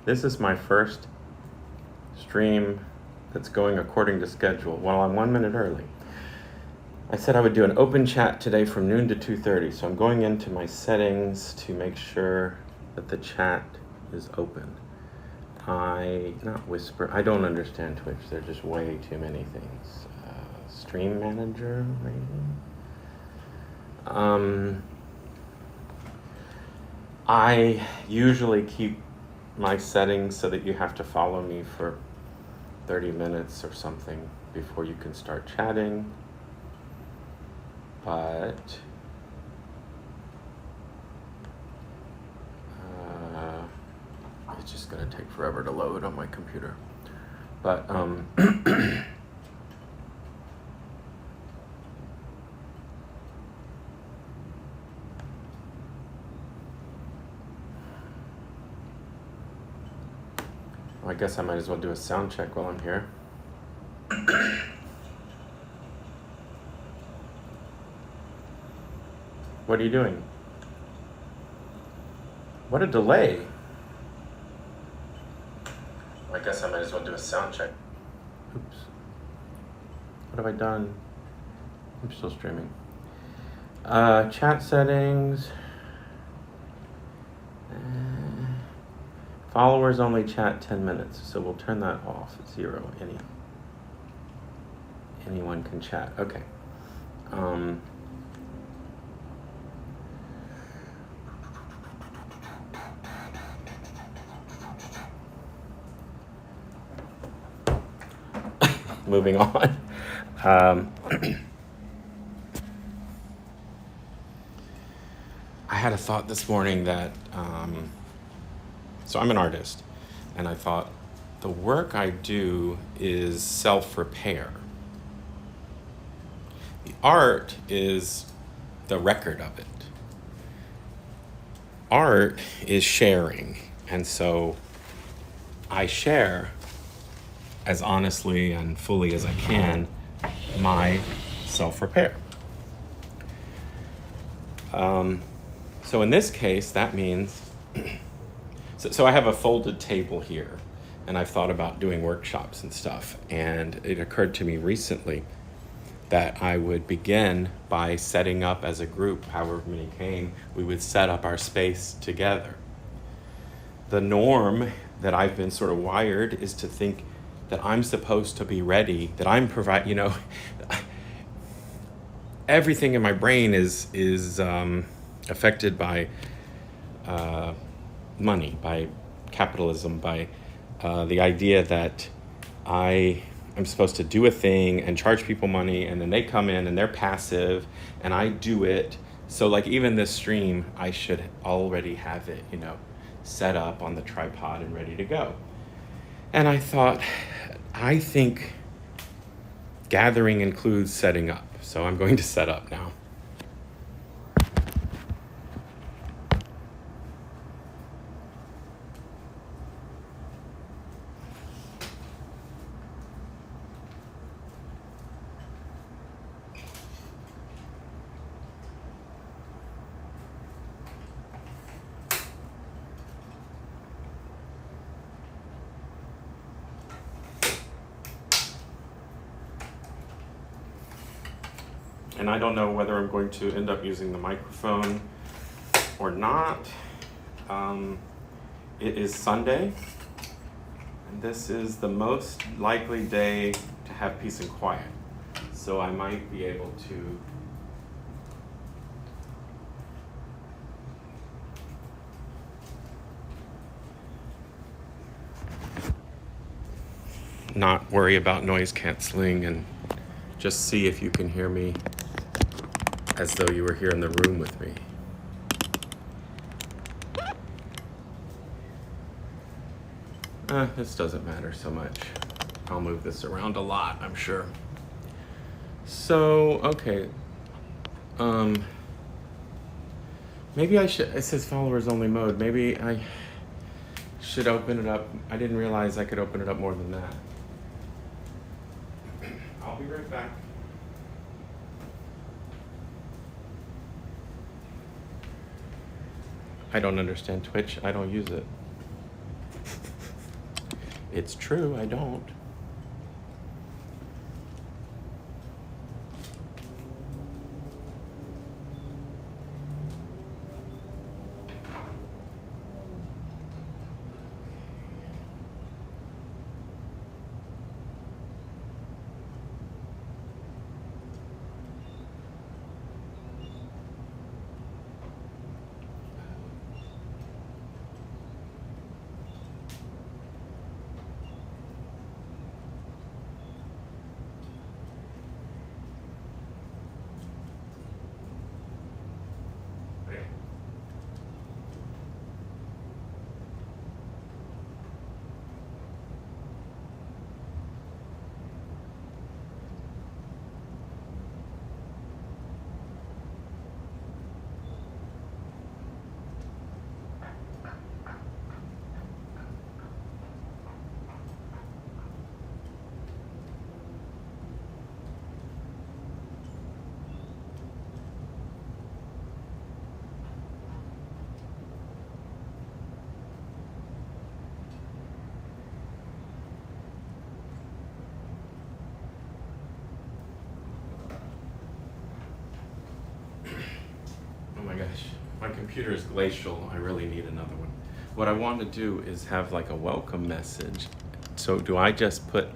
This is my first stream that's going according to schedule. Well, I'm 1 minute early. I said I would do an open chat today from noon to 2:30, so I'm going into my settings to make sure that the chat is open. Not whisper, I don't understand Twitch. There's just way too many things. Stream manager, maybe? I usually keep my settings so that you have to follow me for 30 minutes or something before you can start chatting. But it's just gonna take forever to load on my computer. But I guess I might as well do a sound check while I'm here. What are you doing? What a delay. I guess I might as well do a sound check. Oops. What have I done? I'm still streaming. Chat settings. Followers only chat 10 minutes, so we'll turn that off. 0. Anyone can chat. Okay. Moving on. I had a thought this morning that, so I'm an artist, and I thought the work I do is self-repair. The art is the record of it. Art is sharing, and so I share as honestly and fully as I can my self-repair. So in this case, that means, so I have a folded table here, and I've thought about doing workshops and stuff, and it occurred to me recently that I would begin by setting up as a group, however many came, we would set up our space together. The norm that I've been sort of wired is to think that I'm supposed to be ready, that I'm everything in my brain is affected by money, by capitalism, by the idea that I'm supposed to do a thing and charge people money, and then they come in and they're passive and I do it. So like even this stream, I should already have it, set up on the tripod and ready to go. And I thought, I think gathering includes setting up. So I'm going to set up now. And I don't know whether I'm going to end up using the microphone or not. It is Sunday, and this is the most likely day to have peace and quiet. So I might be able to not worry about noise canceling and just see if you can hear me as though you were here in the room with me. This doesn't matter so much. I'll move this around a lot, I'm sure. So, okay. Maybe I should, it says followers only mode. Maybe I should open it up. I didn't realize I could open it up more than that. I'll be right back. I don't understand Twitch. I don't use it. It's true, I don't. Oh my gosh, my computer is glacial. I really need another one. What I want to do is have like a welcome message. So do I just put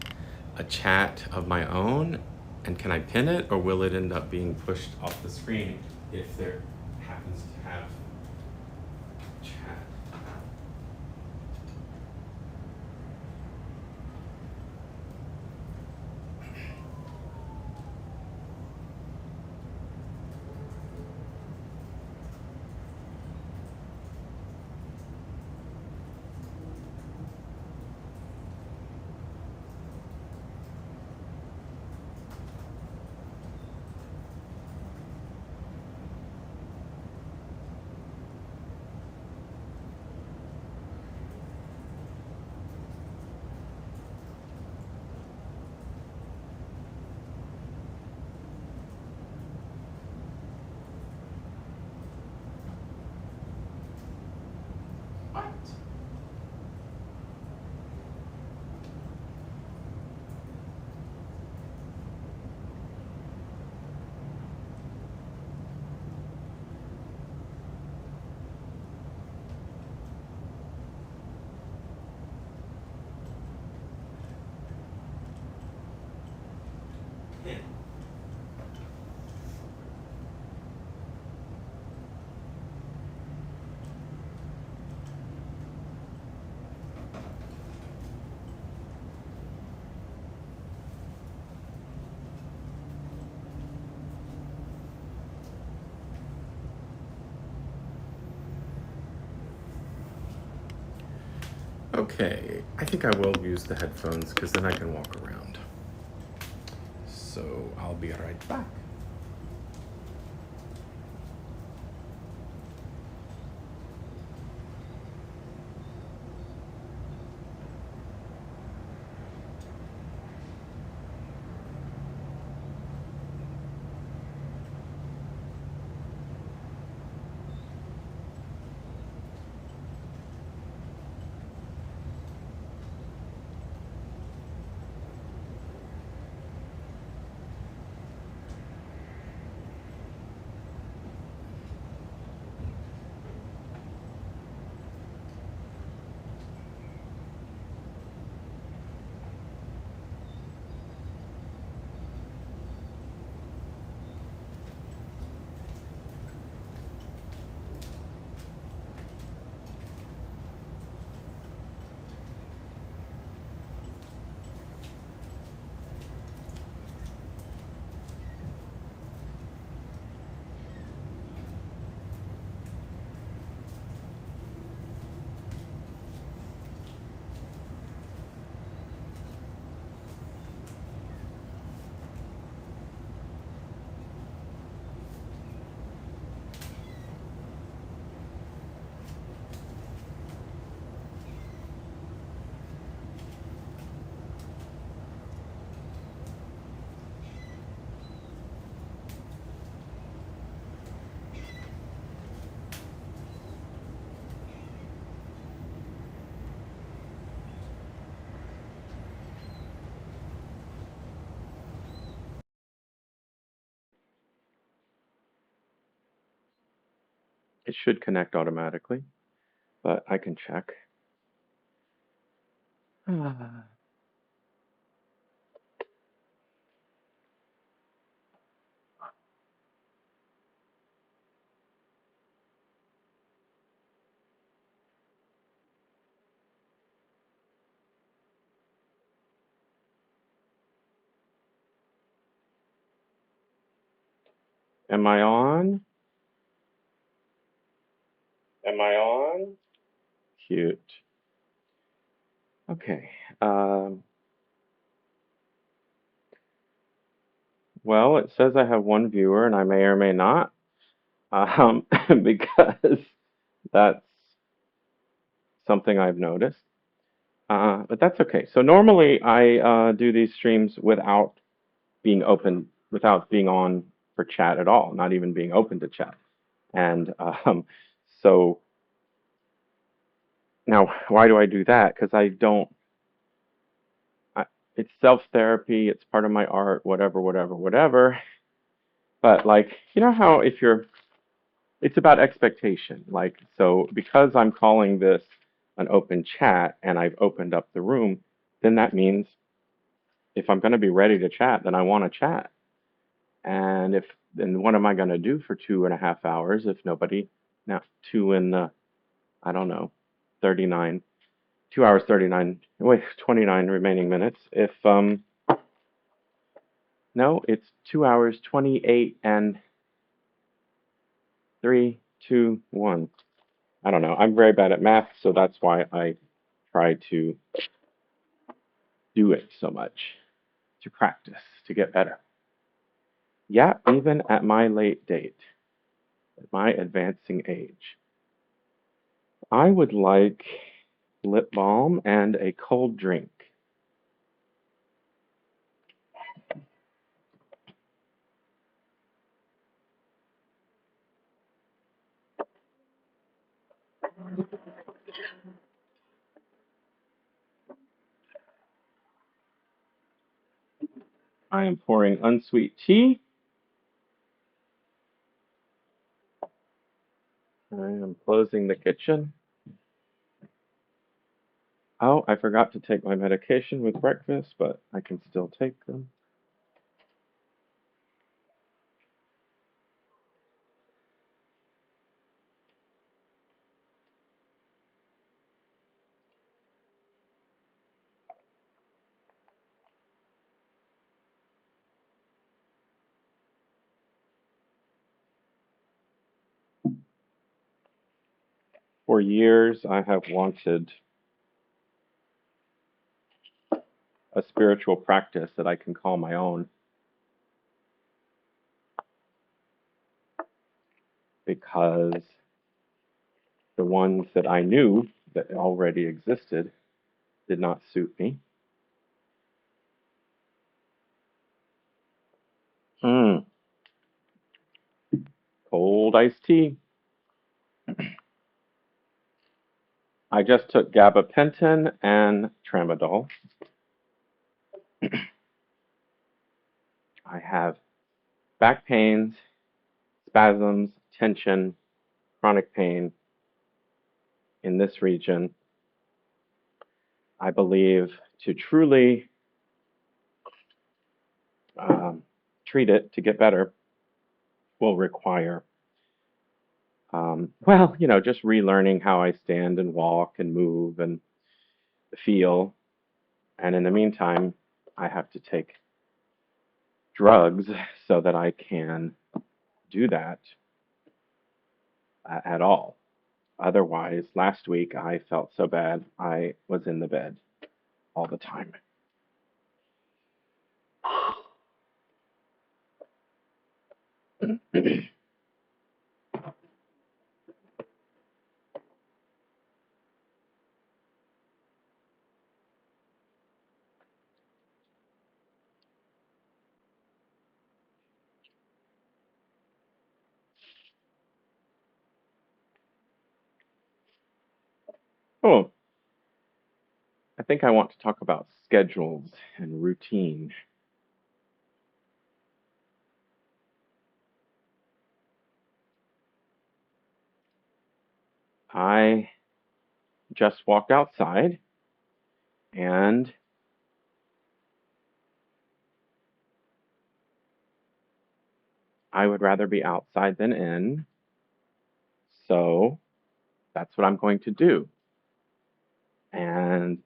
a chat of my own, and can I pin it, or will it end up being pushed off the screen if there happens to have chat? What? Pin. Okay, I think I will use the headphones because then I can walk around. So I'll be right back. It should connect automatically, but I can check. Am I on? Am I on? Cute. Okay. Um, well, it says I have one viewer, and I may or may not, um, because that's something I've noticed. But that's okay. So normally I do these streams without being open, without being on for chat at all, not even being open to chat. And so now, why do I do that? Because I don't. I, it's self-therapy. It's part of my art. Whatever, whatever, whatever. But like, you know how if you're, it's about expectation. Like, so because I'm calling this an open chat and I've opened up the room, then that means if I'm going to be ready to chat, then I want to chat. And if then what am I going to do for 2.5 hours if nobody now two in the I don't know 39 2 hours 39 wait 29 remaining minutes if no it's 2 hours 28 and 3 2 1 I don't know, I'm very bad at math, so that's why I try to do it so much, to practice, to get better. Yeah, even at my late date, at my advancing age. I would like lip balm and a cold drink. I am pouring unsweet tea. I am closing the kitchen. Oh, I forgot to take my medication with breakfast, but I can still take them. For years, I have wanted a spiritual practice that I can call my own because the ones that I knew that already existed did not suit me. Mm, cold iced tea. I just took gabapentin and tramadol. I have back pains, spasms, tension, chronic pain in this region. I believe to truly um, treat it to get better will require, well, just relearning how I stand and walk and move and feel. And in the meantime, I have to take drugs so that I can do that at all. Otherwise, last week I felt so bad I was in the bed all the time. Oh, I think I want to talk about schedules and routine. I just walked outside and I would rather be outside than in. So that's what I'm going to do. And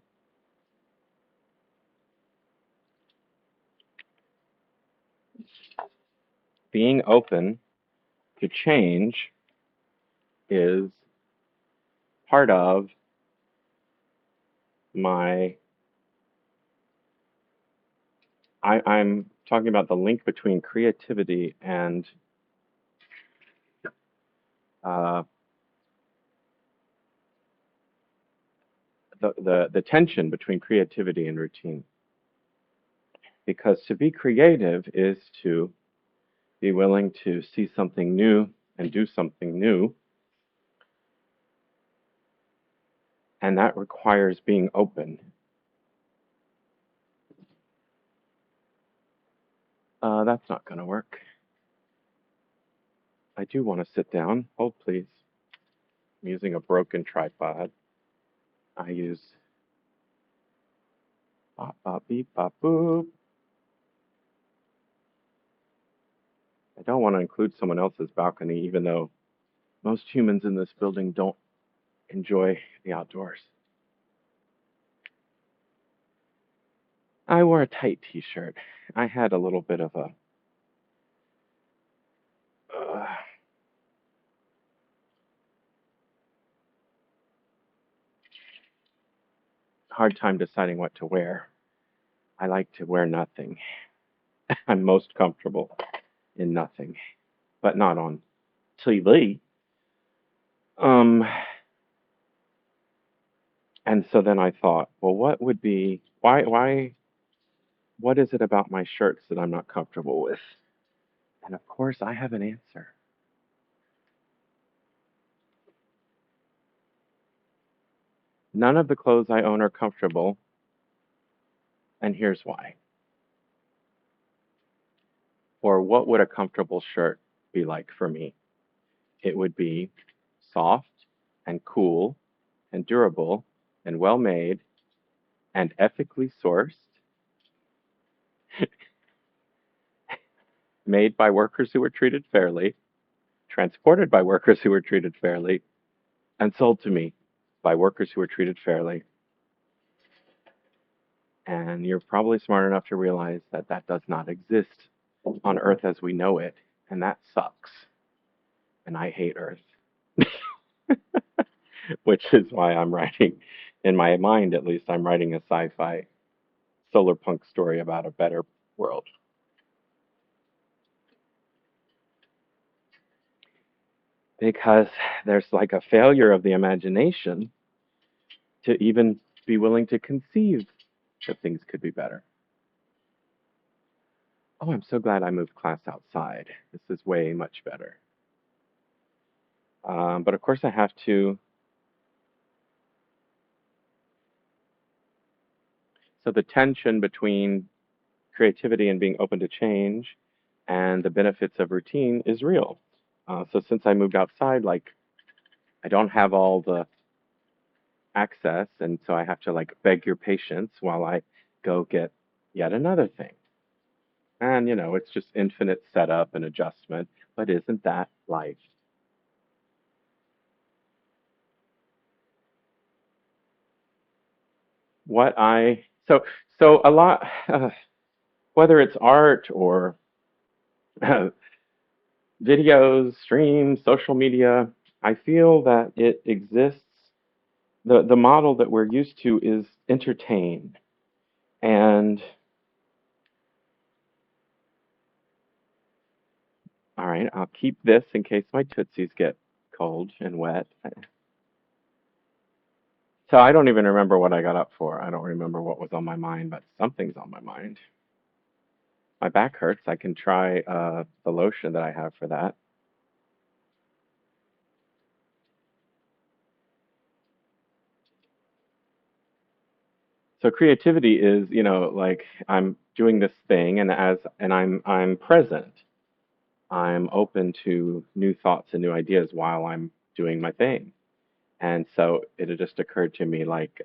being open to change is part of my, I'm talking about the link between creativity and uh, the tension between creativity and routine. Because to be creative is to be willing to see something new and do something new. And that requires being open. That's not going to work. I do want to sit down. Hold, please. I'm using a broken tripod. I use bop, bop, beep, bop, boop. I don't want to include someone else's balcony, even though most humans in this building don't enjoy the outdoors. I wore a tight t-shirt. I had a little bit of a uh, hard time deciding what to wear. I like to wear nothing. I'm most comfortable in nothing, but not on TV. Um, and so then I thought, well, what would be what is it about my shirts that I'm not comfortable with? And of course, I have an answer. None of the clothes I own are comfortable, and here's why. Or what would a comfortable shirt be like for me? It would be soft and cool and durable and well made and ethically sourced, made by workers who were treated fairly, transported by workers who were treated fairly, and sold to me by workers who were treated fairly. And you're probably smart enough to realize that that does not exist on Earth as we know it, and that sucks. And I hate Earth, which is why I'm writing, in my mind at least, I'm writing a sci-fi solar punk story about a better world. Because there's like a failure of the imagination to even be willing to conceive that things could be better. Oh, I'm so glad I moved class outside. This is way much better. But of course, I have to. So the tension between creativity and being open to change and the benefits of routine is real. So since I moved outside, like I don't have all the access, and so I have to like beg your patience while I go get yet another thing. And it's just infinite setup and adjustment, but isn't that life? What I so a lot, whether it's art or videos, streams, social media, I feel that it exists. The model that we're used to is entertain. And all right, I'll keep this in case my tootsies get cold and wet. So I don't even remember what I got up for. I don't remember what was on my mind, but something's on my mind. My back hurts. I can try the lotion that I have for that. So creativity is, like I'm doing this thing and I'm present. I'm open to new thoughts and new ideas while I'm doing my thing. And so it had just occurred to me like,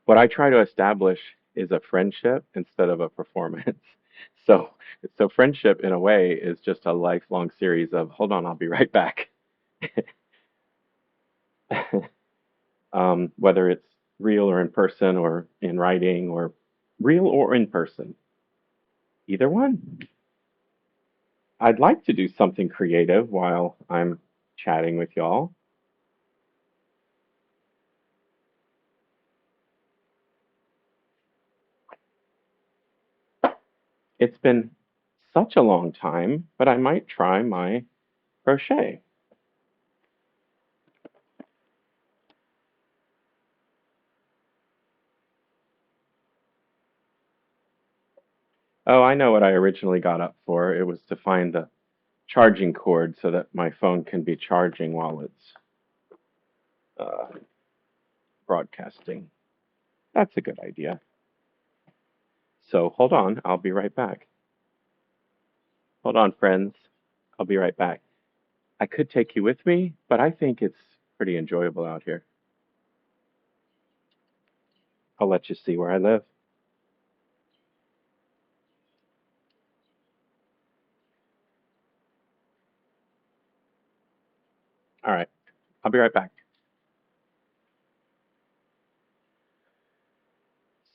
what I try to establish is a friendship instead of a performance. So, so friendship in a way is just a lifelong series of, hold on, I'll be right back. Whether it's real or in person or in writing or real or in person, either one. I'd like to do something creative while I'm chatting with y'all. It's been such a long time, but I might try my crochet. Oh, I know what I originally got up for. It was to find the charging cord so that my phone can be charging while it's uh, broadcasting. That's a good idea. So hold on, I'll be right back. Hold on, friends. I'll be right back. I could take you with me, but I think it's pretty enjoyable out here. I'll let you see where I live. All right, I'll be right back.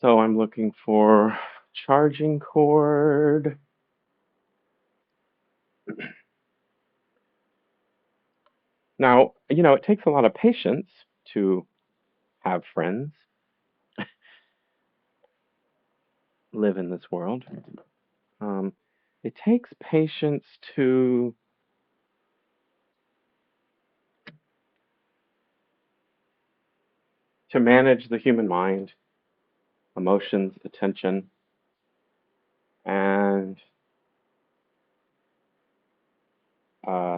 So I'm looking for charging cord. Now, it takes a lot of patience to have friends, live in this world. Um, it takes patience to manage the human mind, emotions, attention, and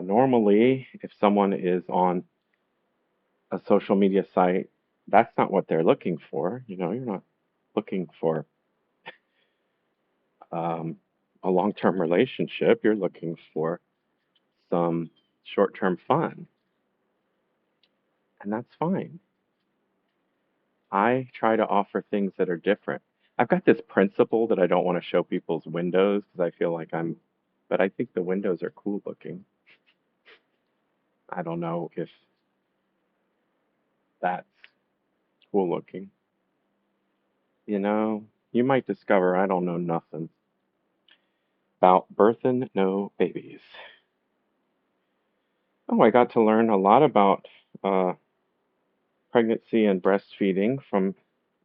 normally, if someone is on a social media site, that's not what they're looking for. You're not looking for um, a long-term relationship. You're looking for some short-term fun, and that's fine. I try to offer things that are different. I've got this principle that I don't want to show people's windows because I feel like but I think the windows are cool looking. I don't know if that's cool looking. You know, you might discover I don't know nothing about birthing no babies. Oh, I got to learn a lot about uh, pregnancy and breastfeeding from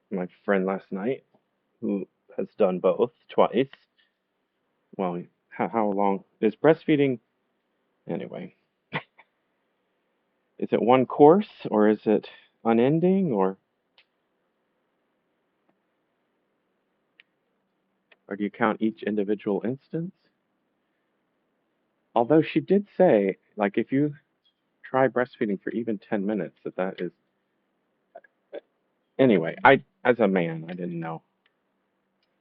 my friend last night who has done both twice. Well, how long is breastfeeding anyway? Is it one course or is it unending or do you count each individual instance? Although she did say, like, if you try breastfeeding for even 10 minutes, that is. Anyway, as a man, I didn't know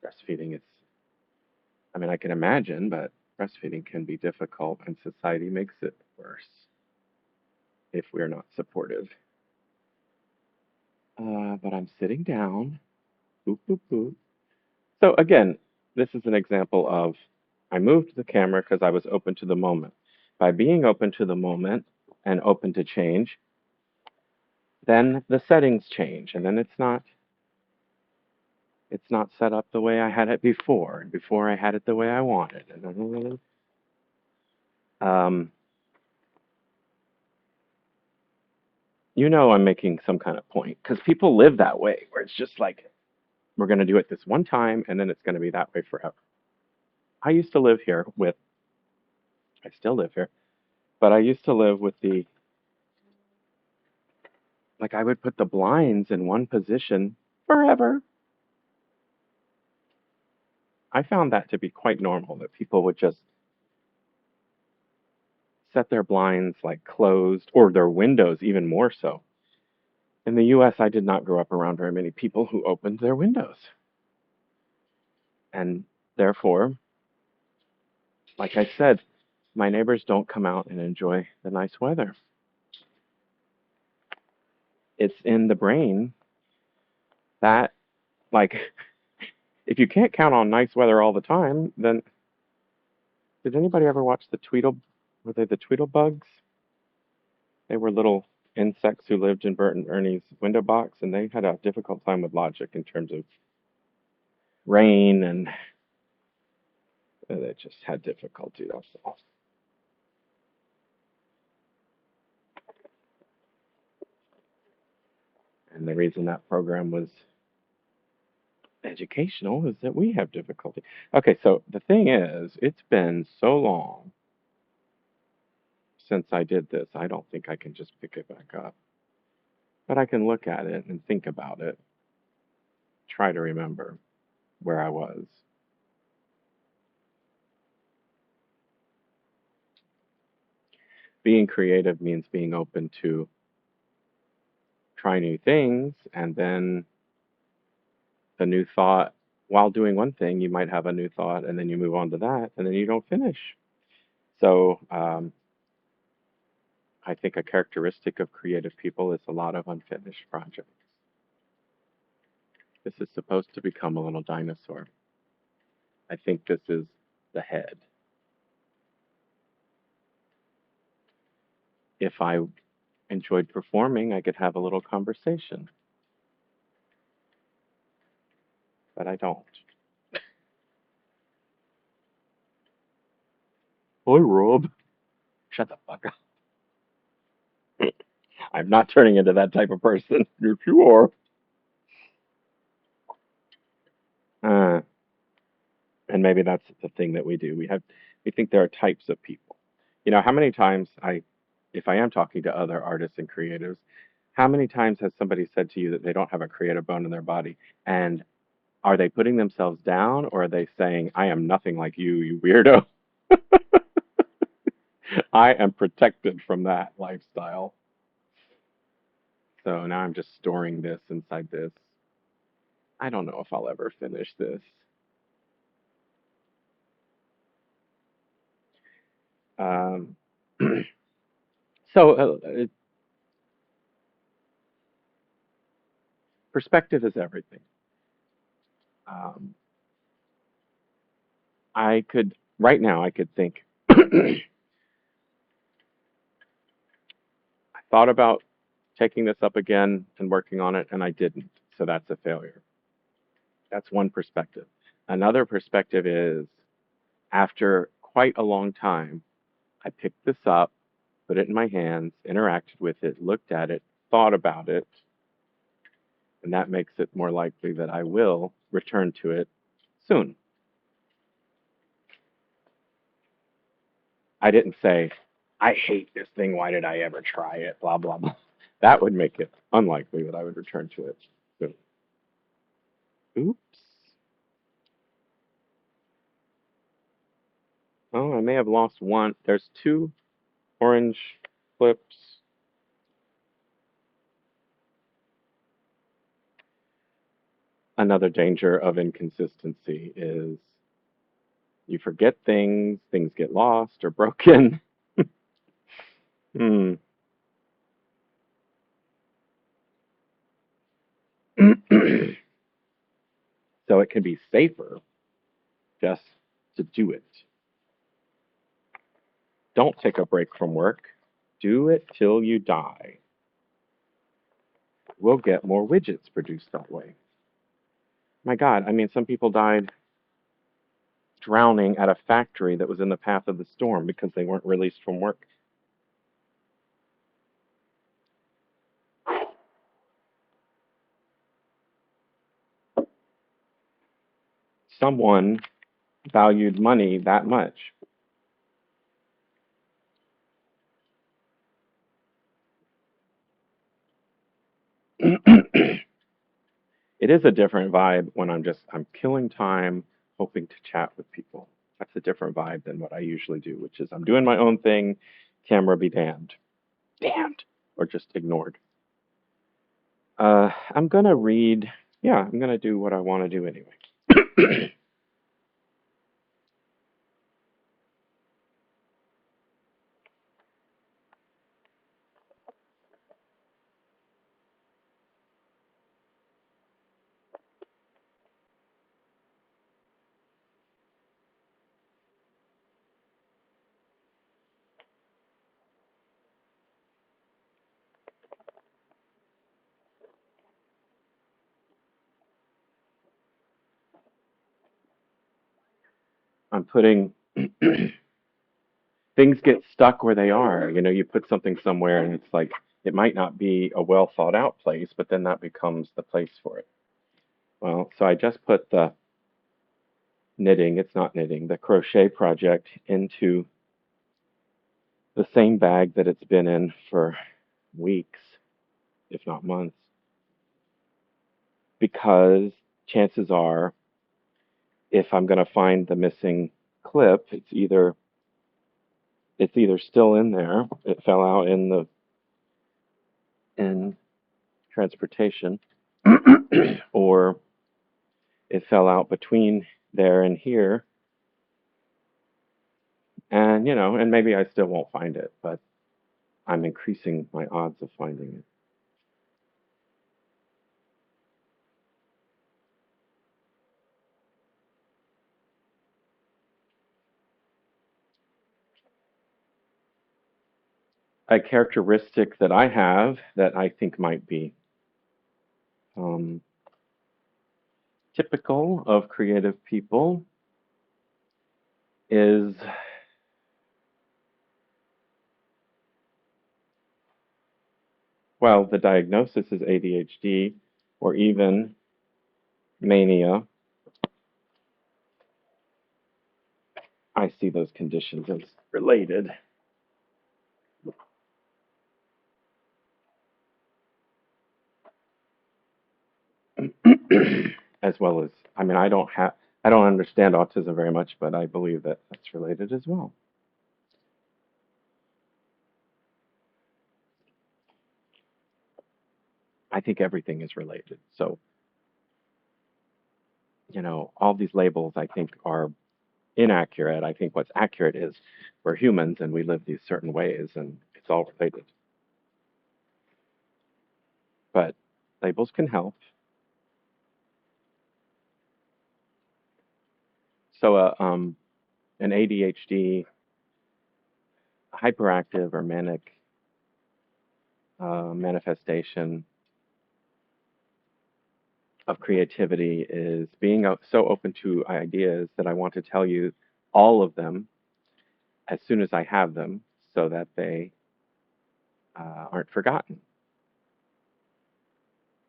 breastfeeding is, I mean, I can imagine, but breastfeeding can be difficult and society makes it worse if we're not supportive. But I'm sitting down. Boop, boop, boop. So again, this is an example of I moved the camera because I was open to the moment. By being open to the moment and open to change, then the settings change, and then it's not set up the way I had it before, and before I had it the way I wanted. Um, I'm making some kind of point because people live that way, where it's just like we're going to do it this one time, and then it's going to be that way forever. I used to live here with, I still live here, but I used to live with like I would put the blinds in one position forever. I found that to be quite normal, that people would just set their blinds like closed or their windows even more so. In the US, I did not grow up around very many people who opened their windows. And therefore, like I said, My neighbors don't come out and enjoy the nice weather. It's in the brain that, like, if you can't count on nice weather all the time, then did anybody ever watch the Tweedle? Were they the Tweedle bugs? They were little insects who lived in Bert and Ernie's window box, and they had a difficult time with logic in terms of rain, and they just had difficulty. That's all. And the reason that program was educational is that we have difficulty. Okay, so the thing is, it's been so long since I did this, I don't think I can just pick it back up. But I can look at it and think about it, try to remember where I was. Being creative means being open to try new things, and then the new thought, while doing one thing, you might have a new thought, and then you move on to that, and then you don't finish. So I think a characteristic of creative people is a lot of unfinished projects. This is supposed to become a little dinosaur. I think this is the head. If I enjoyed performing, I could have a little conversation, but I don't. Hi, Rob. Shut the fuck up. I'm not turning into that type of person. If you are. Uh, and maybe that's the thing that we do. We think there are types of people. You know, how many times if I am talking to other artists and creatives, how many times has somebody said to you that they don't have a creative bone in their body? And are they putting themselves down, or are they saying, I am nothing like you weirdo? I am protected from that lifestyle. So now I'm just storing this inside this. I don't know if I'll ever finish this. Um, so perspective is everything. Um, right now, I could think, I thought about taking this up again and working on it, and I didn't. So that's a failure. That's one perspective. Another perspective is after quite a long time, I picked this up, put it in my hands, interacted with it, looked at it, thought about it, and that makes it more likely that I will return to it soon. I didn't say, I hate this thing, why did I ever try it, blah, blah, blah. That would make it unlikely that I would return to it soon. Oops. Oh, I may have lost one. There's two orange clips. Another danger of inconsistency is you forget things, things get lost or broken. Hmm. So it can be safer just to do it. Don't take a break from work. Do it till you die. We'll get more widgets produced that way. My God, I mean, some people died drowning at a factory that was in the path of the storm because they weren't released from work. Someone valued money that much. It is a different vibe when I'm killing time hoping to chat with people. That's a different vibe than what I usually do, which is I'm doing my own thing, camera be damned. Damned. Or just ignored. I'm gonna read, yeah, I'm gonna do what I want to do anyway. I'm putting things get stuck where they are. You know, you put something somewhere and it's like it might not be a well thought out place, but then that becomes the place for it. Well, so I just put the knitting, it's not knitting, the crochet project into the same bag that it's been in for weeks, if not months, because chances are if I'm going to find the missing clip, it's either still in there, it fell out in transportation, or it fell out between there and here, and and maybe I still won't find it, but I'm increasing my odds of finding it. A characteristic that I have that I think might be um, typical of creative people is, well, the diagnosis is ADHD or even mania. I see those conditions as related, as well as, I mean, I don't understand autism very much, but I believe that that's related as well. I think everything is related. So, all these labels I think are inaccurate. I think what's accurate is we're humans and we live these certain ways and it's all related. But labels can help. So, an ADHD, hyperactive or manic manifestation of creativity is being so open to ideas that I want to tell you all of them as soon as I have them so that they aren't forgotten.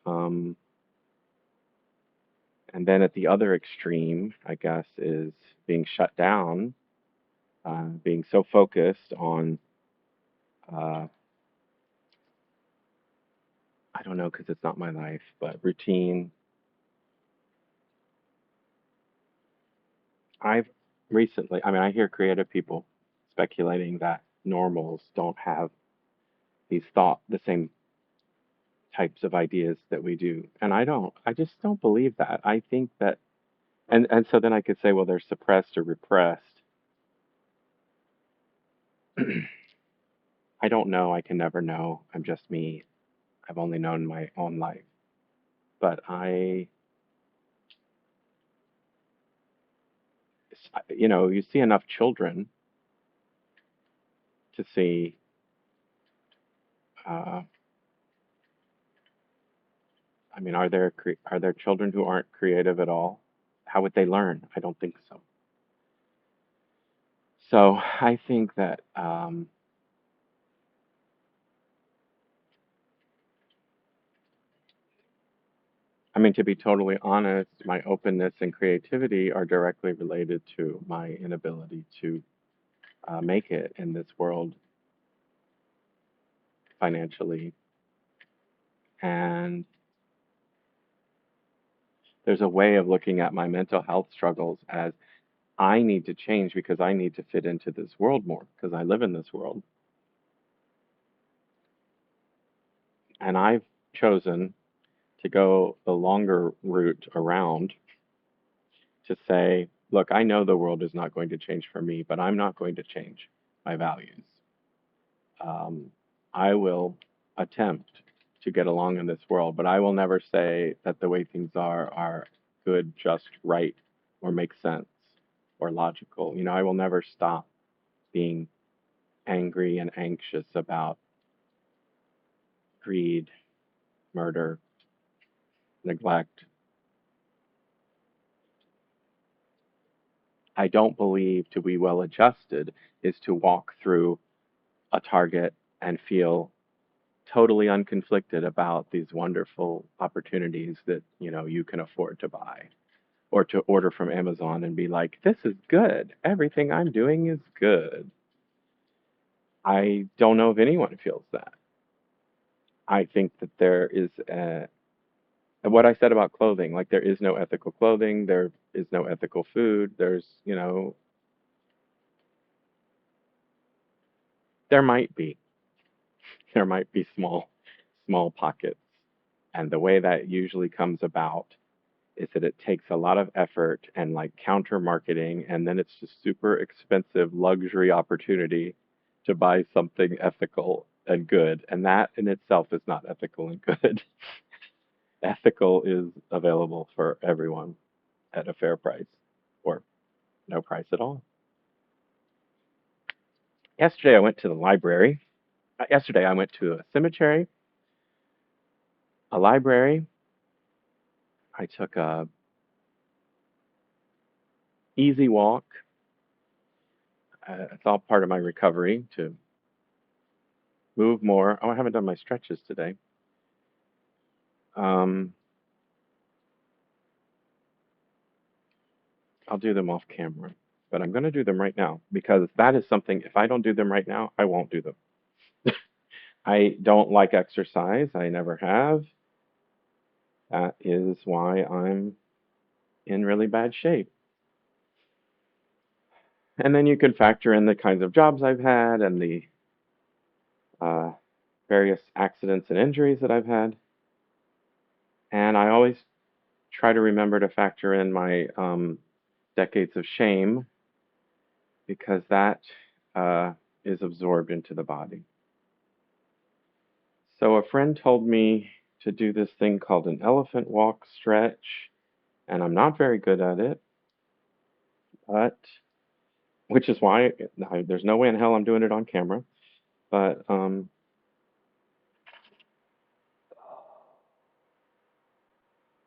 Um, and then at the other extreme, I guess, is being shut down, being so focused on, uh, I don't know because it's not my life, but routine. I've recently, I mean, I hear creative people speculating that normals don't have the same types of ideas that we do. And I don't. I just don't believe that. I think that, and so then I could say, well, they're suppressed or repressed. I don't know. I can never know. I'm just me. I've only known my own life. But you see enough children to see, uh, I mean, are there children who aren't creative at all? How would they learn? I don't think so. So I think that, I mean, to be totally honest, my openness and creativity are directly related to my inability to make it in this world financially. And there's a way of looking at my mental health struggles as I need to change because I need to fit into this world more because I live in this world. And I've chosen to go the longer route around to say, look, I know the world is not going to change for me, but I'm not going to change my values. Um, I will attempt to get along in this world, but I will never say that the way things are good, just right, or make sense or logical. I will never stop being angry and anxious about greed, murder, neglect, I don't believe to be well adjusted is to walk through a Target and feel totally unconflicted about these wonderful opportunities that, you can afford to buy or to order from Amazon and be like, this is good. Everything I'm doing is good. I don't know if anyone feels that. I think that there is what I said about clothing, like there is no ethical clothing, there is no ethical food. There might be, there might be small pockets. And the way that usually comes about is that it takes a lot of effort and like counter marketing, and then it's just super expensive luxury opportunity to buy something ethical and good. And that in itself is not ethical and good. Ethical is available for everyone at a fair price or no price at all. Yesterday I went to the library. Yesterday I went to a cemetery, a library. I took a easy walk. It's all part of my recovery to move more. Oh, I haven't done my stretches today. Um, I'll do them off camera, but I'm going to do them right now because that is something, if I don't do them right now, I won't do them. I don't like exercise. I never have. That is why I'm in really bad shape. And then you can factor in the kinds of jobs I've had and the uh, various accidents and injuries that I've had. And I always try to remember to factor in my decades of shame because that uh, is absorbed into the body. So a friend told me to do this thing called an elephant walk stretch, and I'm not very good at it, but which is why there's no way in hell I'm doing it on camera. But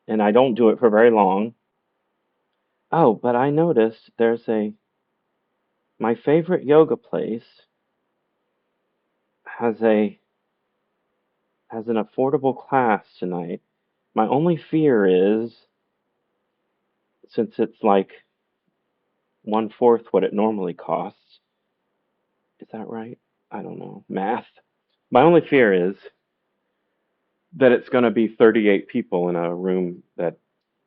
and I don't do it for very long. Oh, but I noticed there's a my favorite yoga place has a has an affordable class tonight. My only fear is since it's like one fourth what it normally costs. Is that right? I don't know. Math. My only fear is that it's going to be 38 people in a room that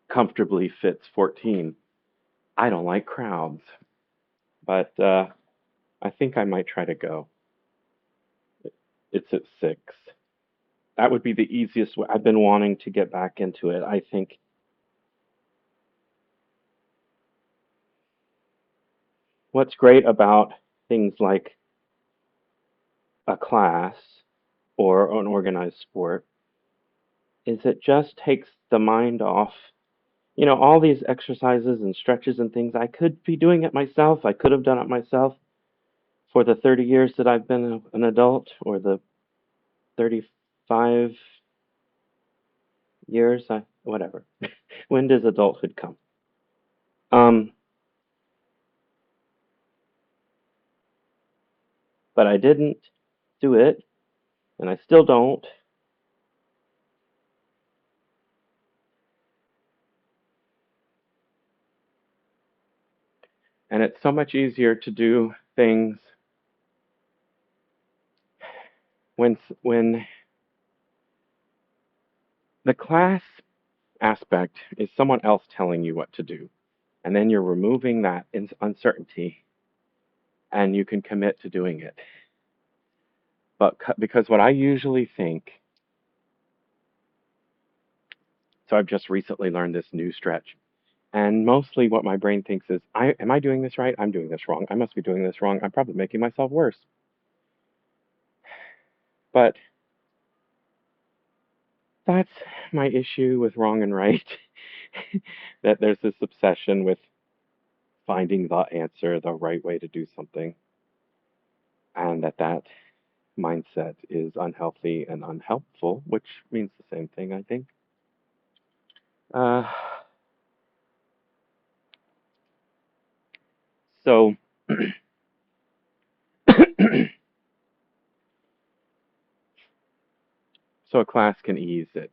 comfortably fits 14. I don't like crowds, but I think I might try to go. It's at 6. That would be the easiest way. I've been wanting to get back into it. I think what's great about things like a class or an organized sport is it just takes the mind off. All these exercises and stretches and things, I could be doing it myself. I could have done it myself for the 30 years that I've been an adult or the 35 years, whatever. When does adulthood come? Um, but I didn't do it, and I still don't. And it's so much easier to do things when the class aspect is someone else telling you what to do, and then you're removing that uncertainty, and you can commit to doing it. But because what I usually think, so I've just recently learned this new stretch, and mostly what my brain thinks is, am I doing this right? I'm doing this wrong. I must be doing this wrong. I'm probably making myself worse. But that's my issue with wrong and right. That there's this obsession with finding the answer, the right way to do something, and that mindset is unhealthy and unhelpful, which means the same thing, I think. Uh, So, so a class can ease it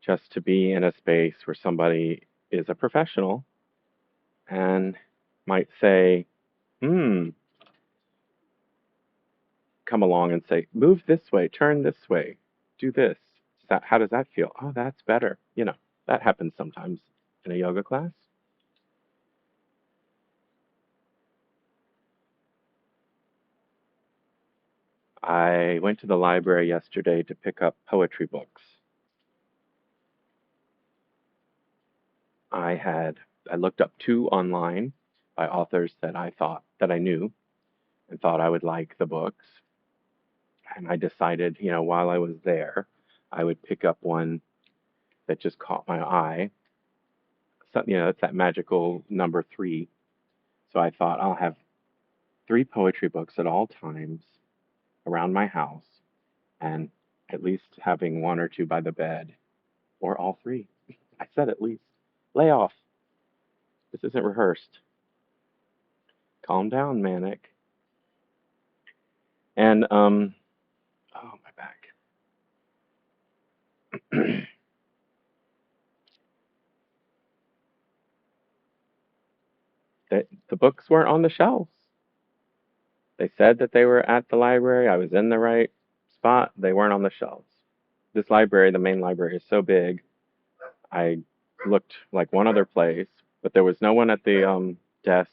just to be in a space where somebody is a professional and might say, hmm, come along and say, move this way, turn this way, do this. How does that feel? Oh, that's better. That happens sometimes in a yoga class. I went to the library yesterday to pick up poetry books. I had I looked up two online by authors that I knew and thought I would like the books. And I decided, while I was there, I would pick up one that just caught my eye. So, it's that magical number three. So I thought I'll have three poetry books at all times around my house and at least having one or two by the bed or all three. I said at least. Lay off. This isn't rehearsed. Calm down, Manic. And oh, my back. The books weren't on the shelves. They said that they were at the library. I was in the right spot. They weren't on the shelves. This library, the main library, is so big. I looked like one other place, but there was no one at the desk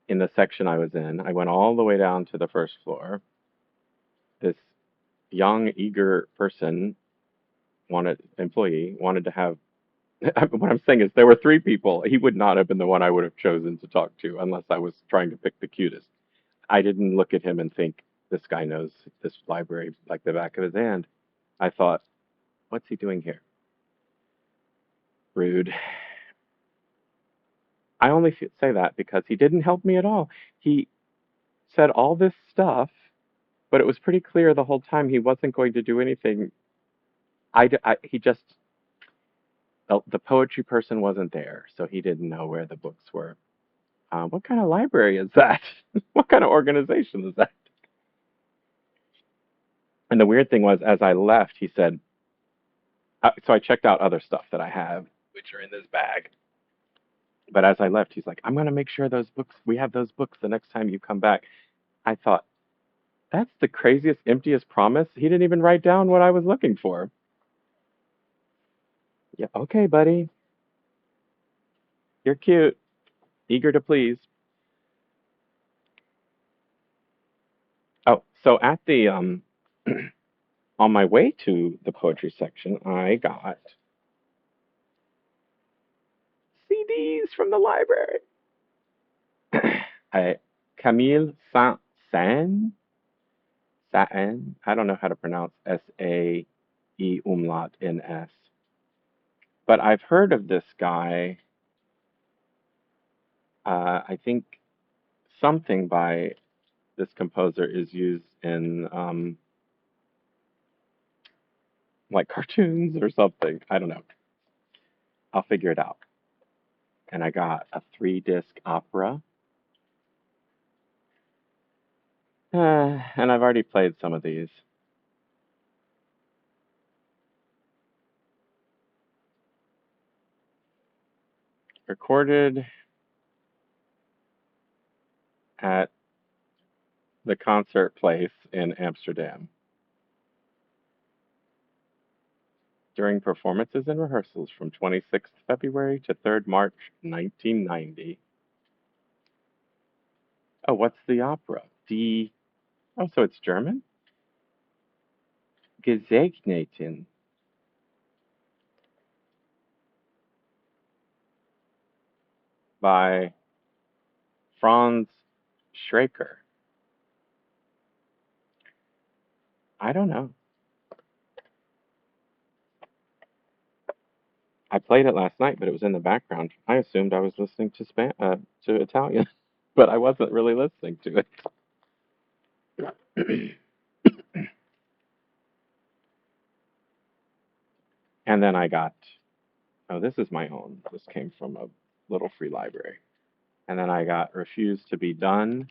in the section I was in. I went all the way down to the first floor. This young, eager employee wanted to have. What I'm saying is, there were three people. He would not have been the one I would have chosen to talk to unless I was trying to pick the cutest. I didn't look at him and think this guy knows this library like the back of his hand. I thought, what's he doing here? Rude. I only say that because he didn't help me at all. He said all this stuff, but it was pretty clear the whole time he wasn't going to do anything. He just, the poetry person wasn't there, so he didn't know where the books were. What kind of library is that? What kind of organization is that? And the weird thing was, as I left, he said, so I checked out other stuff that I have, which are in this bag. But as I left, he's like, I'm going to make sure we have those books the next time you come back. I thought, that's the craziest, emptiest promise. He didn't even write down what I was looking for. Yeah, okay, buddy. You're cute, eager to please. Oh, so at the on my way to the poetry section, I got CDs from the library. I Camille Saint-Saëns. I don't know how to pronounce Sae umlaut NS. But I've heard of this guy. I think something by this composer is used in like cartoons or something. I don't know. I'll figure it out. And I got a 3-disc opera. And I've already played some of these. Recorded at the concert place in Amsterdam during performances and rehearsals from 26th February to 3rd March 1990. Oh, what's the opera? Oh, so it's German? Gesegneten by Franz Schreker. I don't know. I played it last night, but it was in the background. I assumed I was listening to Italian, but I wasn't really listening to it. And then I got Oh, this is my own. This came from a little free library. And then I got Refused to Be Done,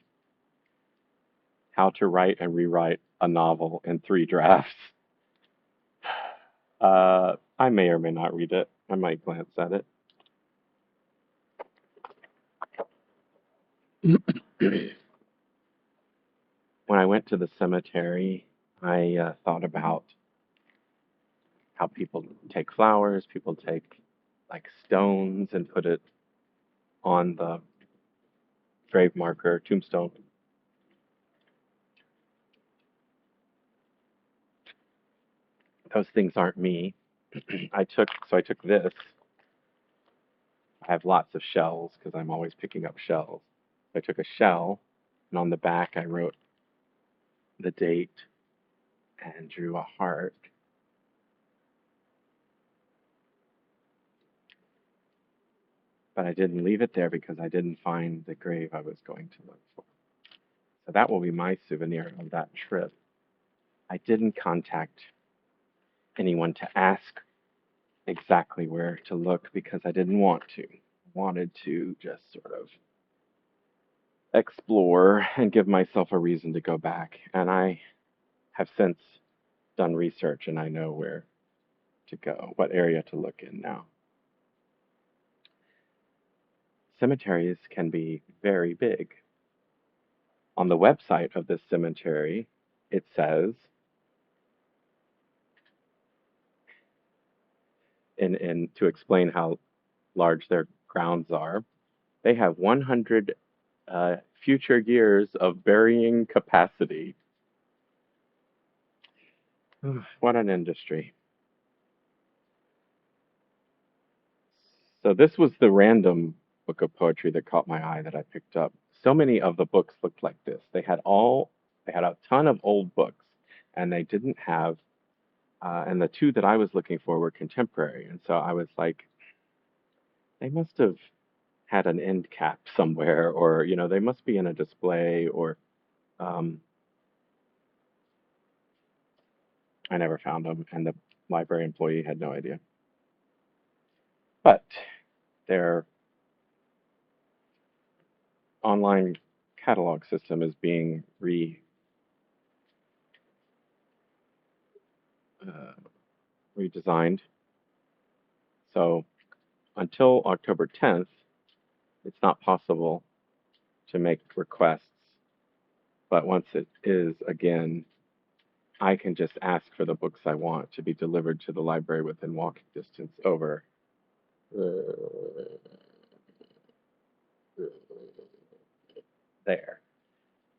How to Write and Rewrite a Novel in 3 drafts. I may or may not read it. I might glance at it. When I went to the cemetery, I thought about how people take flowers, people take like stones and put it on the grave marker, tombstone. Those things aren't me. I took this. I have lots of shells because I'm always picking up shells. I took a shell, and on the back I wrote the date and drew a heart. But I didn't leave it there because I didn't find the grave I was going to look for. So that will be my souvenir of that trip. I didn't contact anyone to ask exactly where to look because I didn't want to. I wanted to just sort of explore and give myself a reason to go back. And I have since done research and I know where to go, what area to look in now. Cemeteries can be very big. On the website of this cemetery, it says, to explain how large their grounds are, they have 100 future years of burying capacity. What an industry. So this was the random book of poetry that caught my eye that I picked up. So many of the books looked like this. They had a ton of old books, and they didn't have, and the two that I was looking for were contemporary. And so I was like, they must have had an end cap somewhere, or they must be in a display, or um, I never found them, and the library employee had no idea. But their online catalog system is being uh, redesigned. So until October 10th, it's not possible to make requests. But once it is again, I can just ask for the books I want to be delivered to the library within walking distance over there.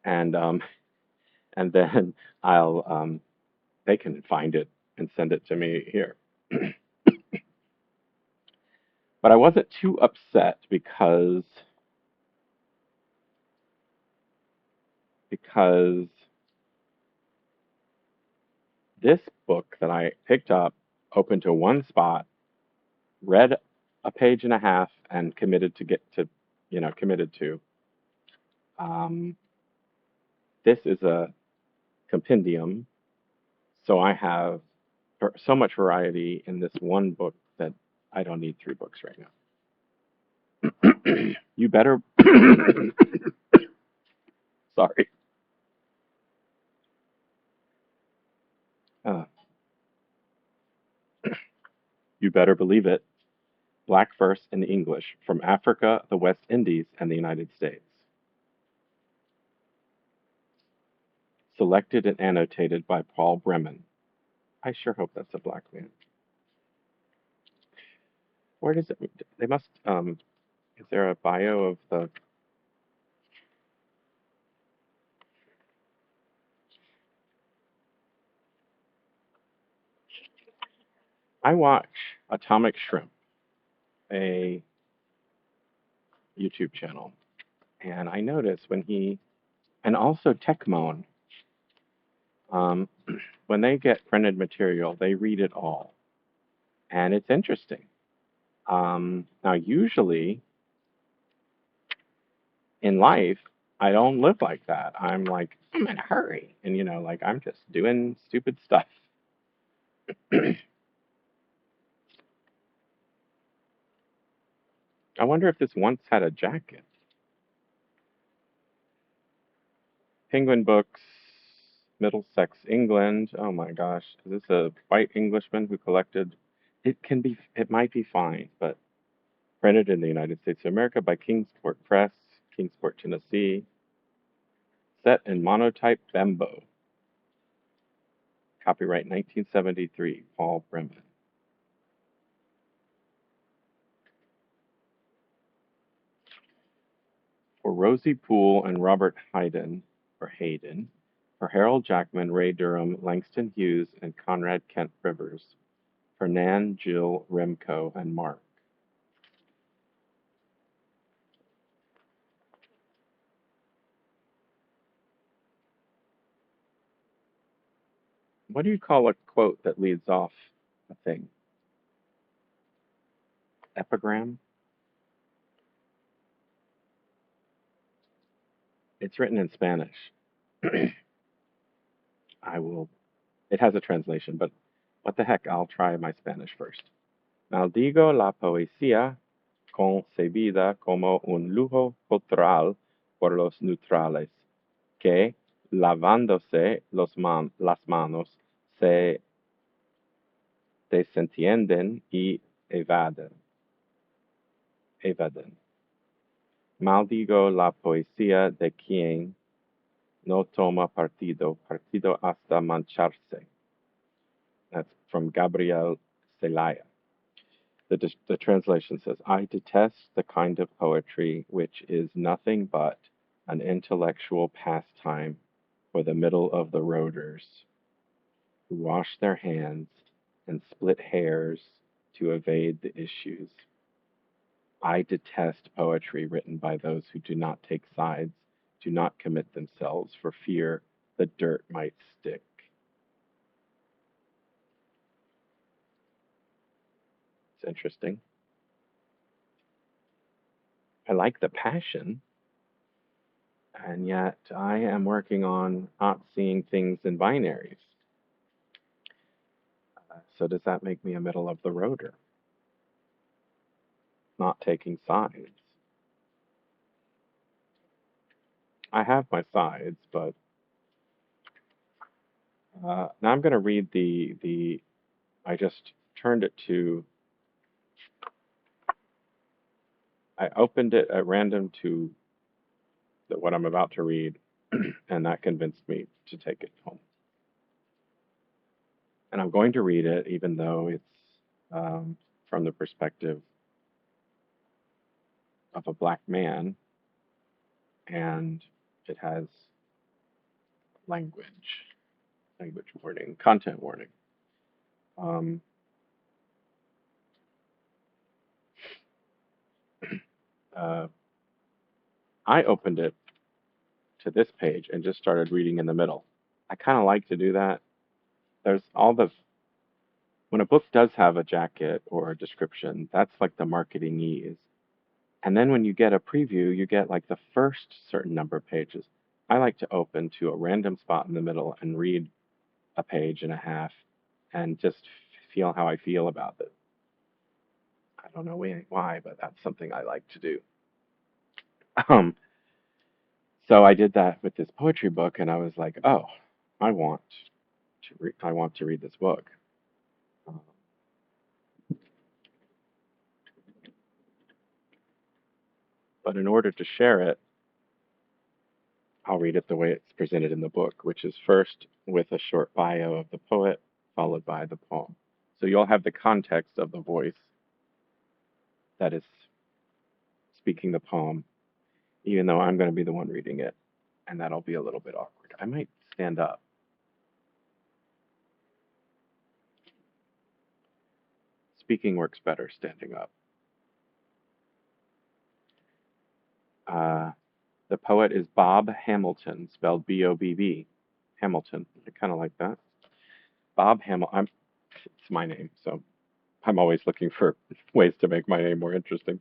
And and then I'll they can find it and send it to me here. But I wasn't too upset because this book that I picked up, opened to one spot, read a page and a half, and committed to. Um, this is a compendium, so I have so much variety in this one book that I don't need 3 books right now. You better, sorry, uh, you better believe it. Black verse in English from Africa, the West Indies, and the United States. Selected and annotated by Paul Bremen. I sure hope that's a black man. Where does it? They must. Is there a bio of the? I watch Atomic Shrimp, a YouTube channel, and I notice and also Techmoan, um, when they get printed material, they read it all, and it's interesting. Now, usually in life, I don't live like that. I'm like, I'm in a hurry, and like I'm just doing stupid stuff. I wonder if this once had a jacket. Penguin Books, Middlesex, England. Oh my gosh, is this a white Englishman who collected? It might be fine, but printed in the United States of America by Kingsport Press, Kingsport, Tennessee. Set in monotype Bembo. Copyright 1973, Paul Bremen. For Rosie Poole and Robert Hayden, for Harold Jackman, Ray Durham, Langston Hughes, and Conrad Kent Rivers, for Nan, Jill, Remco, and Mark. What do you call a quote that leads off a thing? Epigram? It's written in Spanish. I will, it has a translation, but what the heck, I'll try my Spanish first. Maldigo la poesía concebida como un lujo cultural por los neutrales, que, lavándose las manos, se desentienden y evaden. Maldigo la poesía de quien no toma partido hasta mancharse. That's from Gabriel Celaya. The translation says, I detest the kind of poetry which is nothing but an intellectual pastime for the middle of the roaders, who wash their hands and split hairs to evade the issues. I detest poetry written by those who do not take sides, do not commit themselves for fear the dirt might stick. It's interesting. I like the passion, and yet I am working on not seeing things in binaries. So does that make me a middle of the roader? Not taking sides. I have my sides, but now I'm going to read the. I just turned it to. I opened it at random to what I'm about to read, and that convinced me to take it home. And I'm going to read it, even though it's from the perspective of a black man, and it has language warning, content warning. Um, uh, I opened it to this page and just started reading in the middle. I kind of like to do that. There's all the when a book does have a jacket or a description, that's like the marketing ease. And then when you get a preview, you get like the first certain number of pages. I like to open to a random spot in the middle and read a page and a half and just feel how I feel about it. I don't know why, but that's something I like to do. Um, so I did that with this poetry book, and I was like, oh, I want I want to read this book. Um, but in order to share it, I'll read it the way it's presented in the book, which is first with a short bio of the poet, followed by the poem. So you'll have the context of the voice that is speaking the poem, even though I'm going to be the one reading it, and that'll be a little bit awkward. I might stand up. Speaking works better standing up. Uh, the poet is Bob Hamilton, spelled B-O-B-B. Hamilton. I kind of like that. Bob Hamilton. It's my name, so I'm always looking for ways to make my name more interesting.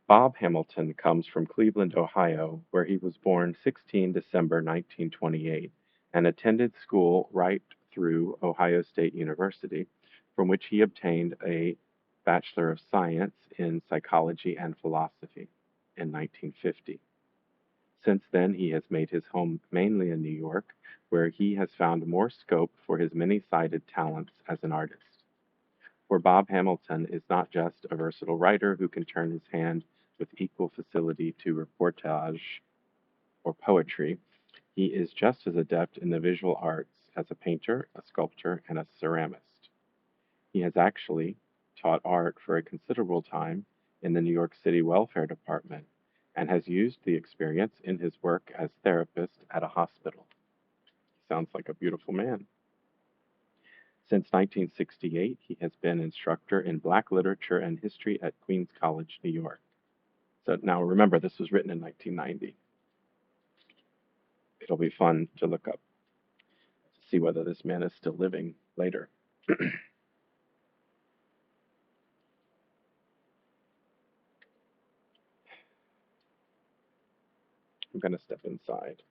Bob Hamilton comes from Cleveland, Ohio, where he was born 16 December 1928 and attended school right through Ohio State University, from which he obtained a Bachelor of Science in Psychology and Philosophy in 1950. Since then, he has made his home mainly in New York, where he has found more scope for his many sided talents as an artist. For Bob Hamilton is not just a versatile writer who can turn his hand with equal facility to reportage or poetry, he is just as adept in the visual arts as a painter, a sculptor, and a ceramist. He has actually taught art for a considerable time in the New York City Welfare Department and has used the experience in his work as therapist at a hospital. Sounds like a beautiful man. Since 1968, he has been instructor in Black literature and history at Queens College, New York. So now remember, this was written in 1990. It'll be fun to look up to see whether this man is still living later. I'm going to step inside.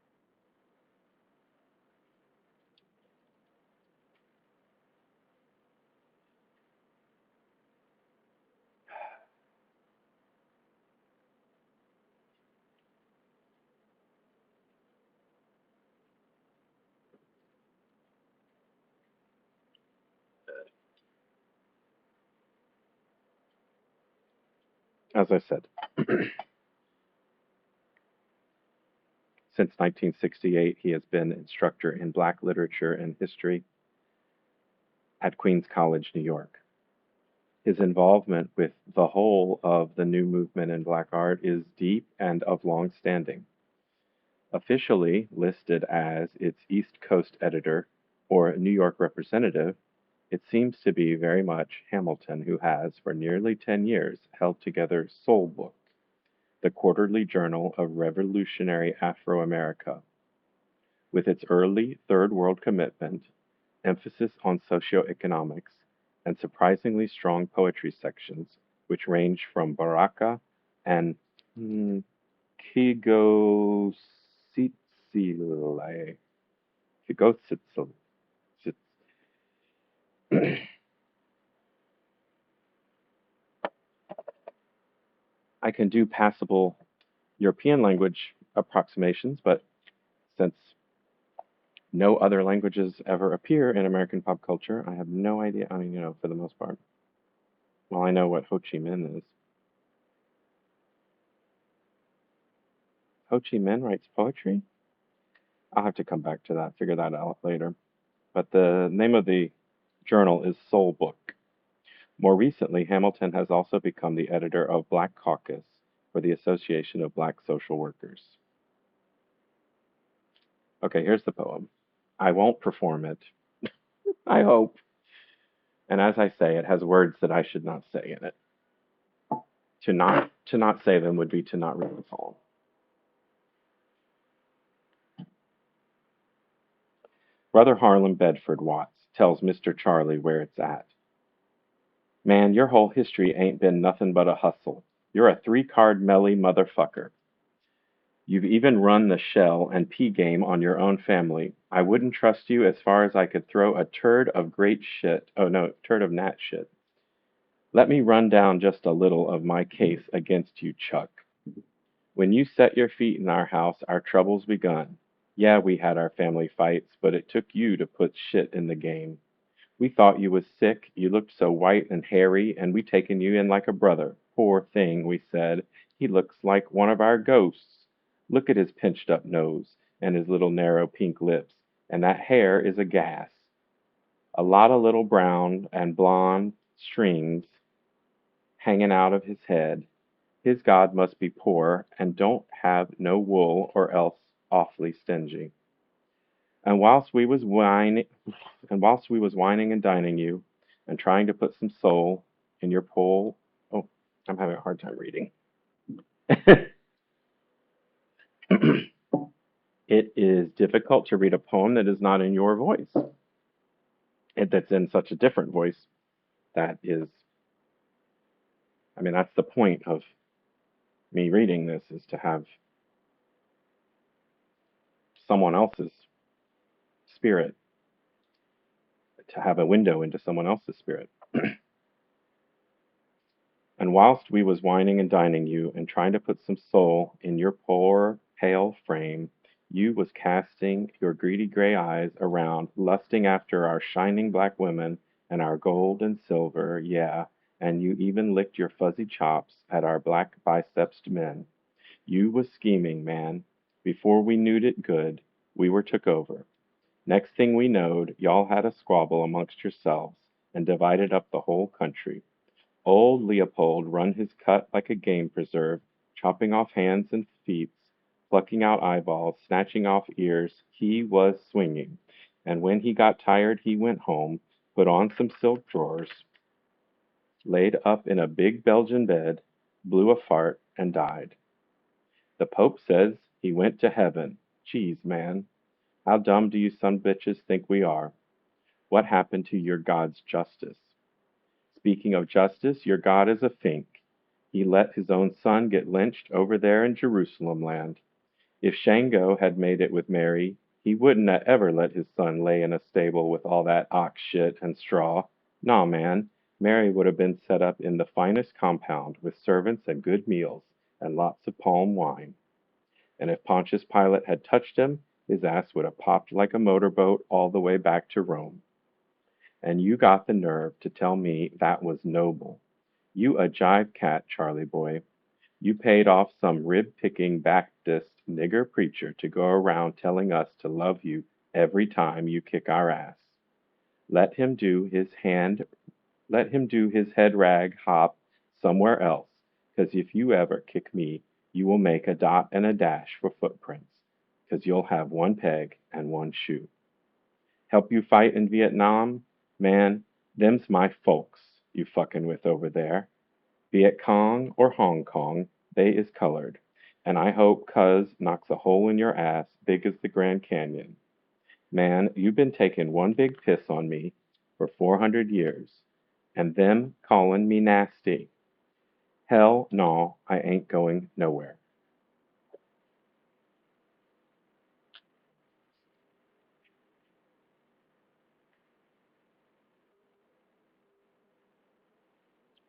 As I said, since 1968, he has been instructor in Black literature and history at Queens College, New York. His involvement with the whole of the new movement in Black art is deep and of long standing. Officially listed as its East Coast editor or New York representative, it seems to be very much Hamilton who has, for nearly 10 years, held together Soul Book, the quarterly journal of revolutionary Afro America, with its early Third World commitment, emphasis on socioeconomics, and surprisingly strong poetry sections, which range from Baraka and Kigositsile. Kigositsile. I can do passable European language approximations, but since no other languages ever appear in American pop culture, I have no idea. I mean, for the most part. Well, I know what Ho Chi Minh is. Ho Chi Minh writes poetry? I'll have to come back to that, figure that out later. But the name of the journal is Soul Book. More recently, Hamilton has also become the editor of Black Caucus for the Association of Black Social Workers. Okay, here's the poem. I won't perform it. I hope. And as I say, it has words that I should not say in it. To not say them would be to not read the poem. Brother Harlem Bedford Watts tells Mr. Charlie where it's at. Man, your whole history ain't been nothing but a hustle. You're a three-card melly motherfucker. You've even run the shell and pea game on your own family. I wouldn't trust you as far as I could throw a turd of great shit. Oh no, turd of nat shit. Let me run down just a little of my case against you, Chuck. When you set your feet in our house, our troubles begun. Yeah, we had our family fights, but it took you to put shit in the game. We thought you was sick, you looked so white and hairy, and we taken you in like a brother. Poor thing, we said. He looks like one of our ghosts. Look at his pinched up nose, and his little narrow pink lips, and that hair is a gas. A lot of little brown and blonde strings hanging out of his head. His God must be poor, and don't have no wool, or else awfully stingy. And whilst we was whining and dining you, and trying to put some soul in your pole, oh, I'm having a hard time reading. It is difficult to read a poem that is not in your voice, and that's in such a different voice. That is, I mean, that's the point of me reading this is to have someone else's spirit, to have a window into someone else's spirit. And whilst we was wining and dining you, and trying to put some soul in your poor pale frame, you was casting your greedy grey eyes around, lusting after our shining black women and our gold and silver, yeah, and you even licked your fuzzy chops at our black bicepsed men. You was scheming, man. Before we knewed it good, we were took over. Next thing we knowed, y'all had a squabble amongst yourselves and divided up the whole country. Old Leopold run his cut like a game preserve, chopping off hands and feet, plucking out eyeballs, snatching off ears. He was swinging. And when he got tired, he went home, put on some silk drawers, laid up in a big Belgian bed, blew a fart, and died. The Pope says he went to heaven. Geez, man, how dumb do you son bitches think we are? What happened to your God's justice? Speaking of justice, your God is a fink. He let his own son get lynched over there in Jerusalem land. If Shango had made it with Mary, he wouldn't have ever let his son lay in a stable with all that ox shit and straw. Nah, man, Mary would have been set up in the finest compound with servants and good meals and lots of palm wine. And if Pontius Pilate had touched him, his ass would have popped like a motorboat all the way back to Rome. And you got the nerve to tell me that was noble. You a jive cat, Charlie boy. You paid off some rib-picking Baptist nigger preacher to go around telling us to love you every time you kick our ass. Let him do his hand let him do his head rag hop somewhere else, 'cause if you ever kick me, you will make a dot and a dash for footprints, 'cause you'll have one peg and one shoe. Help you fight in Vietnam? Man, them's my folks you fucking with over there. Viet Cong or Hong Kong, they is colored. And I hope cuz knocks a hole in your ass big as the Grand Canyon. Man, you been taking one big piss on me for 400 years, and them callin' me nasty. Hell no, I ain't going nowhere.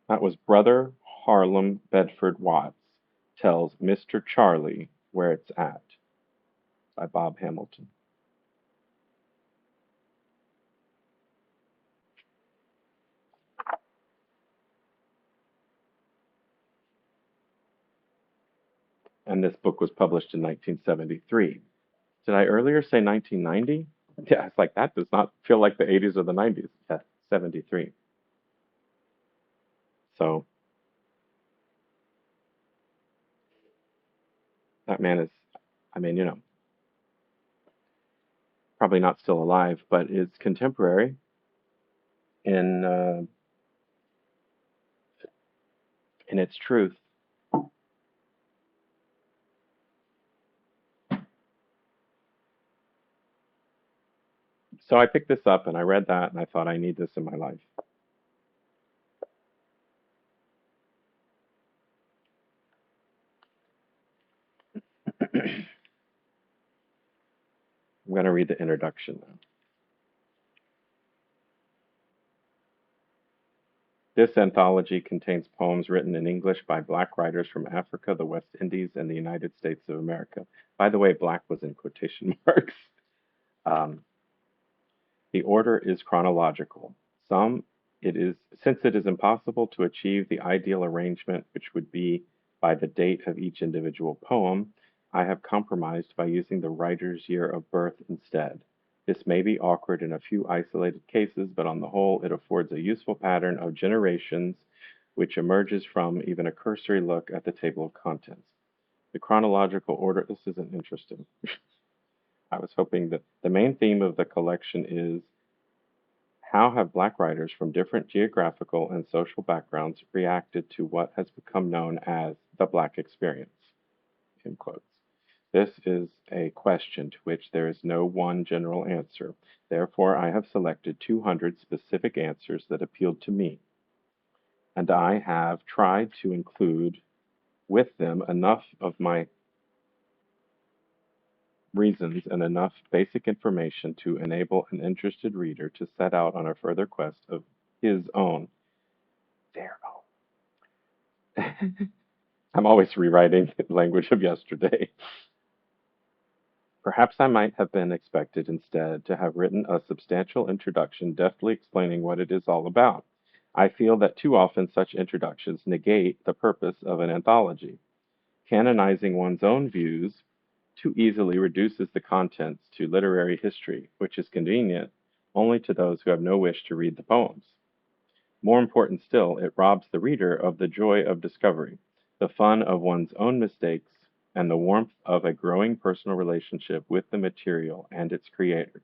That was Brother Harlem Bedford Watts tells Mr. Charlie where it's at by Bob Hamilton. And this book was published in 1973. Did I earlier say 1990? Yeah, it's like that does not feel like the 80s or the 90s. Yeah, 73. So that man is, I mean, probably not still alive, but is contemporary in in its truth. So I picked this up and I read that and I thought I need this in my life. I'm going to read the introduction now. This anthology contains poems written in English by black writers from Africa, the West Indies, and the United States of America. By the way, black was in quotation marks. Um, the order is chronological. Some it is since it is impossible to achieve the ideal arrangement, which would be by the date of each individual poem, I have compromised by using the writer's year of birth instead. This may be awkward in a few isolated cases, but on the whole, it affords a useful pattern of generations which emerges from even a cursory look at the table of contents. The chronological order, this isn't interesting. I was hoping that the main theme of the collection is how have Black writers from different geographical and social backgrounds reacted to what has become known as the Black experience? End quotes. This is a question to which there is no one general answer. Therefore, I have selected 200 specific answers that appealed to me, and I have tried to include with them enough of my reasons and enough basic information to enable an interested reader to set out on a further quest of his own, their own, I'm always rewriting the language of yesterday. Perhaps I might have been expected instead to have written a substantial introduction deftly explaining what it is all about. I feel that too often such introductions negate the purpose of an anthology. Canonizing one's own views too easily reduces the contents to literary history, which is convenient only to those who have no wish to read the poems. More important still, it robs the reader of the joy of discovery, the fun of one's own mistakes, and the warmth of a growing personal relationship with the material and its creators.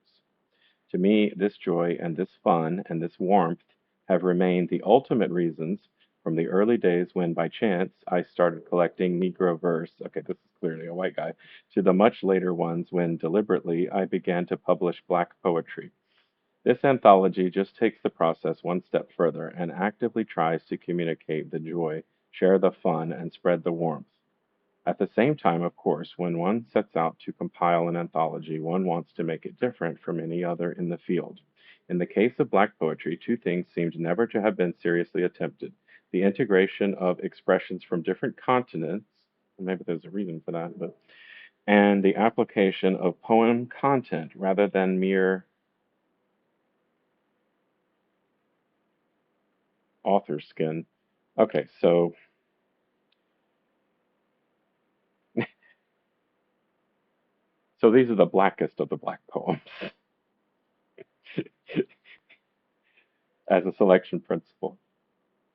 To me, this joy and this fun and this warmth have remained the ultimate reasons from the early days when, by chance, I started collecting Negro verse. Okay, this is clearly a white guy, to the much later ones when deliberately I began to publish black poetry. This anthology just takes the process one step further and actively tries to communicate the joy, share the fun, and spread the warmth. At the same time, of course, when one sets out to compile an anthology, one wants to make it different from any other in the field. In the case of black poetry, two things seemed never to have been seriously attempted: the integration of expressions from different continents, maybe there's a reason for that, but and the application of poem content rather than mere author skin. Okay, so these are the blackest of the black poems as a selection principle.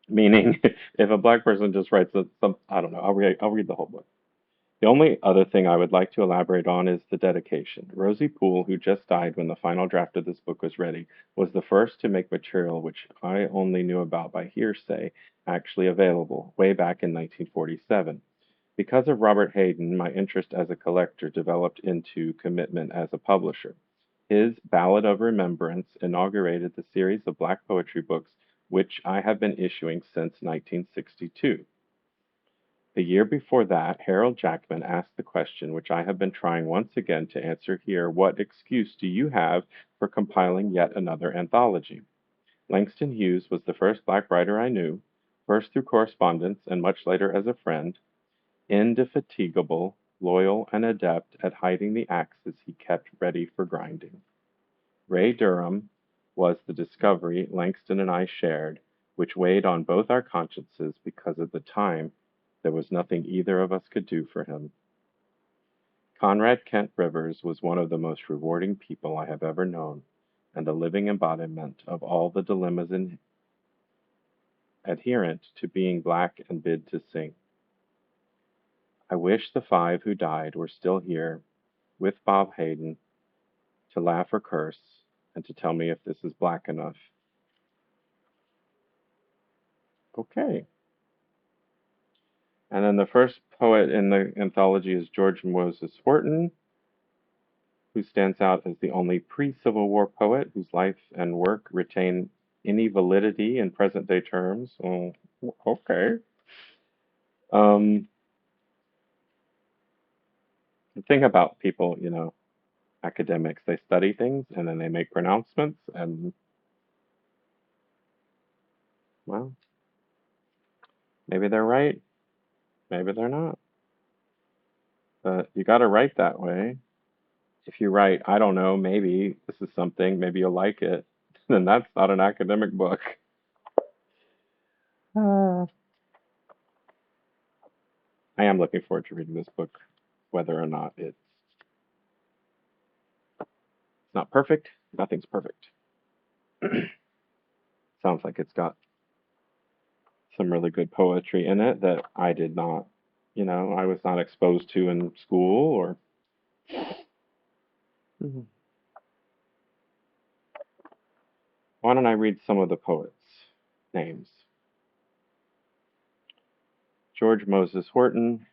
Meaning, if a black person just writes some, I don't know, I'll read the whole book. The only other thing I would like to elaborate on is the dedication. Rosie Poole, who just died when the final draft of this book was ready, was the first to make material which I only knew about by hearsay actually available way back in 1947. Because of Robert Hayden, my interest as a collector developed into commitment as a publisher. His "Ballad of Remembrance" inaugurated the series of black poetry books which I have been issuing since 1962. The year before that, Harold Jackman asked the question which I have been trying once again to answer here: what excuse do you have for compiling yet another anthology? Langston Hughes was the first black writer I knew, first through correspondence and much later as a friend, indefatigable, loyal, and adept at hiding the axes he kept ready for grinding. Ray Durham was the discovery Langston and I shared, which weighed on both our consciences because at the time there was nothing either of us could do for him. Conrad Kent Rivers was one of the most rewarding people I have ever known, and a living embodiment of all the dilemmas adherent to being black and bid to sing. I wish the five who died were still here with Bob Hayden to laugh or curse and to tell me if this is black enough. Okay. And then the first poet in the anthology is George Moses Horton, who stands out as the only pre Civil War poet whose life and work retain any validity in present day terms. Oh, okay. Um, the thing about people, academics, they study things and then they make pronouncements, and, well, maybe they're right, maybe they're not. But you got to write that way. If you write, I don't know, maybe this is something, maybe you'll like it, then that's not an academic book. Uh, I am looking forward to reading this book, whether or not it's not perfect. Nothing's perfect. Sounds like it's got some really good poetry in it that I did not, I was not exposed to in school or. Mhm. Why don't I read some of the poets' names? George Moses Horton,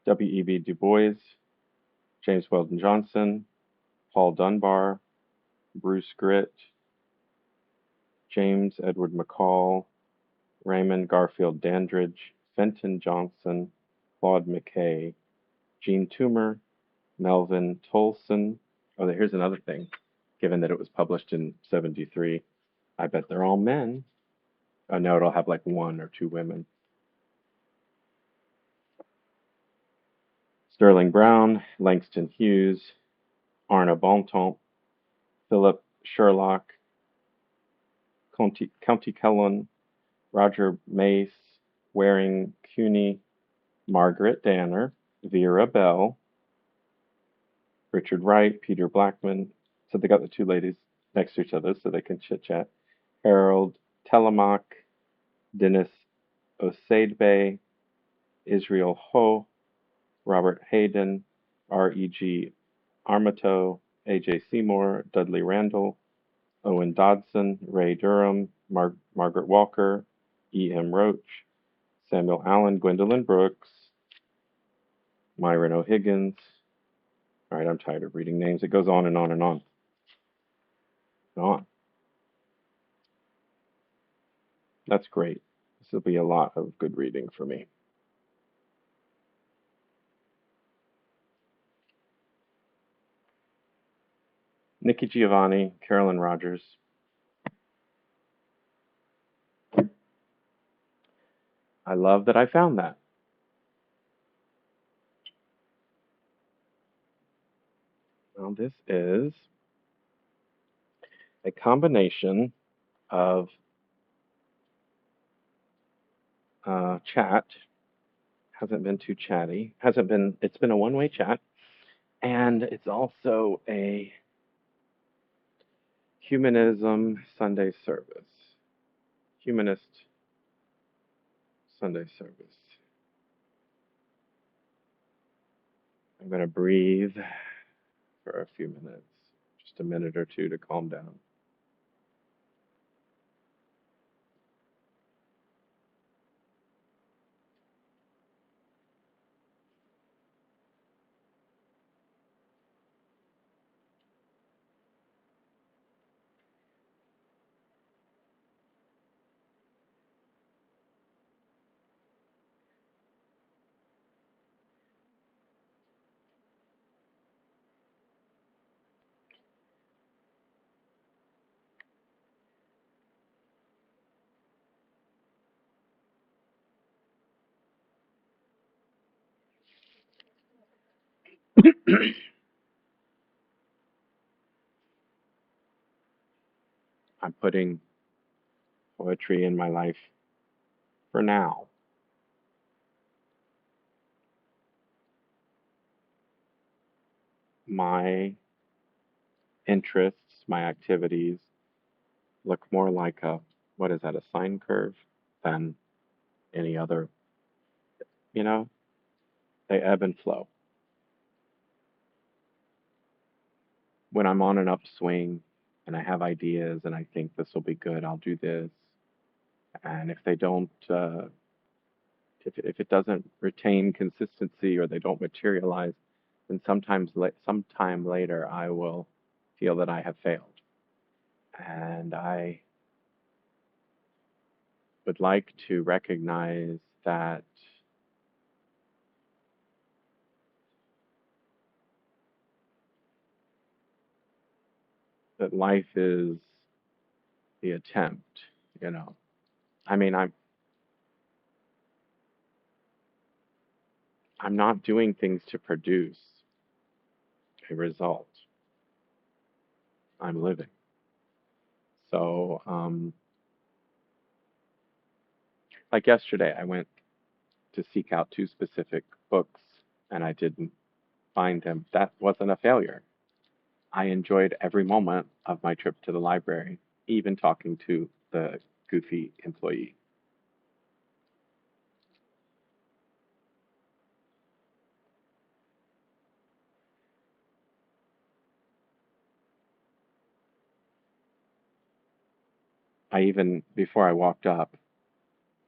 W.E.B. Du Bois, James Weldon Johnson, Paul Dunbar, Bruce Gritt, James Edward McCall, Raymond Garfield Dandridge, Fenton Johnson, Claude McKay, Jean Toomer, Melvin Tolson. Oh, here's another thing. Given that it was published in 73, I bet they're all men. Oh, no, it'll have like one or two women. Sterling Brown, Langston Hughes, Arna Bontemps, Philip Sherlock, County Cullen, Roger Mace, Waring Cooney, Margaret Danner, Vera Bell, Richard Wright, Peter Blackman. So they got the two ladies next to each other so they can chit chat. Harold Telemaque, Dennis Osadebe, Israel Ho, Robert Hayden, R.E.G. Armato, A.J. Seymour, Dudley Randall, Owen Dodson, Ray Durham, Margaret Walker, E.M. Roach, Samuel Allen, Gwendolyn Brooks, Myron O'Higgins. All right, I'm tired of reading names. It goes on and on and on and on. That's great. This will be a lot of good reading for me. Nikki Giovanni, Carolyn Rogers. I love that I found that. Now, this is a combination of chat. Hasn't been too chatty. Hasn't been. It's been a one-way chat, and it's also a humanism Sunday service. Humanist Sunday service. I'm going to breathe for a few minutes, just a minute or two to calm down. I'm putting poetry in my life for now. My interests, my activities look more like what is that, a sine curve than any other, you know? They ebb and flow. When I'm on an upswing and I have ideas and I think this will be good, I'll do this. And if they don't, if it doesn't retain consistency or they don't materialize, then sometime later I will feel that I have failed. And I would like to recognize that life is the attempt, you know. I mean, I'm not doing things to produce a result. I'm living. So, like yesterday, I went to seek out two specific books and I didn't find them. That wasn't a failure. I enjoyed every moment of my trip to the library, even talking to the goofy employee. I even, before I walked up,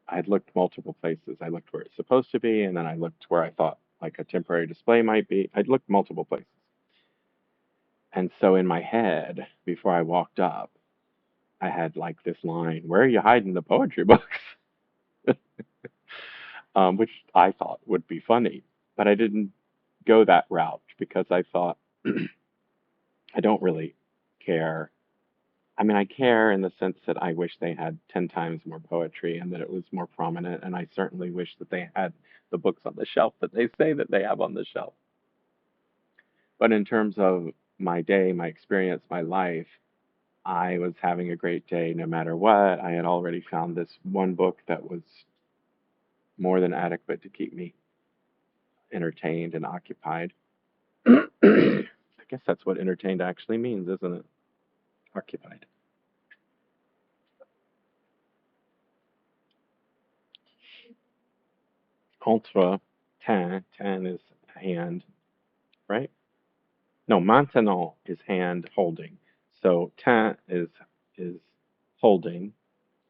I had looked multiple places. I looked where it's supposed to be, and then I looked where I thought like a temporary display might be. I'd looked multiple places. And so in my head, before I walked up, I had like this line, "Where are you hiding the poetry books?" Which I thought would be funny. But I didn't go that route because I thought I don't really care. I mean, I care in the sense that I wish they had 10 times more poetry and that it was more prominent. And I certainly wish that they had the books on the shelf that they say that they have on the shelf. But in terms of my day, my experience, my life, I was having a great day no matter what. I had already found this one book that was more than adequate to keep me entertained and occupied. I guess that's what entertained actually means, isn't it? Occupied. Entre, ten is hand, right? No, maintenant is hand holding. So is holding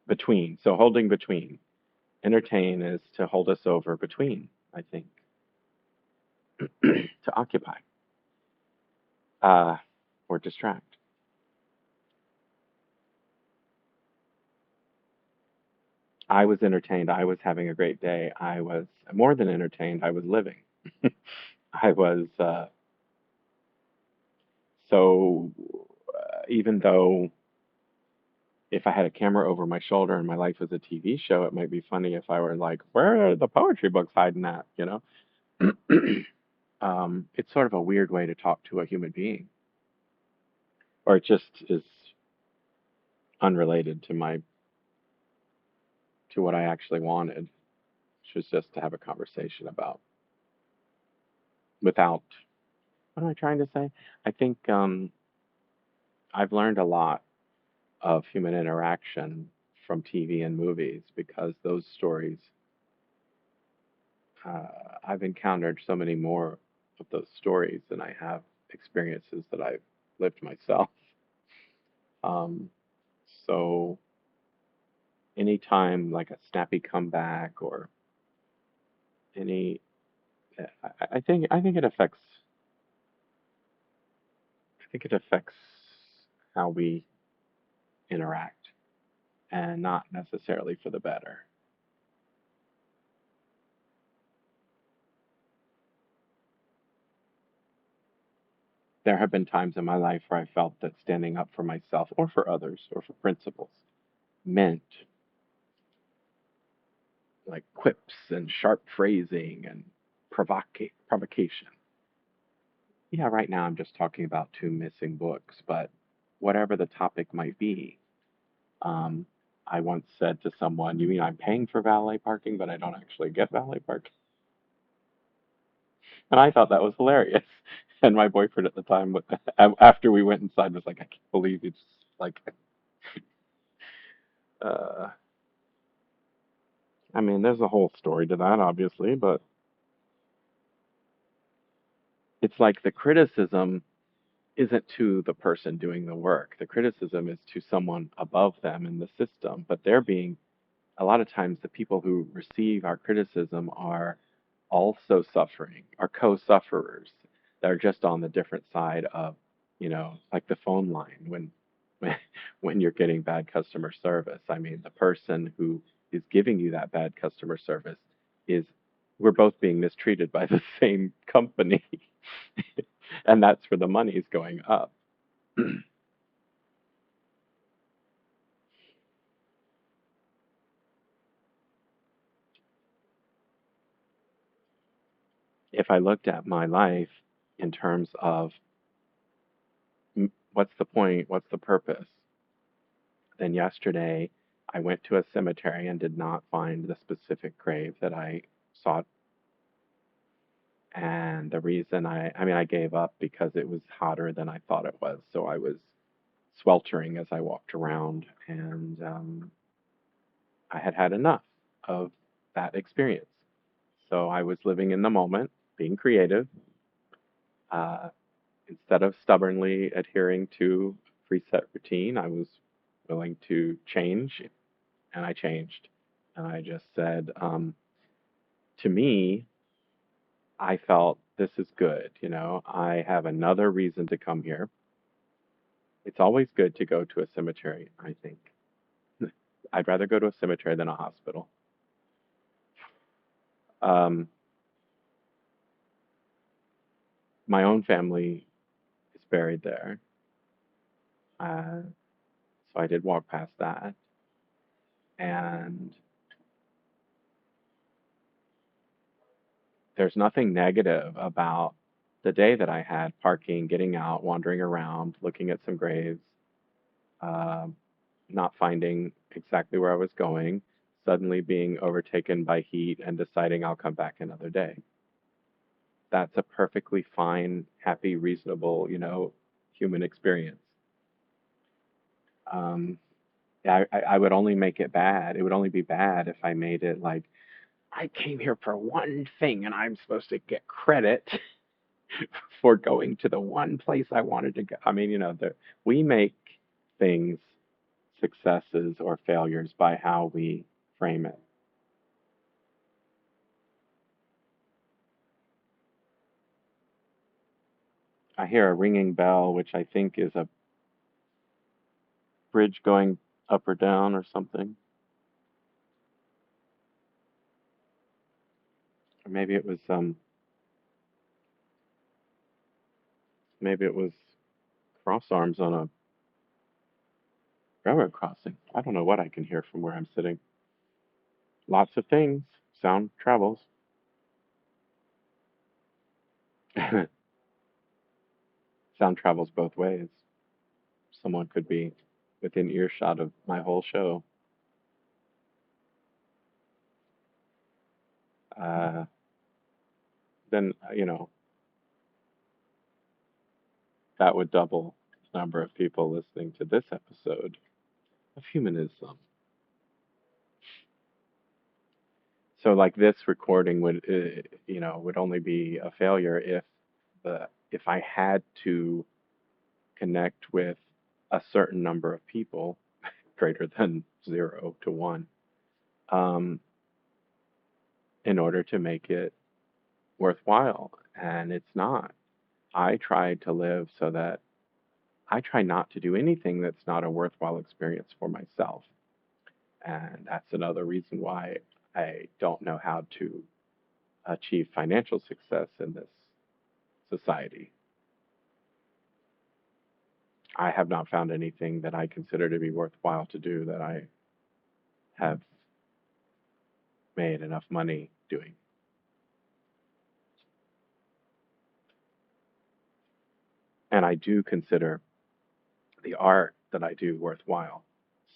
between. So holding between. Entertain is to hold us over between, I think, to occupy uh, or distract. I was entertained. I was having a great day. I was more than entertained. I was living. I was so even though if I had a camera over my shoulder and my life was a TV show, it might be funny if I were like, "Where are the poetry books hiding at?" You know. It's sort of a weird way to talk to a human being, or it just is unrelated to what I actually wanted, which was just to have a conversation about without. What am I trying to say? I think I've learned a lot of human interaction from TV and movies because those stories, uh, I've encountered so many more of those stories than I have experiences that I've lived myself. Um, so anytime like a snappy comeback or any, I think it affects. I think it affects how we interact, and not necessarily for the better. There have been times in my life where I felt that standing up for myself or for others or for principles meant like quips and sharp phrasing and provocation. Yeah, right now I'm just talking about two missing books, but whatever the topic might be, um, I once said to someone, "You mean I'm paying for valet parking, but I don't actually get valet parking?" And I thought that was hilarious. And my boyfriend at the time, after we went inside, was like, "I can't believe it's like." Uh, I mean, there's a whole story to that, obviously, but it's like the criticism isn't to the person doing the work. The criticism is to someone above them in the system, but they're being a lot of times the people who receive our criticism are also suffering, are co-sufferers. They're just on the different side of, like the phone line when when you're getting bad customer service. I mean, the person who is giving you that bad customer service is we're both being mistreated by the same company. And that's where the money is going up. If I looked at my life in terms of what's the point, what's the purpose, then yesterday I went to a cemetery and did not find the specific grave that I sought. And the reason I mean, I gave up because it was hotter than I thought it was. So I was sweltering as I walked around, and I had had enough of that experience. So I was living in the moment, being creative, uh, instead of stubbornly adhering to preset routine. I was willing to change, and I changed. And I just said, to me, I felt this is good. I have another reason to come here. It's always good to go to a cemetery, I think. I'd rather go to a cemetery than a hospital. Um, my own family is buried there. So I did walk past that. And there's nothing negative about the day that I had, parking, getting out, wandering around, looking at some graves, uh, not finding exactly where I was going, suddenly being overtaken by heat and deciding I'll come back another day. That's a perfectly fine, happy, reasonable, human experience. Um, I would only make it bad. It would only be bad if I made it like, I came here for one thing and I'm supposed to get credit for going to the one place I wanted to go. I mean, we make things successes or failures by how we frame it. I hear a ringing bell, which I think is a bridge going up or down or something. Or maybe it was cross arms on a railroad crossing. I don't know what I can hear from where I'm sitting. Lots of things. Sound travels. Sound travels both ways. Someone could be within earshot of my whole show. Uh, then, that would double the number of people listening to this episode of Humanism. So, like this recording would only be a failure if I had to connect with a certain number of people, greater than 0 to 1, um, in order to make it worthwhile. And it's not. I try to live so that I try not to do anything that's not a worthwhile experience for myself. And that's another reason why I don't know how to achieve financial success in this society. I have not found anything that I consider to be worthwhile to do that I have made enough money doing. And I do consider the art that I do worthwhile.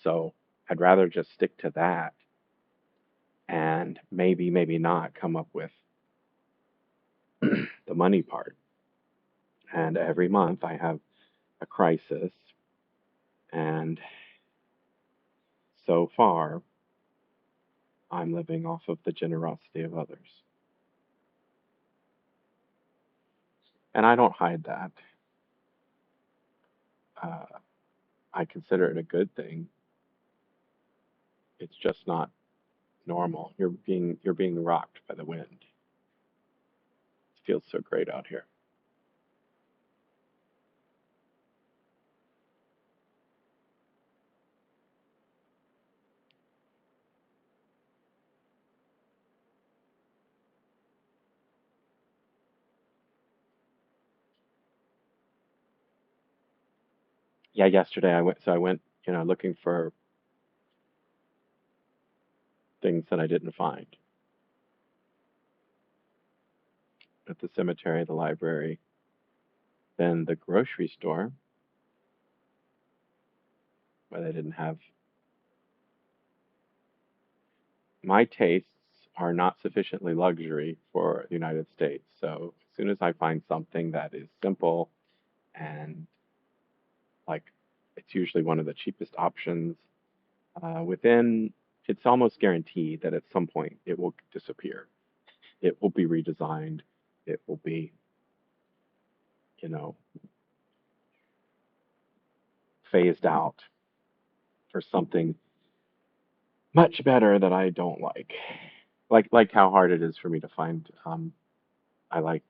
So I'd rather just stick to that and maybe not come up with the money part. And every month I have a crisis, and so far I'm living off of the generosity of others. And I don't hide that. Uh, I consider it a good thing. It's just not normal. You're being rocked by the wind. It feels so great out here. Yeah, yesterday I went, looking for things that I didn't find at the cemetery, the library, then the grocery store, where they didn't have my tastes are not sufficiently luxury for the United States. So as soon as I find something that is simple and like it's usually one of the cheapest options, within it's almost guaranteed that at some point it will disappear. It will be redesigned. It will be, you know, phased out for something much better that I don't like. Like how hard it is for me to find. I like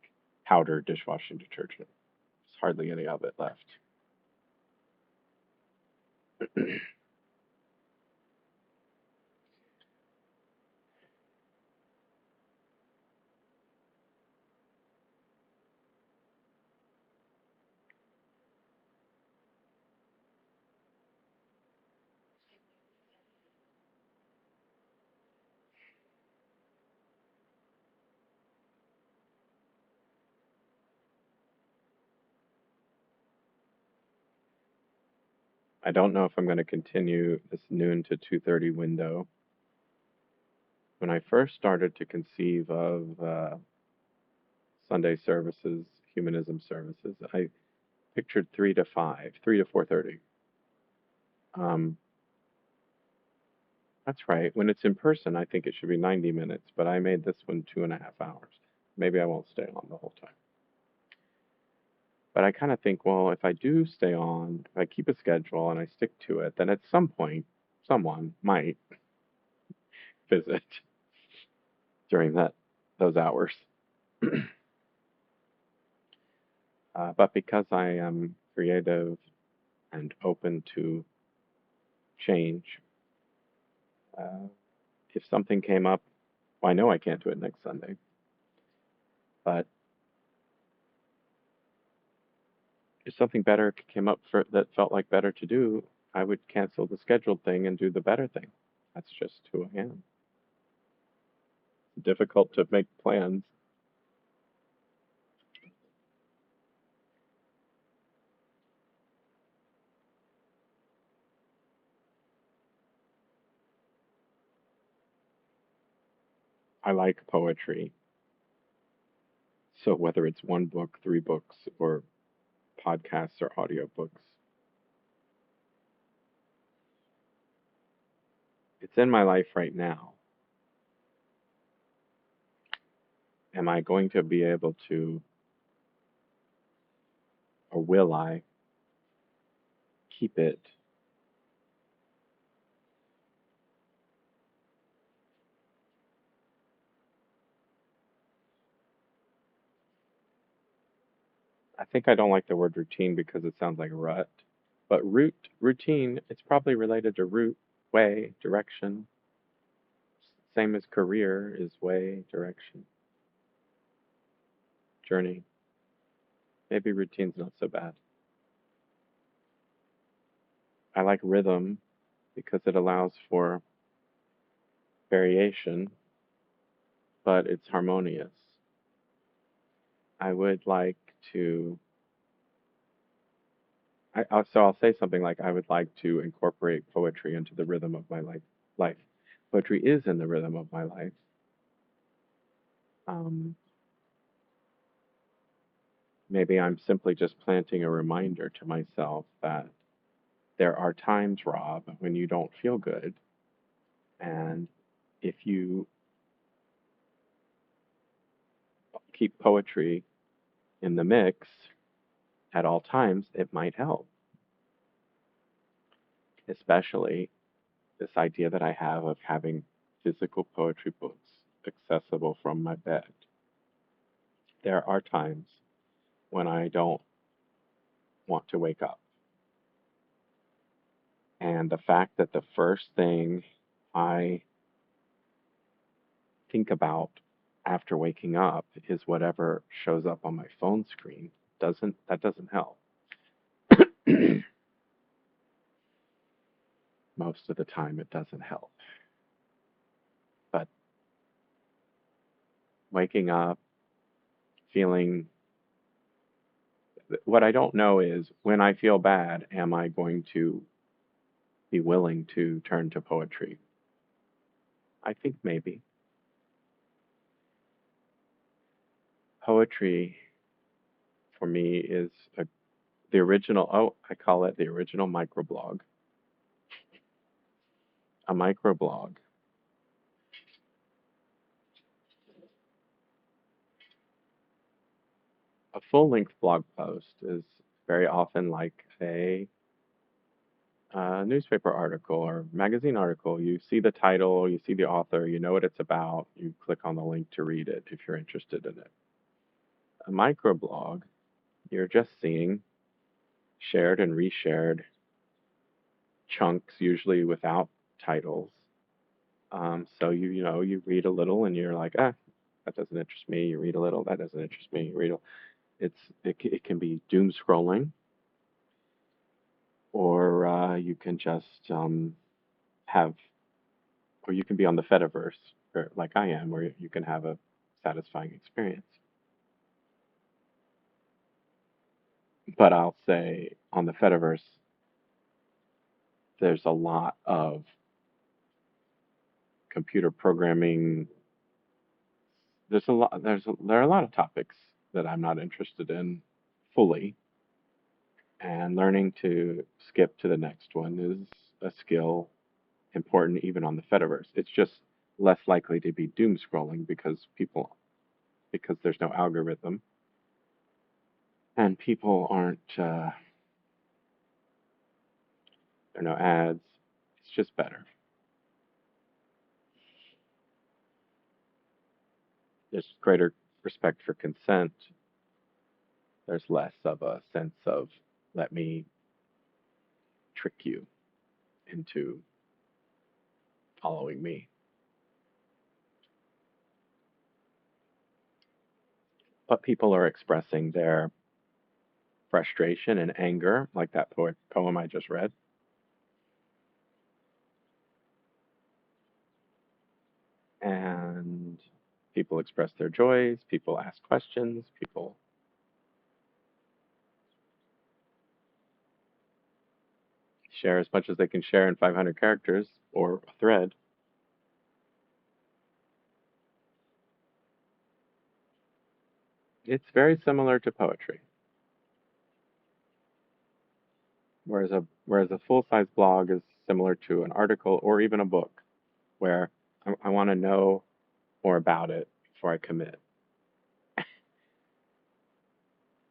powder dishwashing detergent. There's hardly any of it left. I don't know if I'm going to continue this noon to 2:30 window. When I first started to conceive of Sunday services, humanism services, I pictured 3 to 5, 3 to 4:30. Um, that's right. When it's in person, I think it should be 90 minutes, but I made this one 2.5 hours. Maybe I won't stay on the whole time. But I kind of think, well, if I do stay on, if I keep a schedule and I stick to it, then at some point, someone might visit during those hours. But because I am creative and open to change, uh, if something came up, well, I know I can't do it next Sunday, but if something better came up that felt like better to do, I would cancel the scheduled thing and do the better thing. That's just who I am. It's difficult to make plans. I like poetry. So whether it's one book, three books, or podcasts or audiobooks, it's in my life right now. Am I going to be able to, or will I keep it? I think I don't like the word routine because it sounds like rut. But routine, it's probably related to route, way, direction. Same as career is way, direction, journey. Maybe routine's not so bad. I like rhythm because it allows for variation, but it's harmonious. I would like to, so I'll say something like I would like to incorporate poetry into the rhythm of my life. Poetry is in the rhythm of my life. Um, Maybe I'm simply just planting a reminder to myself that there are times, Rob, when you don't feel good. And if you keep poetry in the mix at all times, it might help. Especially this idea that I have of having physical poetry books accessible from my bed. There are times when I don't want to wake up. And the fact that the first thing I think about after waking up is whatever shows up on my phone screen doesn't help. Most of the time it doesn't help. But waking up feeling what I don't know is when I feel bad, am I going to be willing to turn to poetry? I think maybe. Poetry for me is the original, I call it the original microblog. A microblog. A full length blog post is very often like a newspaper article or magazine article. You see the title, you see the author, you know what it's about, you click on the link to read it if you're interested in it. A microblog, you're just seeing shared and reshared chunks, usually without titles. So you read a little and you're like, that doesn't interest me. You read a little, that doesn't interest me. You read it can be doom scrolling, or you can just have, or you can be on the Fediverse, or like I am, where you can have a satisfying experience. But I'll say on the Fediverse, there's a lot of computer programming. There are a lot of topics that I'm not interested in fully, and learning to skip to the next one is a skill important even on the Fediverse. It's just less likely to be doom scrolling because there's no algorithm and people aren't there are no ads. It's just better. There's greater respect for consent. There's less of a sense of let me trick you into following me. But people are expressing their frustration and anger, like that poem I just read. And people express their joys, people ask questions, people share as much as they can share in 500 characters or a thread. It's very similar to poetry. Whereas a full-size blog is similar to an article or even a book, where I want to know more about it before I commit.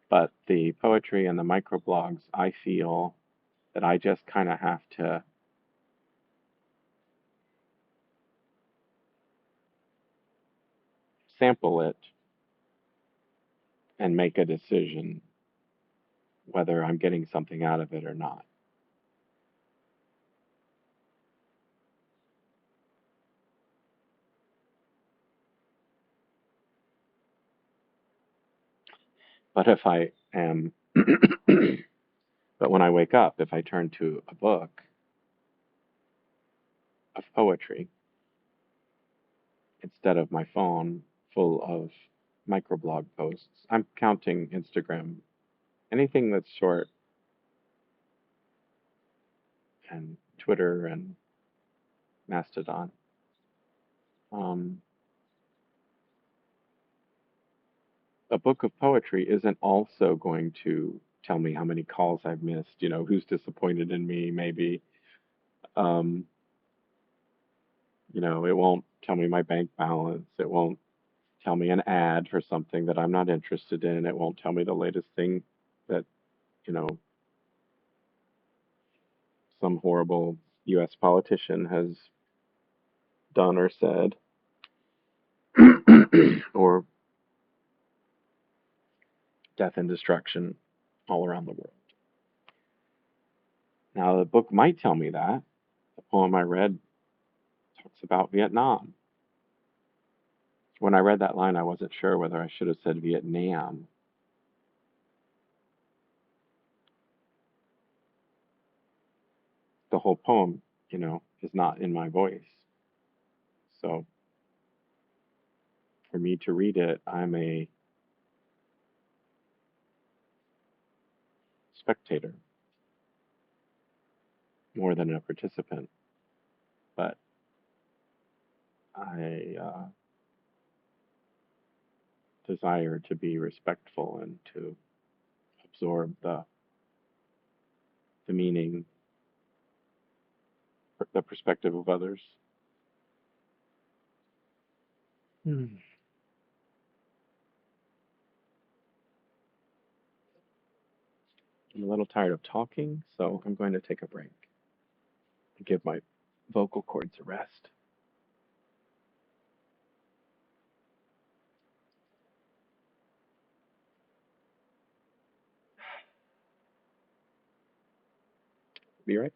But the poetry and the microblogs, I feel that I just kind of have to sample it and make a decision whether I'm getting something out of it or not. But if I am, but when I wake up, if I turn to a book of poetry instead of my phone full of microblog posts, I'm counting Instagram, anything that's short, and Twitter and Mastodon. Um, a book of poetry isn't also going to tell me how many calls I've missed, who's disappointed in me, maybe. Um, it won't tell me my bank balance. It won't tell me an ad for something that I'm not interested in. It won't tell me the latest thing that, you know, some horrible US politician has done or said, or death and destruction all around the world. Now, the book might tell me that. The poem I read talks about Vietnam. When I read that line, I wasn't sure whether I should have said Vietnam. The whole poem, is not in my voice. So for me to read it, I'm a spectator more than a participant. But I desire to be respectful and to absorb the meaning, the perspective of others. I'm a little tired of talking, so I'm going to take a break and give my vocal cords a rest. Be right.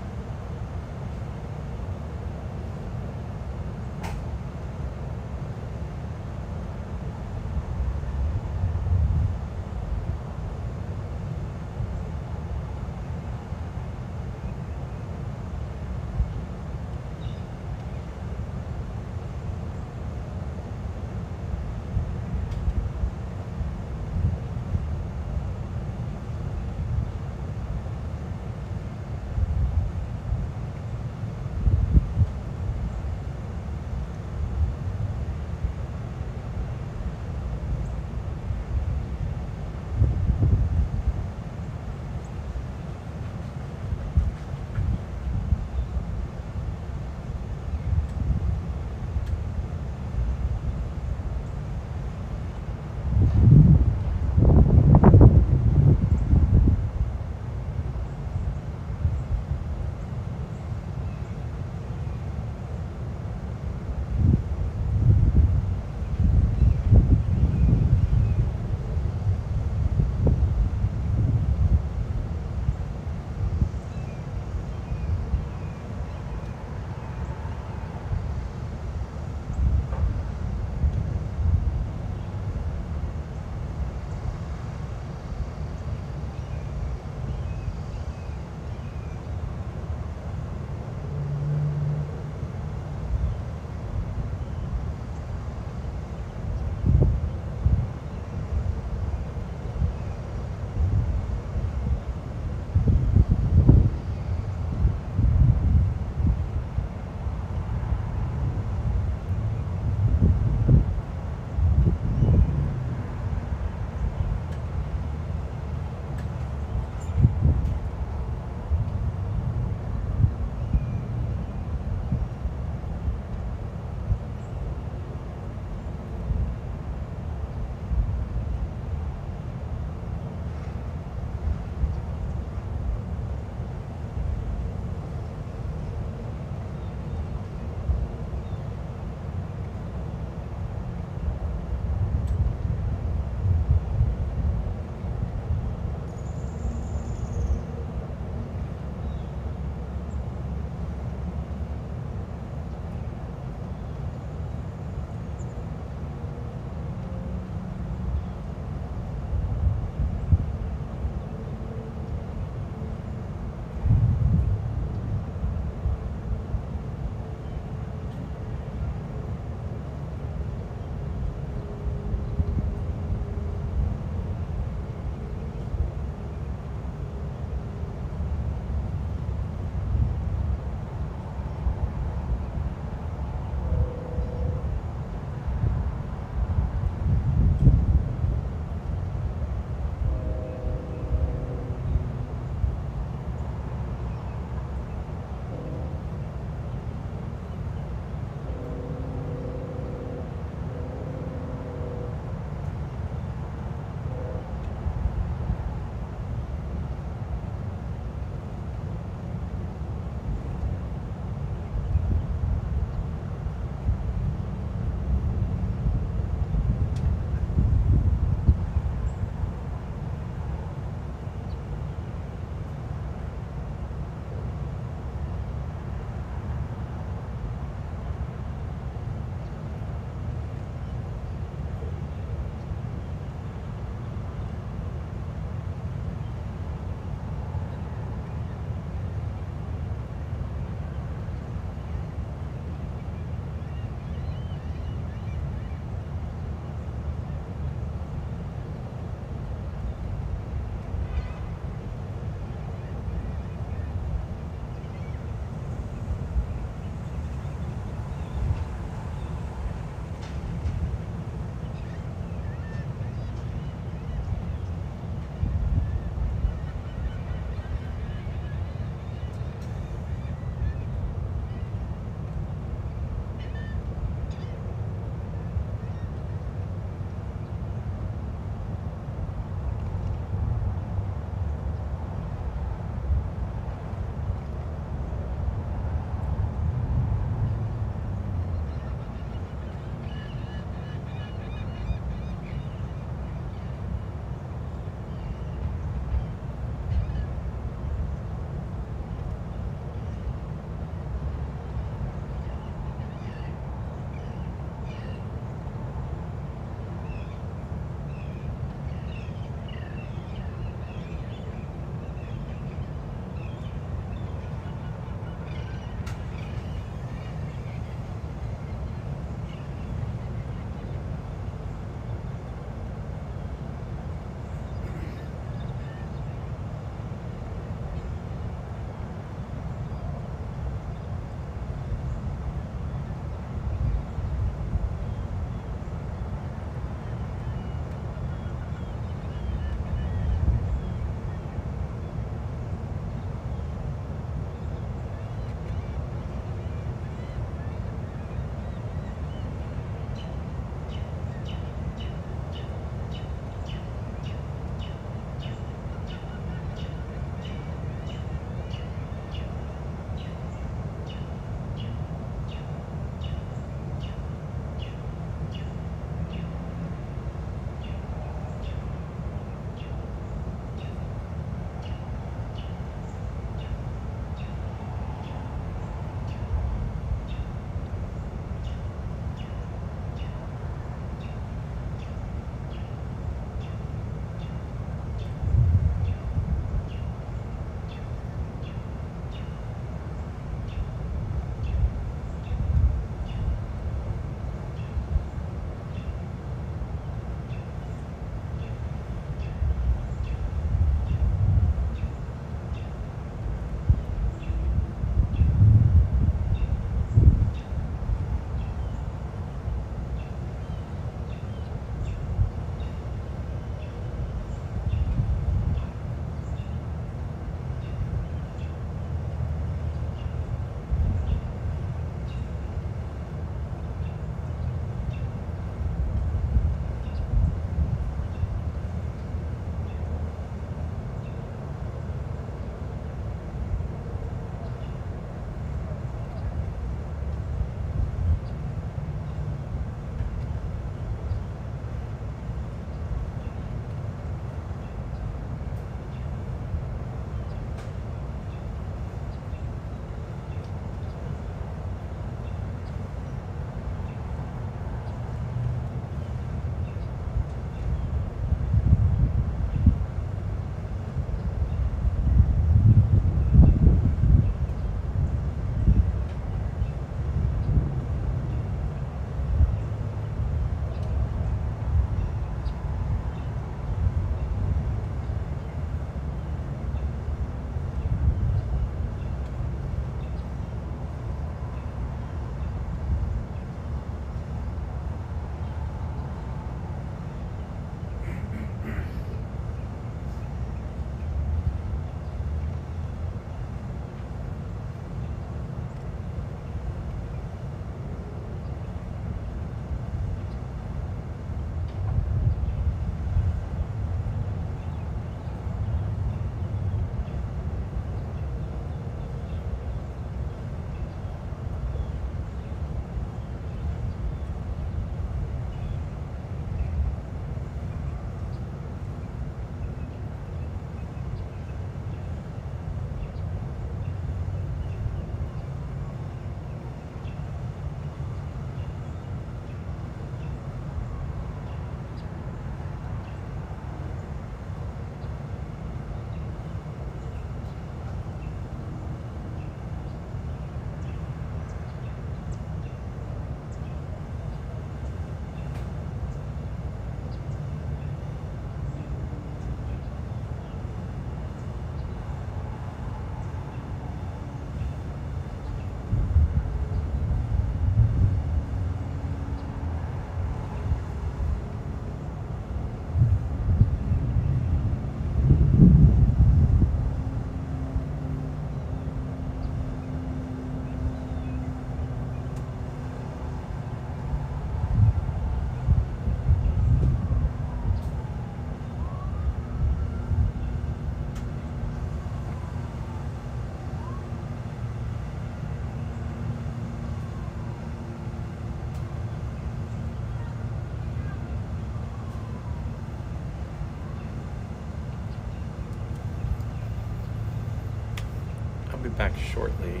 back shortly.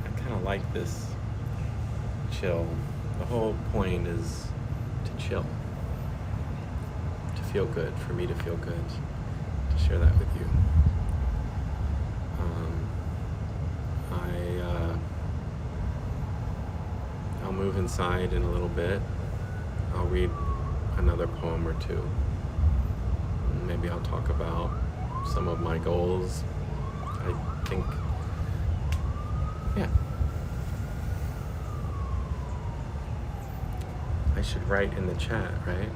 I kind of like this chill. The whole point is to chill, to feel good, for me to feel good, to share that with you. I'll move inside in a little bit. I'll read another poem or two. Maybe I'll talk about some of my goals. I think, yeah. I should write in the chat, right?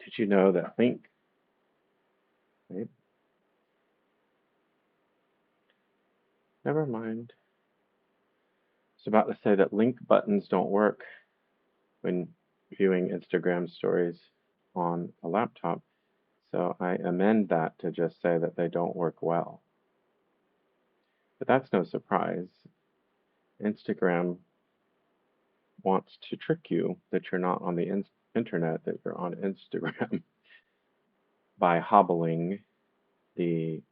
Did you know that link? Wait, never mind. I was about to say that link buttons don't work when viewing Instagram stories on a laptop. So I amend that to just say that they don't work well. But that's no surprise. Instagram wants to trick you that you're not on the internet, that you're on Instagram by hobbling the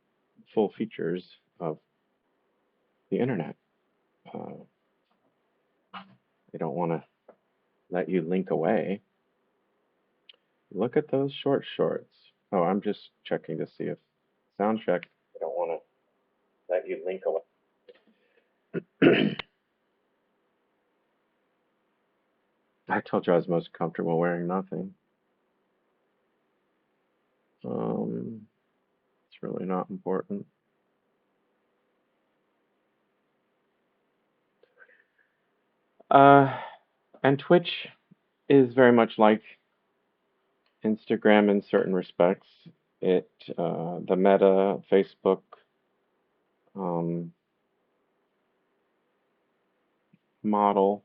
full features of the internet. Uh, they don't want to let you link away. Look at those shorts. Oh, I'm just checking to see if sound check. They don't want to let you link away. I told you I was most comfortable wearing nothing. It's really not important. Uh, and Twitch is very much like Instagram in certain respects. The Meta, Facebook, um, model,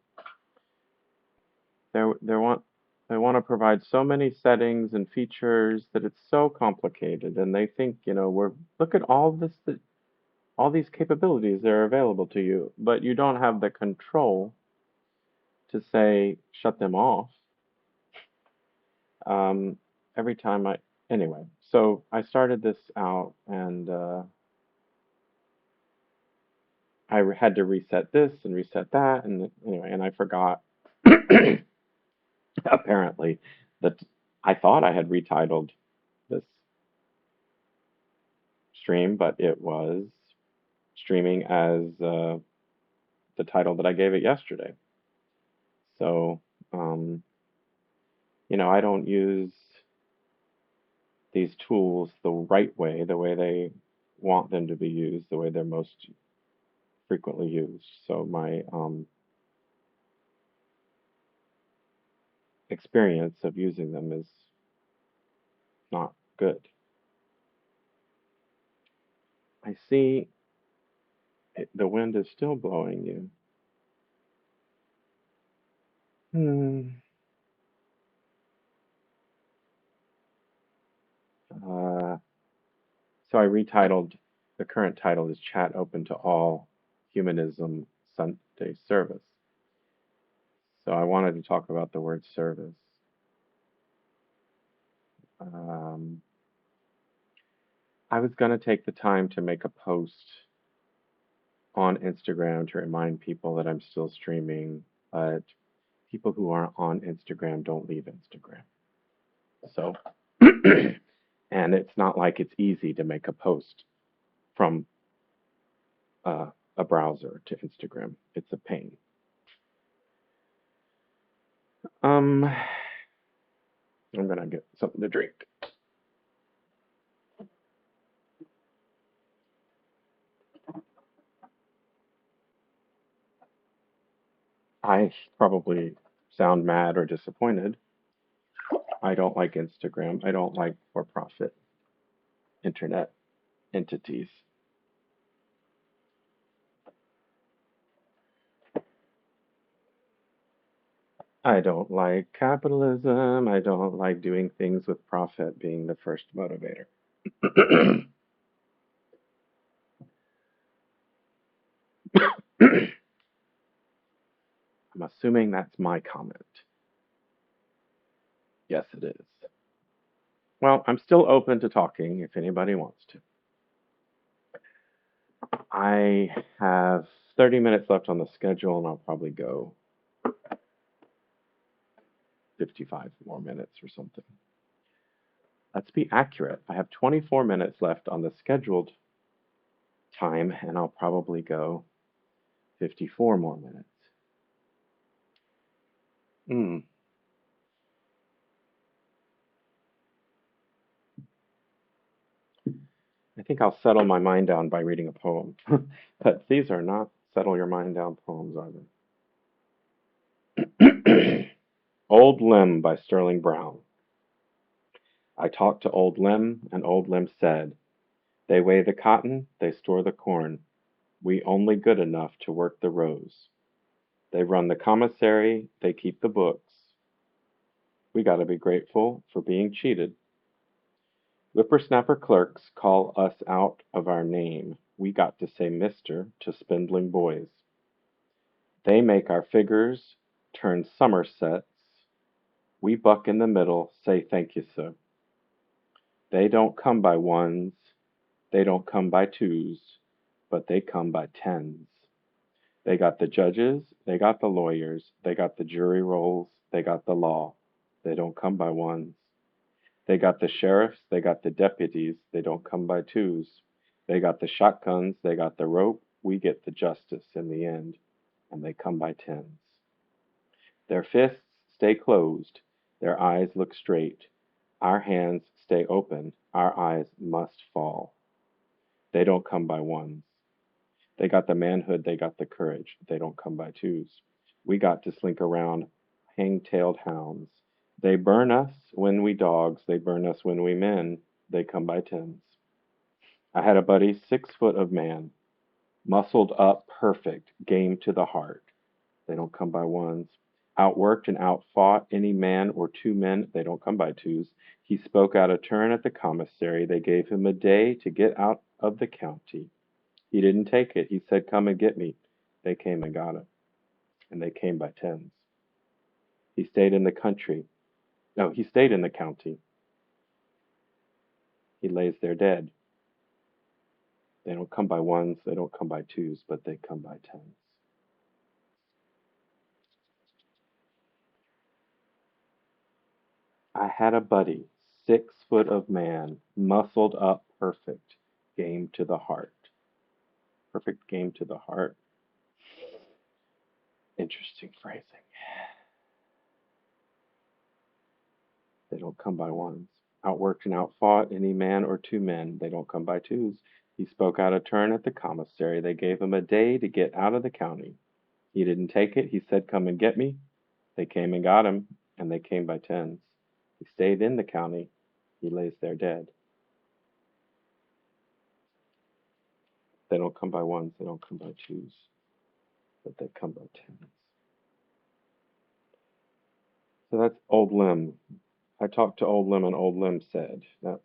they they want they want to provide so many settings and features that it's so complicated, and they think, we're look at all these capabilities that are available to you, but you don't have the control to say shut them off. Um, every time I Anyway, so I started this out and had to reset this and reset that, and anyway, and I forgot apparently that I thought I had retitled this stream, but it was streaming as the title that I gave it yesterday. So, um, I don't use these tools the right way, the way they want them to be used, the way they're most frequently used. So my experience of using them is not good. I see the wind is still blowing you. Hmm. Uh, so I retitled, the current title is Chat Open to All Humanism Sunday Service. So I wanted to talk about the word service. Um, I was going to take the time to make a post on Instagram to remind people that I'm still streaming, but people who aren't on Instagram don't leave Instagram. So, and it's not like it's easy to make a post from a browser to Instagram. It's a pain. Um, I'm gonna get something to drink. I probably sound mad or disappointed. I don't like Instagram. I don't like for-profit internet entities. I don't like capitalism. I don't like doing things with profit being the first motivator. I'm assuming that's my comment. Yes, it is. Well, I'm still open to talking if anybody wants to. I have 30 minutes left on the schedule, and I'll probably go 55 more minutes or something. Let's be accurate. I have 24 minutes left on the scheduled time, and I'll probably go 54 more minutes. Mm. I think I'll settle my mind down by reading a poem. But these are not settle your mind down poems, are they? Old Limb by Sterling Brown. I talked to old Lim, and old Lim said, "They weigh the cotton, they store the corn. We only good enough to work the rows. They run the commissary, they keep the books. We gotta be grateful for being cheated. Whippersnapper clerks call us out of our name. We got to say Mister to spindling boys. They make our figures turn somersets. We buck in the middle, say thank you, sir. They don't come by ones, they don't come by twos, but they come by tens. They got the judges, they got the lawyers, they got the jury rolls, they got the law. They don't come by ones. They got the sheriffs, they got the deputies, they don't come by twos. They got the shotguns, they got the rope, we get the justice in the end, and they come by tens. Their fists stay closed, their eyes look straight. Our hands stay open, our eyes must fall. They don't come by ones. They got the manhood, they got the courage, they don't come by twos. We got to slink around hang-tailed hounds. They burn us when we dogs, they burn us when we men, they come by tens. I had a buddy 6 foot of man, muscled up, perfect, game to the heart. They don't come by ones. Outworked and outfought any man or two men, they don't come by twos. He spoke out of turn at the commissary. They gave him a day to get out of the county. He didn't take it. He said, "Come and get me." They came and got him, and they came by tens. He stayed in the country. No, he stayed in the county. He lays there dead. They don't come by ones, they don't come by twos, but they come by tens. I had a buddy, 6 foot of man, muscled up, perfect, game to the heart. Perfect game to the heart. Interesting phrasing. They don't come by ones. Outworked and outfought any man or two men. They don't come by twos. He spoke out of turn at the commissary. They gave him a day to get out of the county. He didn't take it. He said, "Come and get me." They came and got him, and they came by tens. He stayed in the county. He lays there dead. They don't come by ones. They don't come by twos, but they come by tens. So that's Old Lim. I talked to Old Lim, and Old Lim said. That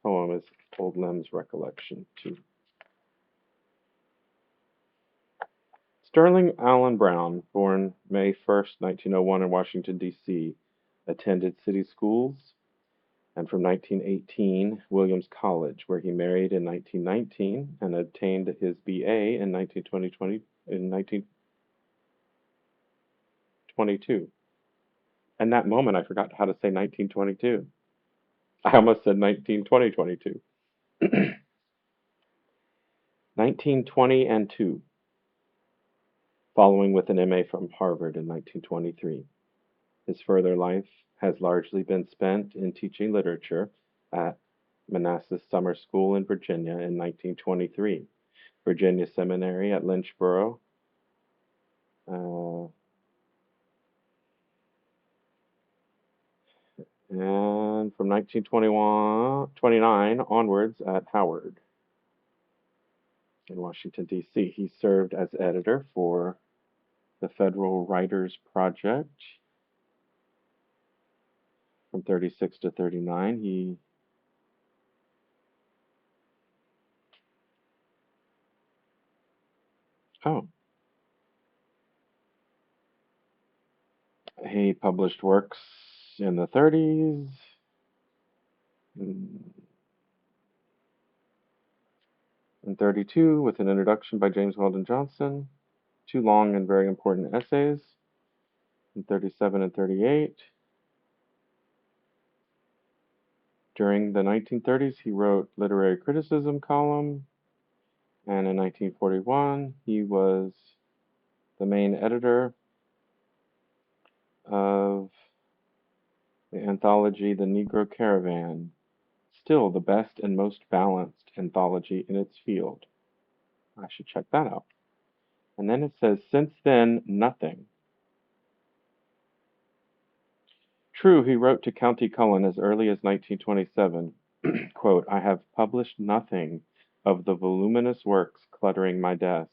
poem is Old Lim's recollection, too. Sterling Allen Brown, born May 1st, 1901 in Washington, D.C., attended city schools and from 1918 Williams College, where he married in 1919 and obtained his B.A. in 1922. In that moment, I forgot how to say 1922. I almost said 1920, 1920 and 2, following with an MA from Harvard in 1923. His further life has largely been spent in teaching literature at Manassas Summer School in Virginia in 1923, Virginia Seminary at Lynchborough, uh, and from 1929 onwards at Howard in Washington, D.C. He served as editor for the Federal Writers Project from 36 to 39. Oh, he published works in the 30s, in 32 with an introduction by James Weldon Johnson, two long and very important essays in 37 and 38. During the 1930s, he wrote literary criticism column, and in 1941, he was the main editor of the anthology The Negro Caravan, still the best and most balanced anthology in its field. I should check that out. And then it says, since then, nothing. True, he wrote to County Cullen as early as 1927, quote, I have published nothing of the voluminous works cluttering my desk.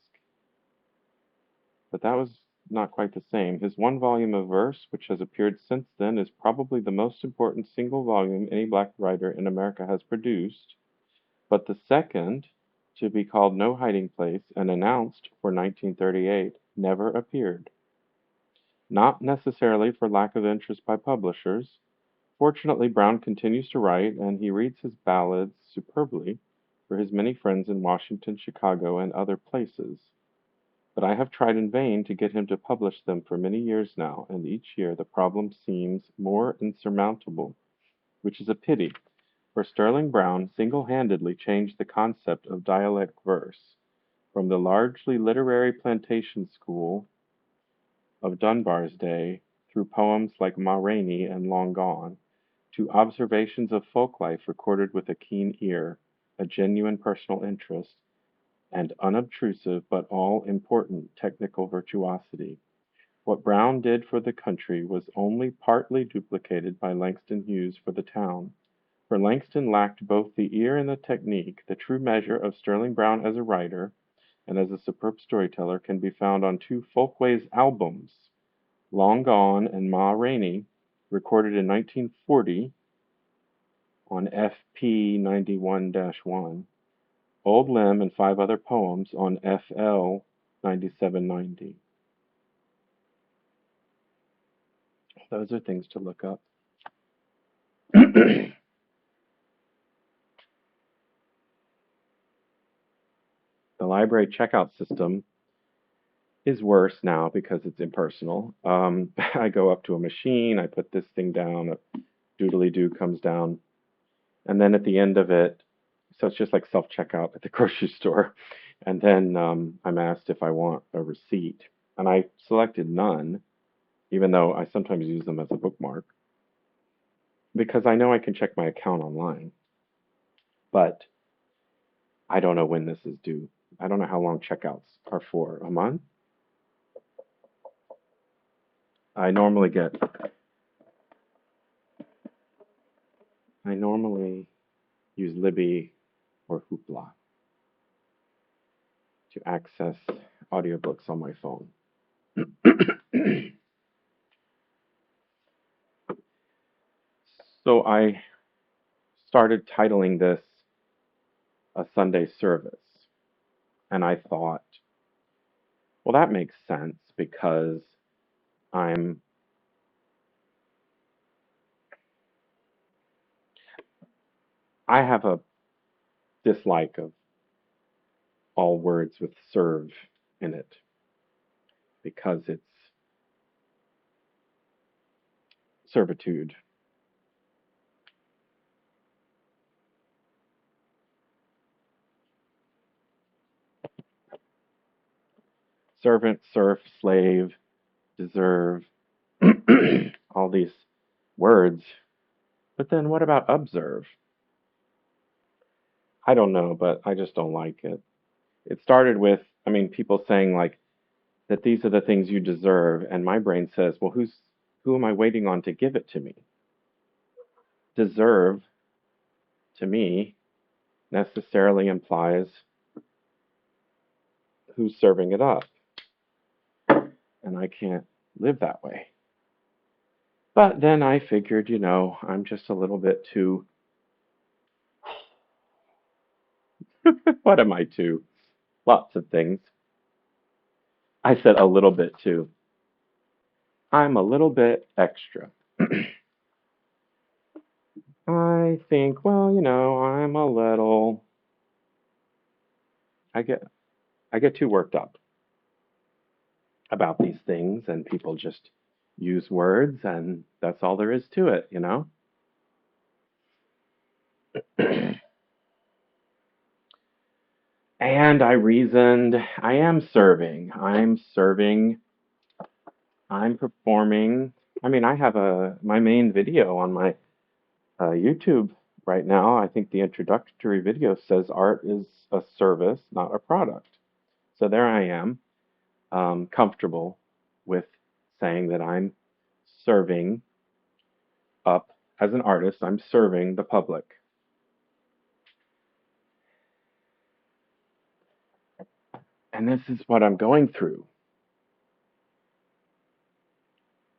But that was not quite the same. His one volume of verse, which has appeared since then, is probably the most important single volume any black writer in America has produced, but the second, to be called No Hiding Place and announced for 1938, never appeared. Not necessarily for lack of interest by publishers. Fortunately, Brown continues to write, and he reads his ballads superbly for his many friends in Washington, Chicago, and other places. But I have tried in vain to get him to publish them for many years now, and each year the problem seems more insurmountable, which is a pity, for Sterling Brown single-handedly changed the concept of dialect verse from the largely literary plantation school of Dunbar's day, through poems like Ma Rainey and Long Gone, to observations of folk life recorded with a keen ear, a genuine personal interest, and unobtrusive but all-important technical virtuosity. What Brown did for the country was only partly duplicated by Langston Hughes for the town, for Langston lacked both the ear and the technique. The true measure of Sterling Brown as a writer and as a superb storyteller can be found on two Folkways albums, Long Gone and Ma Rainey, recorded in 1940 on FP 91-1, Old Limb and five other poems on FL 9790. Those are things to look up. The library checkout system is worse now because it's impersonal. I go up to a machine, I put this thing down, a doodly-doo comes down, and then at the end of it, so it's just like self-checkout at the grocery store, and then I'm asked if I want a receipt, and I selected none, even though I sometimes use them as a bookmark, because I know I can check my account online, but I don't know when this is due. I don't know how long checkouts are for. A month? I normally get I normally use Libby or Hoopla to access audiobooks on my phone. So I started titling this a Sunday service. And I thought, well, that makes sense because I'm I have a dislike of all words with serve in it because it's servitude. Servant, serf, slave, deserve, all these words. But then what about observe? I don't know, but I just don't like it. It started with, I mean, people saying like that these are the things you deserve, and my brain says, well, who am I waiting on to give it to me? Deserve to me necessarily implies who's serving it up, and I can't live that way. But then I figured, I'm just a little bit too, what am I too? Lots of things. I said a little bit too. I'm a little bit extra. I think, well, I'm a little, I get, I get too worked up about these things, and people just use words, and that's all there is to it. And I reasoned, I'm serving, I'm performing. I mean, I have my main video on my YouTube right now. I think the introductory video says art is a service, not a product. So there I am, comfortable with saying that I'm serving up as an artist. I'm serving the public. And this is what I'm going through.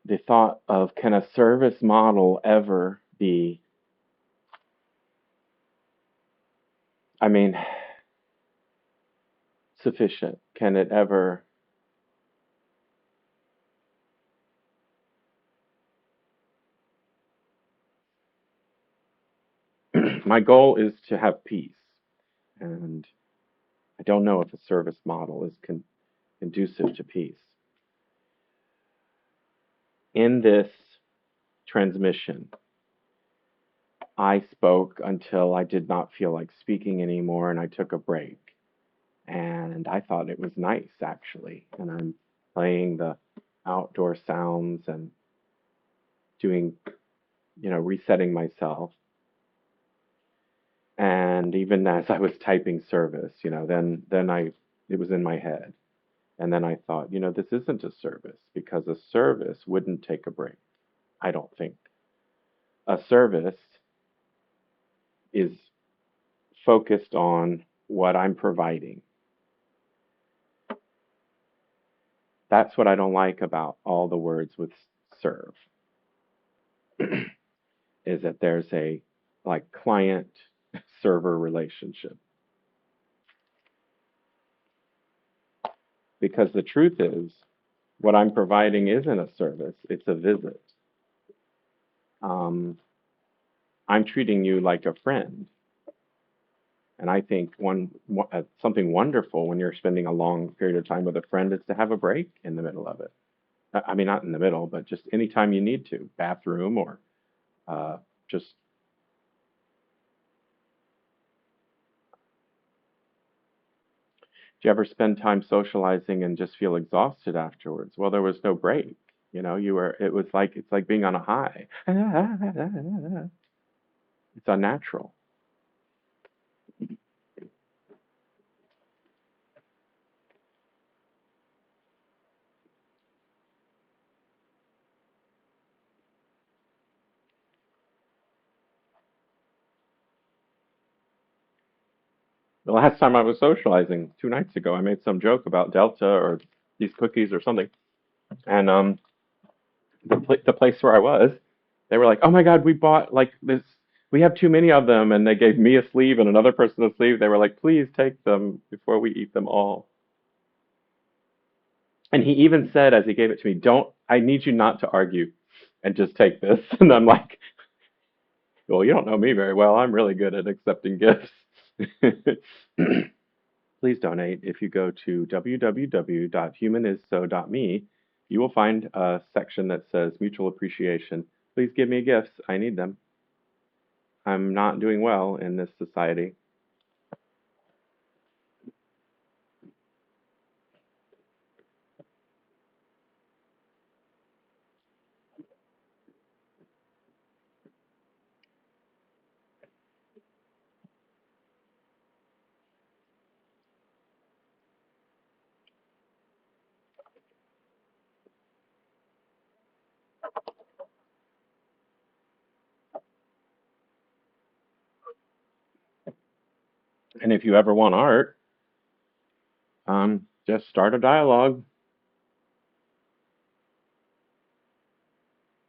The thought of, can a service model ever be, I mean, sufficient? Can it ever? My goal is to have peace. And I don't know if a service model is conducive to peace. In this transmission, I spoke until I did not feel like speaking anymore and I took a break. And I thought it was nice, actually. And I'm playing the outdoor sounds and doing, resetting myself. And even as I was typing service, then it was in my head. And then I thought, this isn't a service because a service wouldn't take a break. I don't think. A service is focused on what I'm providing. That's what I don't like about all the words with serve, is that there's a like client server relationship. Because the truth is, what I'm providing isn't a service, it's a visit. Um, I'm treating you like a friend. And I think something wonderful when you're spending a long period of time with a friend is to have a break in the middle of it. I mean, not in the middle, but just anytime you need to, bathroom or just. Do you ever spend time socializing and just feel exhausted afterwards? Well, there was no break. It's like being on a high. It's unnatural. The last time I was socializing, 2 nights ago, I made some joke about Delta or these cookies or something. And the place where I was, they were like, "Oh my God, we bought like this. We have too many of them," and they gave me a sleeve and another person a sleeve. They were like, "Please take them before we eat them all." And he even said, as he gave it to me, "Don't. I need you not to argue, and just take this." And I'm like, "Well, you don't know me very well. I'm really good at accepting gifts." Please donate. If you go to www.humanisso.me, you will find a section that says mutual appreciation. Please give me gifts. I need them. I'm not doing well in this society. And if you ever want art, just start a dialogue.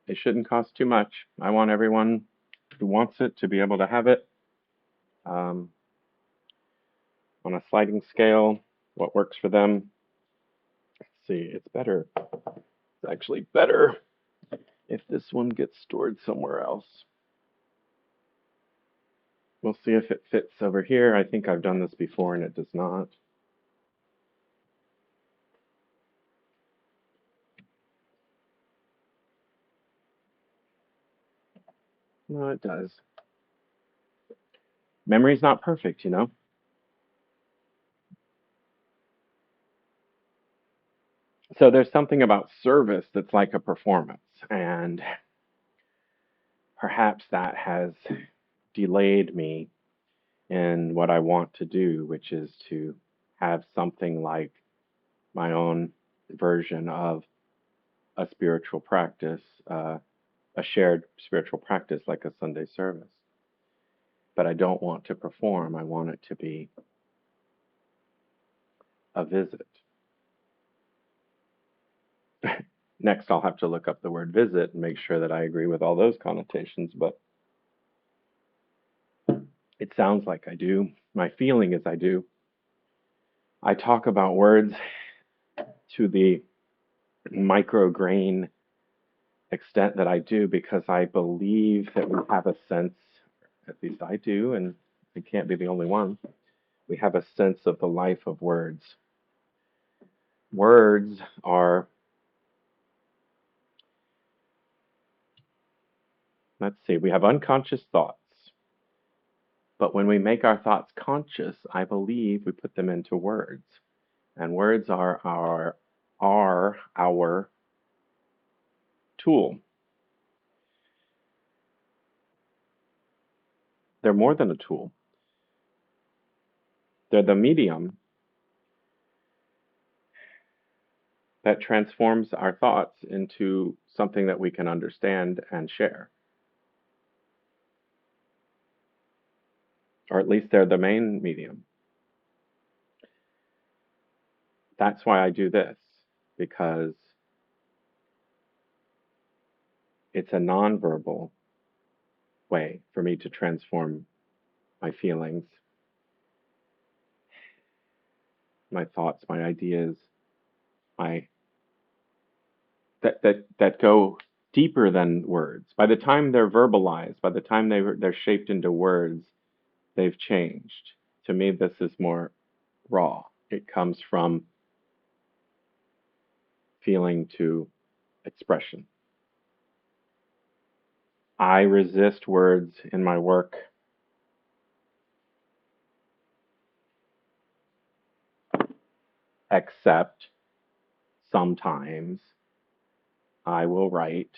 It shouldn't cost too much. I want everyone who wants it to be able to have it. Um, on a sliding scale, what works for them. Let's see, it's better. It's actually better if this one gets stored somewhere else. We'll see if it fits over here. I think I've done this before and it does not. No, it does. Memory's not perfect, you know? So there's something about service that's like a performance, and perhaps that has delayed me in what I want to do, which is to have something like my own version of a spiritual practice. a shared spiritual practice like a Sunday service. But I don't want to perform. I want it to be a visit. Next, I'll have to look up the word visit and make sure that I agree with all those connotations, but it sounds like I do. My feeling is I do. I talk about words to the micrograin extent that I do because I believe that we have a sense, at least I do, and I can't be the only one, we have a sense of the life of words. Words are, let's see, we have unconscious thoughts. But when we make our thoughts conscious, I believe we put them into words. And words are our tool. They're more than a tool. They're the medium that transforms our thoughts into something that we can understand and share. Or at least they're the main medium. That's why I do this, because it's a nonverbal way for me to transform my feelings, my thoughts, my ideas, my that go deeper than words. By the time they're verbalized, by the time they're shaped into words, they've changed. To me, this is more raw. It comes from feeling to expression. I resist words in my work, except sometimes I will write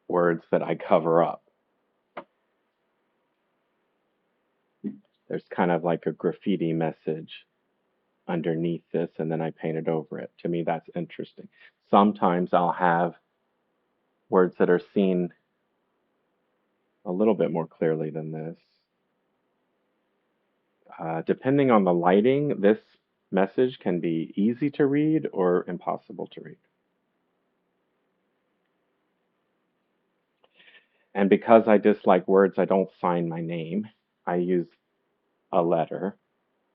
words that I cover up. There's kind of like a graffiti message underneath this, and then I paint it over it. To me, that's interesting. Sometimes I'll have words that are seen a little bit more clearly than this. Depending on the lighting, this message can be easy to read or impossible to read. And because I dislike words, I don't sign my name. I use a letter.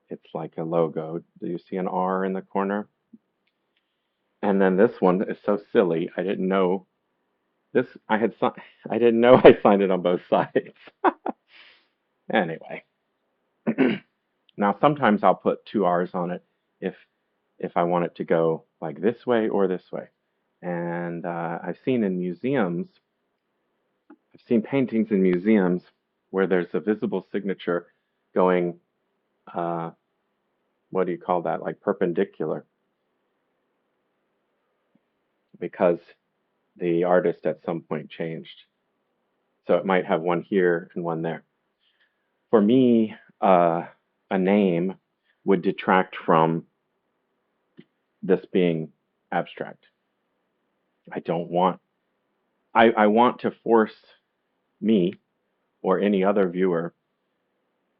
It's like a logo. Do you see an R in the corner? And then this one is so silly. I didn't know this. I didn't know I signed it on both sides. Anyway, now sometimes I'll put two R's on it if I want it to go like this way or this way. And I've seen in museums, I've seen paintings in museums where there's a visible signature going, uh, what do you call that? Like perpendicular, because the artist at some point changed. So it might have one here and one there. For me, a name would detract from this being abstract. I don't want, I want to force me or any other viewer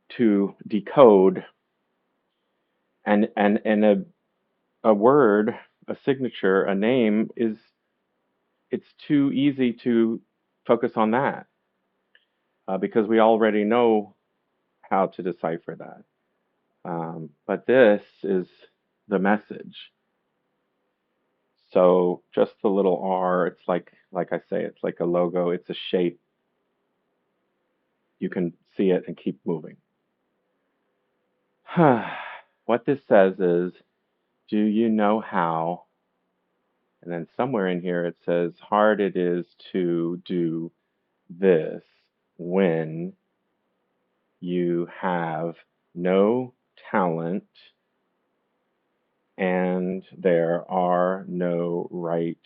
to decode and a word, a signature, a name is it's too easy to focus on that because we already know how to decipher that. But this is the message. So just the little R, it's like I say, it's like a logo, it's a shape. You can see it and keep moving. What this says is, do you know how? And then somewhere in here it says, hard it is to do this when you have no talent and there are no right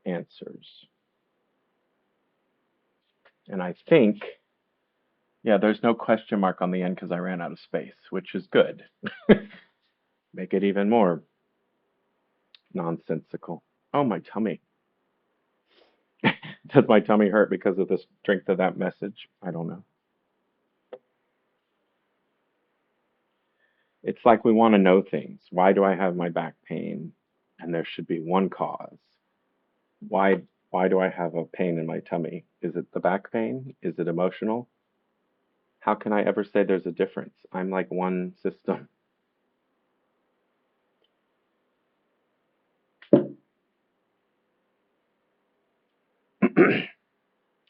answers. And I think Yeah, there's no question mark on the end because I ran out of space, which is good. Make it even more nonsensical. Oh, my tummy. Does my tummy hurt because of the strength of that message? I don't know. It's like we want to know things. Why do I have my back pain? And there should be one cause. Why do I have a pain in my tummy? Is it the back pain? Is it emotional? How can I ever say there's a difference? I'm like one system.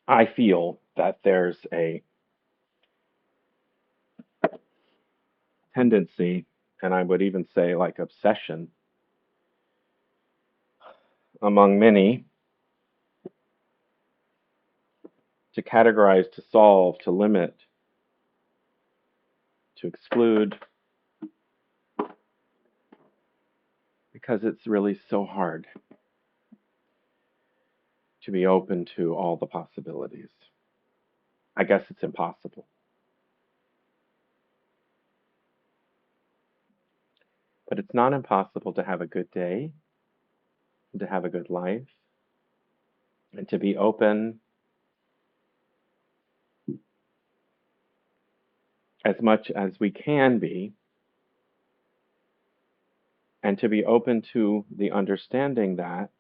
I feel that there's a tendency, and I would even say like obsession among many to categorize, to solve, to limit, to exclude, because it's really so hard to be open to all the possibilities. I guess it's impossible. But it's not impossible to have a good day, to have a good life, and to be open as much as we can be, and to be open to the understanding that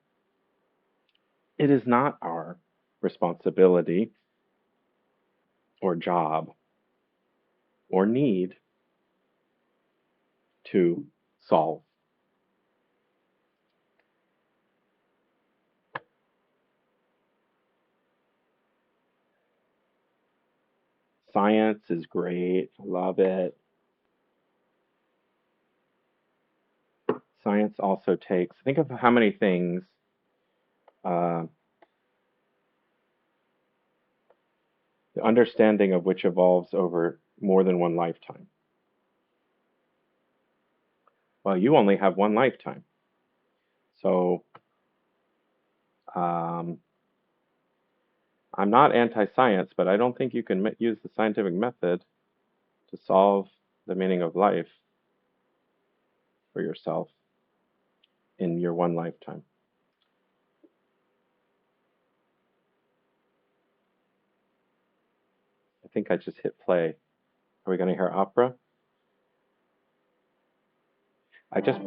it is not our responsibility or job or need to solve. Science is great, love it. Science also takes, think of how many things, uh, the understanding of which evolves over more than one lifetime. Well, you only have one lifetime. So um, I'm not anti-science, but I don't think you can use the scientific method to solve the meaning of life for yourself in your one lifetime. I think I just hit play. Are we going to hear opera? I just,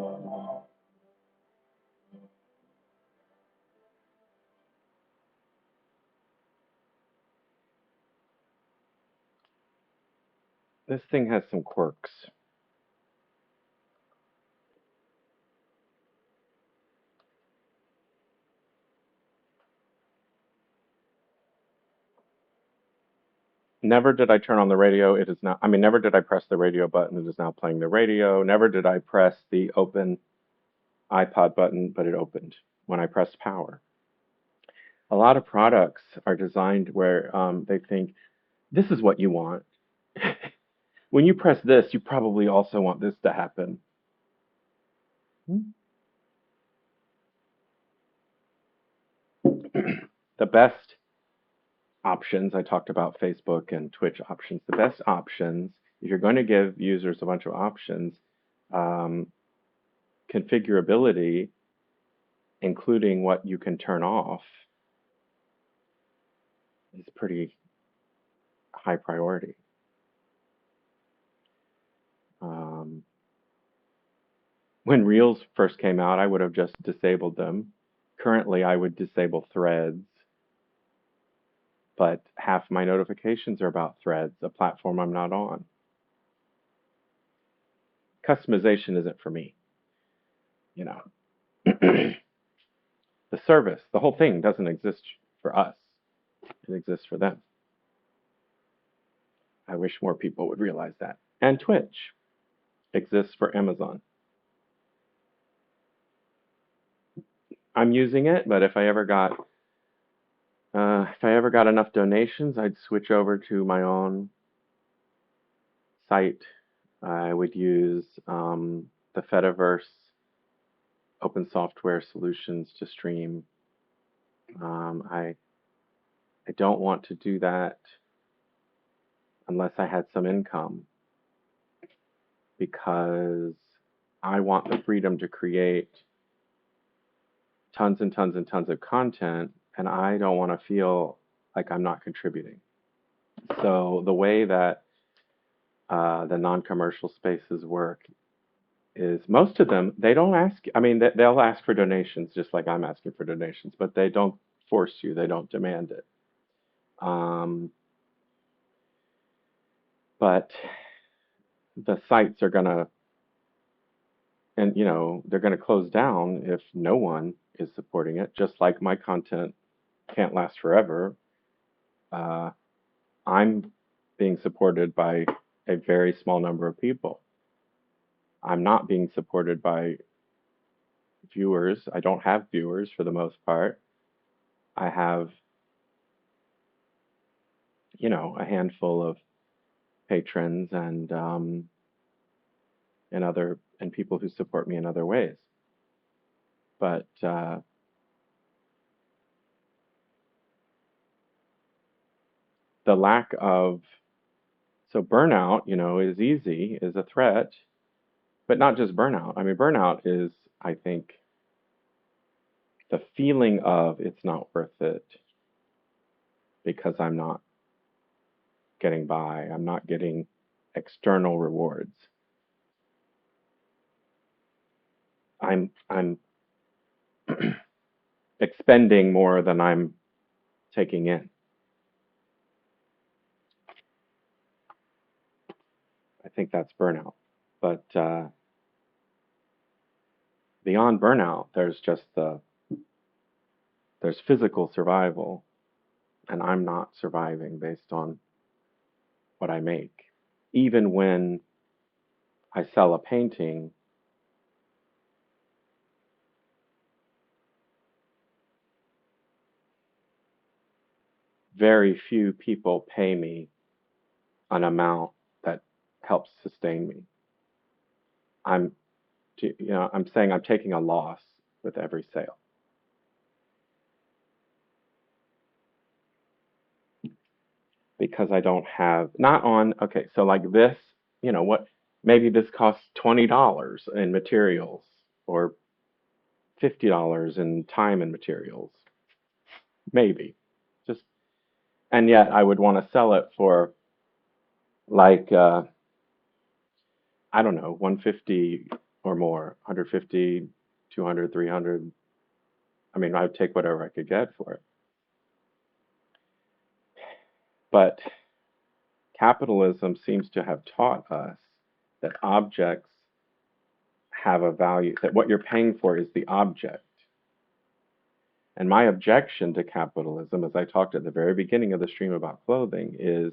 this thing has some quirks. Never did I turn on the radio. It is now, I mean, never did I press the radio button. It is now playing the radio. Never did I press the open iPod button, but it opened when I pressed power. A lot of products are designed where they think, this is what you want. When you press this, you probably also want this to happen. The best options, I talked about Facebook and Twitch options, the best options, if you're going to give users a bunch of options, um, configurability, including what you can turn off, is pretty high priority. Um, when Reels first came out, I would have just disabled them. Currently, I would disable Threads, but half my notifications are about Threads, a platform I'm not on. Customization isn't for me, you know. The service, the whole thing doesn't exist for us. It exists for them. I wish more people would realize that. And Twitch exists for Amazon. I'm using it, but if I ever got enough donations, I'd switch over to my own site. I would use the Fediverse open software solutions to stream. I don't want to do that unless I had some income because I want the freedom to create tons and tons and tons of content, and I don't want to feel like I'm not contributing. So the way that the non-commercial spaces work is most of them, they don't ask, I mean, they'll ask for donations just like I'm asking for donations, but they don't force you, they don't demand it. Um, but the sites are going to, and they're going to close down if no one is supporting it, just like my content can't last forever. Uh, I'm being supported by a very small number of people. I'm not being supported by viewers. I don't have viewers for the most part. I have, a handful of patrons and people who support me in other ways. But the lack of so burnout, is easy, is a threat, but not just burnout. I mean, burnout is, I think, the feeling of it's not worth it because I'm not getting by. I'm not getting external rewards. I'm expending more than I'm taking in. I think that's burnout. But beyond burnout, there's physical survival, and I'm not surviving based on what I make. Even when I sell a painting, very few people pay me an amount that helps sustain me. I'm, I'm saying I'm taking a loss with every sale because I don't have, not on, okay, so like this, what, maybe this costs $20 in materials or $50 in time and materials, maybe. Just, and yet I would want to sell it for like, I don't know, 150 or more, 150, 200, 300. I mean, I would take whatever I could get for it. But capitalism seems to have taught us that objects have a value, that what you're paying for is the object. And my objection to capitalism, as I talked at the very beginning of the stream about clothing, is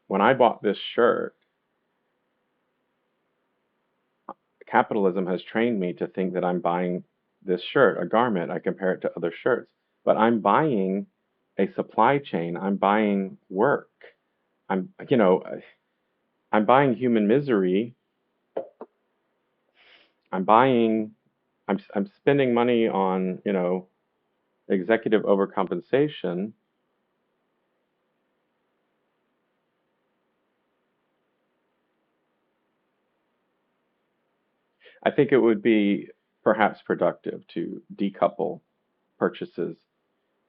when I bought this shirt, capitalism has trained me to think that I'm buying this shirt, a garment. I compare it to other shirts, but I'm buying a supply chain. I'm buying work. I'm, you know, I'm buying human misery. I'm buying, I'm spending money on, executive overcompensation. I think it would be perhaps productive to decouple purchases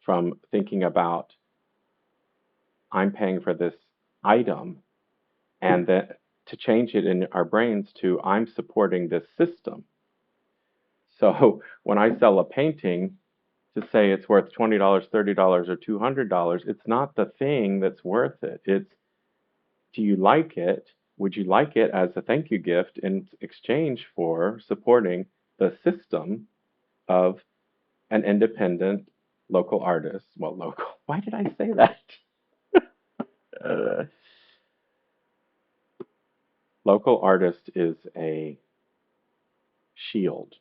from thinking about I'm paying for this item and then to change it in our brains to I'm supporting this system. So when I sell a painting, to say it's worth $20, $30, or $200, it's not the thing that's worth it. It's do you like it? Would you like it as a thank you gift in exchange for supporting the system of an independent local artist? Well, local. Why did I say that? Uh, local artist is a shield.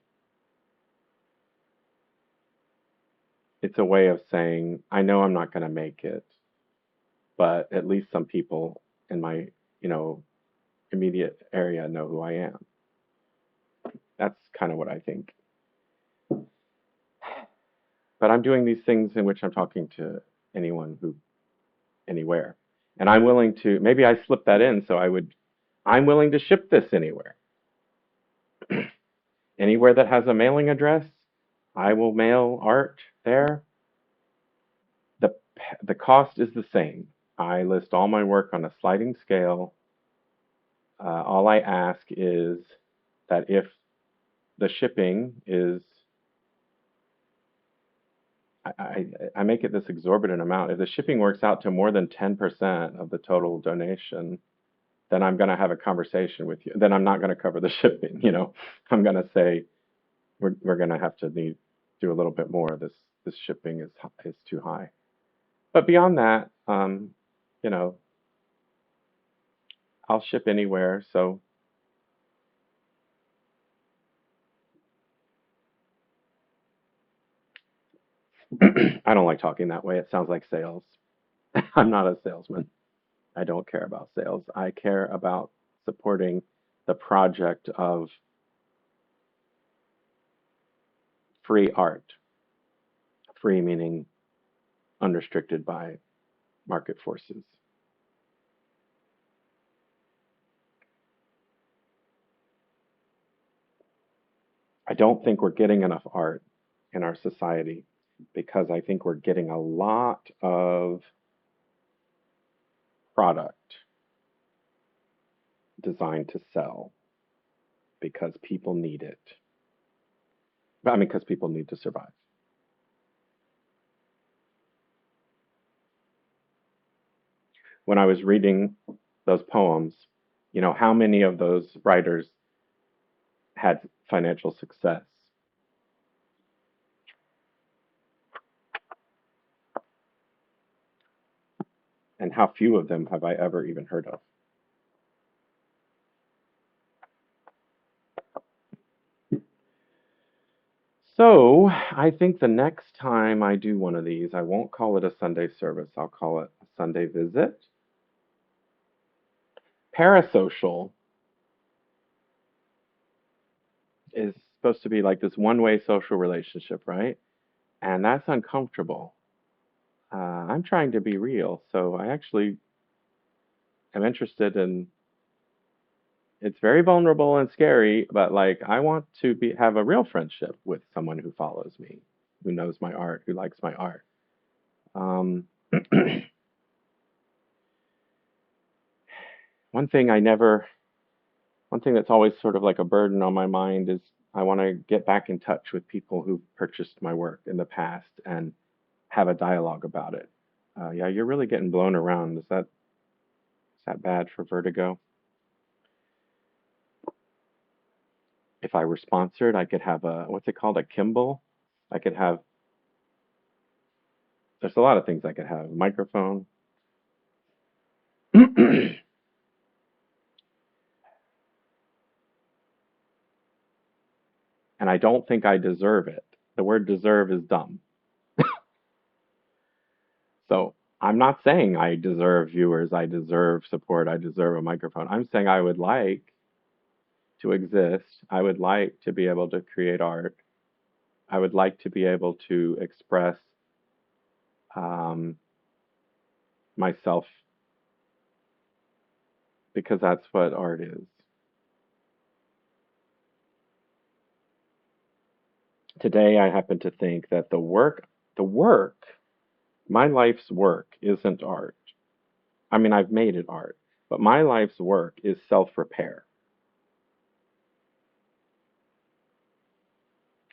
It's a way of saying, I know I'm not going to make it, but at least some people in my, you know, immediate area know who I am. That's kind of what I think. But I'm doing these things in which I'm talking to anyone who anywhere. And I'm willing to, maybe I slip that in, so I'm willing to ship this anywhere. Anywhere that has a mailing address, I will mail art there. The, the cost is the same. I list all my work on a sliding scale. All I ask is that if the shipping is, I make it this exorbitant amount. If the shipping works out to more than 10% of the total donation, then I'm going to have a conversation with you. Then I'm not going to cover the shipping. I'm going to say we're going to have to do a little bit more. This shipping is too high. But beyond that, you know, I'll ship anywhere. So I don't like talking that way. It sounds like sales. I'm not a salesman. I don't care about sales. I care about supporting the project of free art. Free meaning unrestricted by market forces. I don't think we're getting enough art in our society because I think we're getting a lot of product designed to sell because people need it. I mean, because people need to survive. When I was reading those poems, how many of those writers had financial success? And how few of them have I ever even heard of? So I think the next time I do one of these, I won't call it a Sunday service. I'll call it a Sunday visit. Parasocial is supposed to be like this one-way social relationship, right? And that's uncomfortable. I'm trying to be real, so I actually am interested in. It's very vulnerable and scary, but like I want to have a real friendship with someone who follows me, who knows my art, who likes my art. Um, one thing I never, one thing that's always sort of like a burden on my mind is I want to get back in touch with people who purchased my work in the past and have a dialogue about it. Yeah, you're really getting blown around. Is that bad for vertigo? If I were sponsored, I could have a what's it called? A Kimball. I could have. There's a lot of things I could have. Microphone. And I don't think I deserve it. The word deserve is dumb. So I'm not saying I deserve viewers, I deserve support, I deserve a microphone. I'm saying I would like to exist. I would like to be able to create art. I would like to be able to express um, myself because that's what art is. Today, I happen to think that the work, my life's work isn't art. I mean, I've made it art, but my life's work is self repair.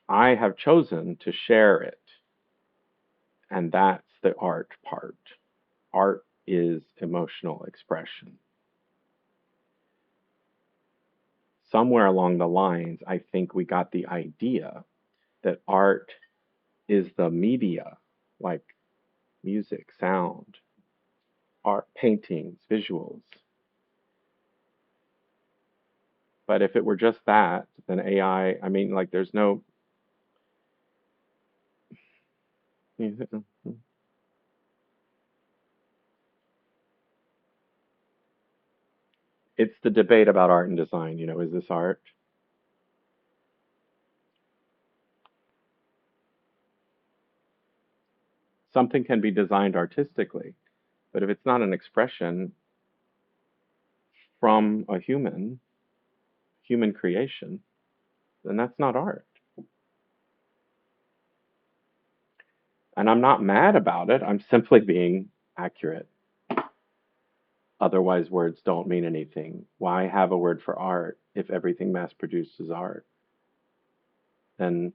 I have chosen to share it, and that's the art part. Art is emotional expression. Somewhere along the lines, I think we got the idea that art is the media, like music, sound, art, paintings, visuals. But if it were just that, then I mean, like, there's no. It's the debate about art and design. Is this art? Something can be designed artistically. But if it's not an expression from a human creation, then that's not art. And I'm not mad about it. I'm simply being accurate. Otherwise, words don't mean anything. Why have a word for art if everything mass produced is art? And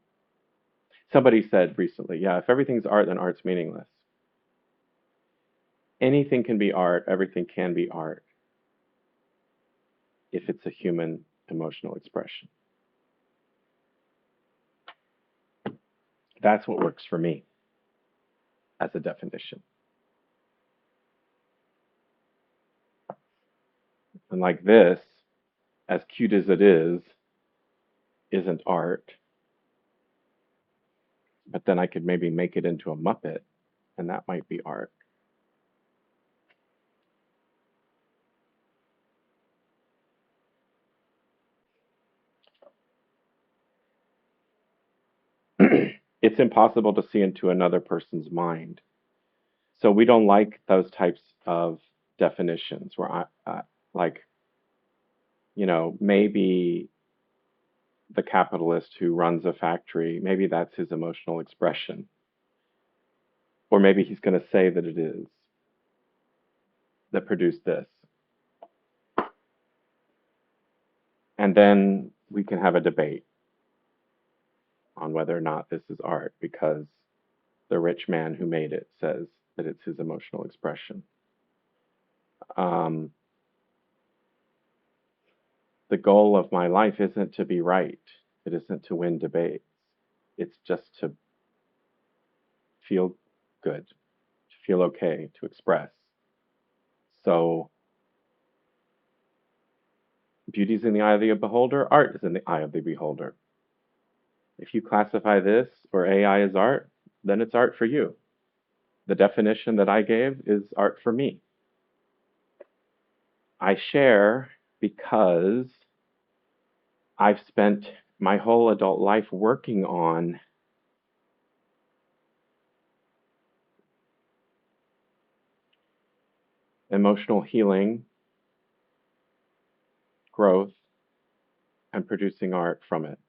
somebody said recently, yeah, if everything's art, then art's meaningless. Anything can be art, everything can be art if it's a human emotional expression. That's what works for me as a definition. And like this, as cute as it is, isn't art, but then I could maybe make it into a Muppet, and that might be art. It's impossible to see into another person's mind. So we don't like those types of definitions where like, maybe the capitalist who runs a factory, maybe that's his emotional expression. Or maybe he's going to say that it is that produced this. And then we can have a debate on whether or not this is art because the rich man who made it says that it's his emotional expression. Um, the goal of my life isn't to be right. It isn't to win debates. It's just to feel good, to feel okay, to express. So beauty's in the eye of the beholder, art is in the eye of the beholder. If you classify this or AI as art, then it's art for you. The definition that I gave is art for me. I share because I've spent my whole adult life working on emotional healing, growth, and producing art from it.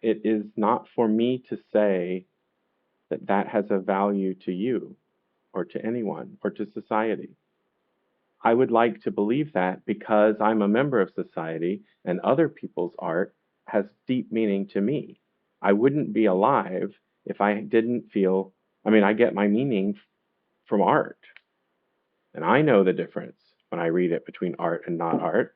It is not for me to say that that has a value to you or to anyone or to society. I would like to believe that because I'm a member of society and other people's art has deep meaning to me. I wouldn't be alive if I didn't feel, I get my meaning from art. And I know the difference when I read it between art and not art.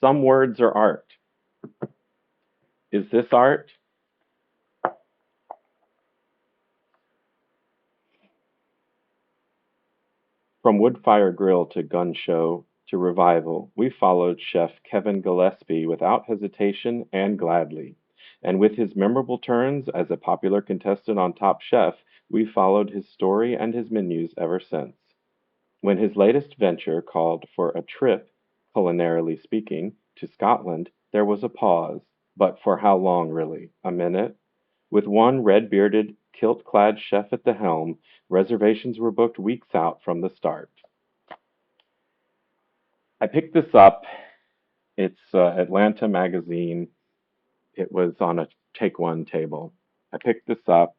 Some words are art. Is this art? From Woodfire Grill to Gun Show to Revival, we followed Chef Kevin Gillespie without hesitation and gladly. And with his memorable turns as a popular contestant on Top Chef, we followed his story and his menus ever since. When his latest venture called for a trip, culinarily speaking, to Scotland, there was a pause. But for how long, really? A minute? With one red-bearded, kilt-clad chef at the helm, reservations were booked weeks out from the start. I picked this up. It's Atlanta Magazine. It was on a Take One table. I picked this up.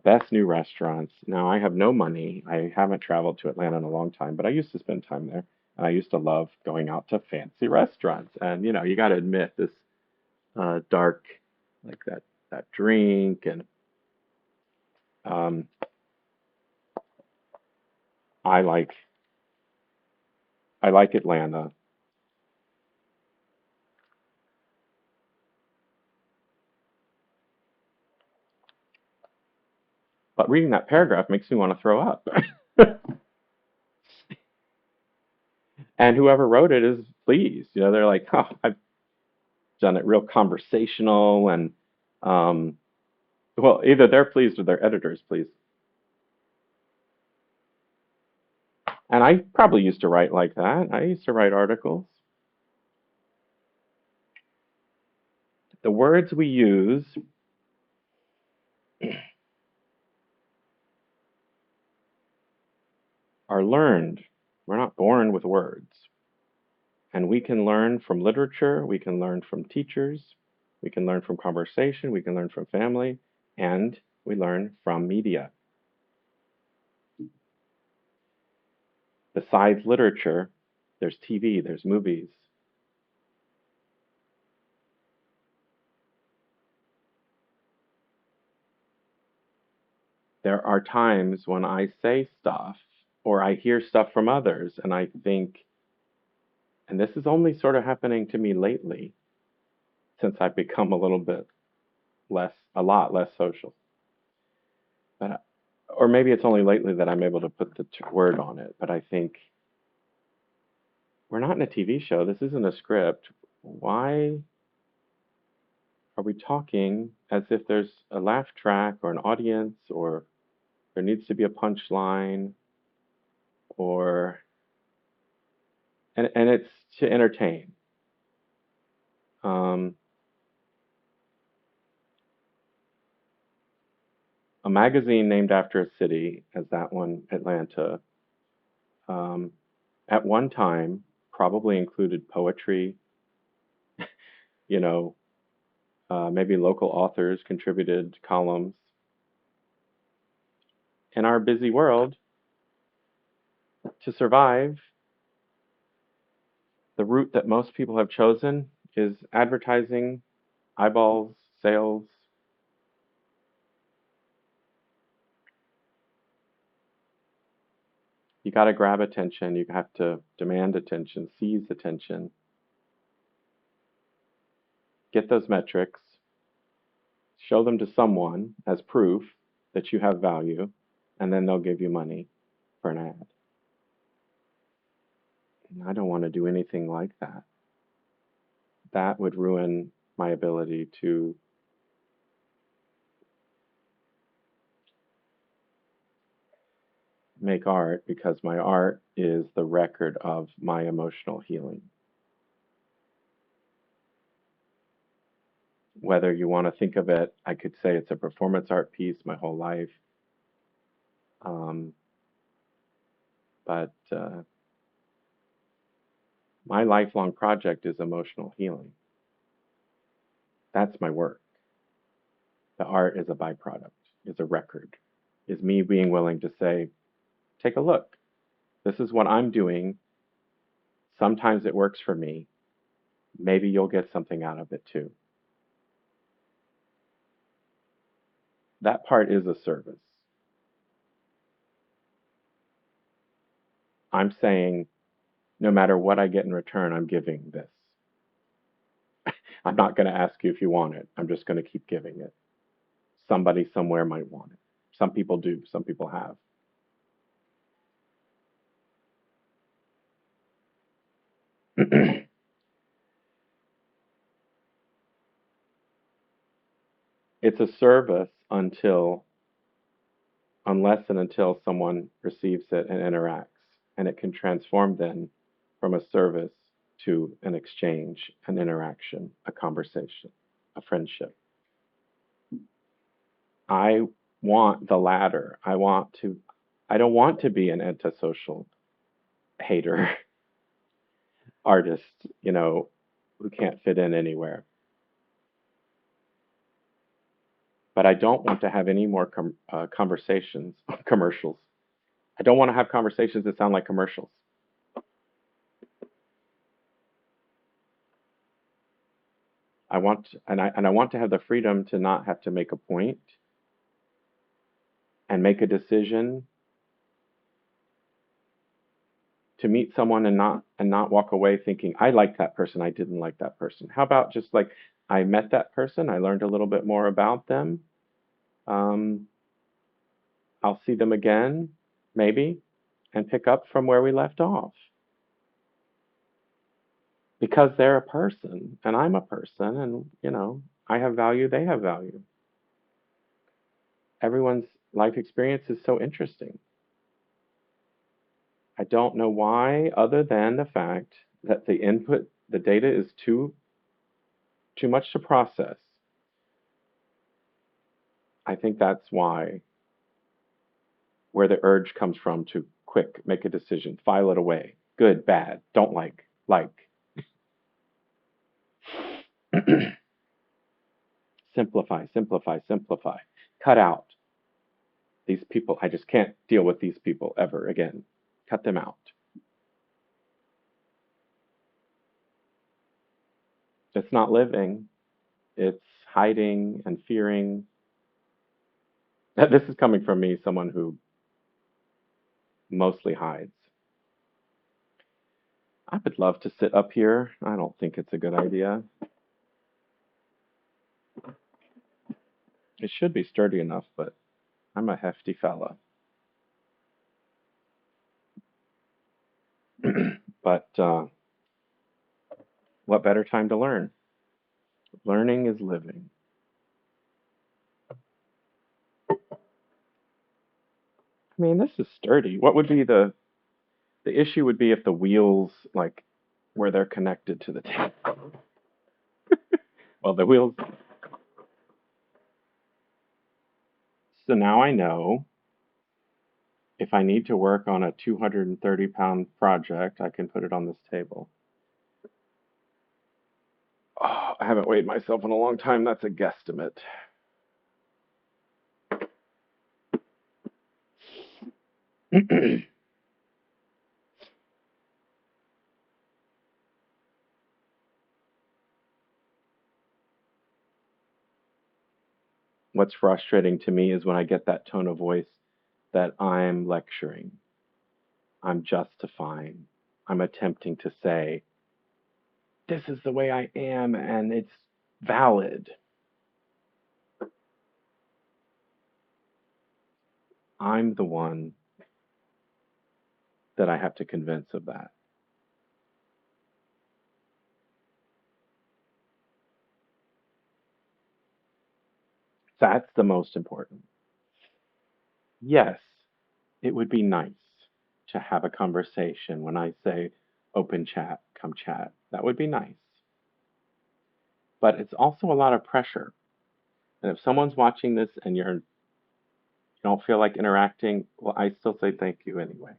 Best new restaurants. Now, I have no money. I haven't traveled to Atlanta in a long time, but I used to spend time there. And I used to love going out to fancy restaurants. And, you got to admit, this dark, like that drink. And um, I like I like Atlanta. But reading that paragraph makes me want to throw up. And whoever wrote it is pleased. They're like, oh, I've done it real conversational and um, well, either they're pleased or their editor's pleased. And I probably used to write like that. I used to write articles. The words we use are learned. We're not born with words. And we can learn from literature, we can learn from teachers, we can learn from conversation, we can learn from family, and we learn from media. Besides literature, there's TV, there's movies. There are times when I say stuff or I hear stuff from others and I think, and this is only sort of happening to me lately since I've become a little bit less, a lot less social. But, or maybe it's only lately that I'm able to put the word on it, but I think we're not in a TV show. This isn't a script. Why are we talking as if there's a laugh track or an audience or there needs to be a punchline or and it's to entertain. Um, a magazine named after a city, as that one, Atlanta, um, at one time probably included poetry, you know, maybe local authors contributed columns. In our busy world, to survive, the route that most people have chosen is advertising, eyeballs, sales. You got to grab attention. You have to demand attention, seize attention, get those metrics, show them to someone as proof that you have value, and then they'll give you money for an ad. I don't want to do anything like that. That would ruin my ability to make art because my art is the record of my emotional healing. Whether you want to think of it, I could say it's a performance art piece my whole life. Um, but my lifelong project is emotional healing. That's my work. The art is a byproduct, is a record, is me being willing to say, take a look. This is what I'm doing. Sometimes it works for me. Maybe you'll get something out of it too. That part is a service. I'm saying, no matter what I get in return, I'm giving this. I'm not going to ask you if you want it. I'm just going to keep giving it. Somebody somewhere might want it. Some people do, some people have. It's a service unless and until someone receives it and interacts. And it can transform then from a service to an exchange, an interaction, a conversation, a friendship. I want the latter. I don't want to be an antisocial hater artist, who can't fit in anywhere. But I don't want to have any more conversations, commercials. I don't want to have conversations that sound like commercials. I want to have the freedom to not have to make a point and make a decision to meet someone and not walk away thinking I like that person, I didn't like that person. How about just like I met that person, I learned a little bit more about them. Um, I'll see them again, maybe, and pick up from where we left off because they're a person and I'm a person, and I have value, they have value. Everyone's life experience is so interesting. I don't know why, other than the fact that the data is too much to process. I think that's why, where the urge comes from to quick make a decision, file it away. Good, bad, don't like, like. Simplify, simplify, simplify. Cut out these people. I just can't deal with these people ever again. Cut them out. It's not living, it's hiding and fearing. This is coming from me, someone who mostly hides. I would love to sit up here. I don't think it's a good idea. It should be sturdy enough, but I'm a hefty fella. But what better time to learn? Learning is living. I mean, this is sturdy. What would be the issue would be if the wheels, like, where they're connected to the table. Well, the wheels. So now I know if I need to work on a 230-pound project, I can put it on this table. Oh, I haven't weighed myself in a long time. That's a guesstimate. What's frustrating to me is when I get that tone of voice that I'm lecturing, I'm justifying, I'm attempting to say, this is the way I am and it's valid. I'm the one that I have to convince of that. That's the most important. Yes, it would be nice to have a conversation when I say open chat, come chat. That would be nice. But it's also a lot of pressure. And if someone's watching this and you don't feel like interacting, well, I still say thank you anyway.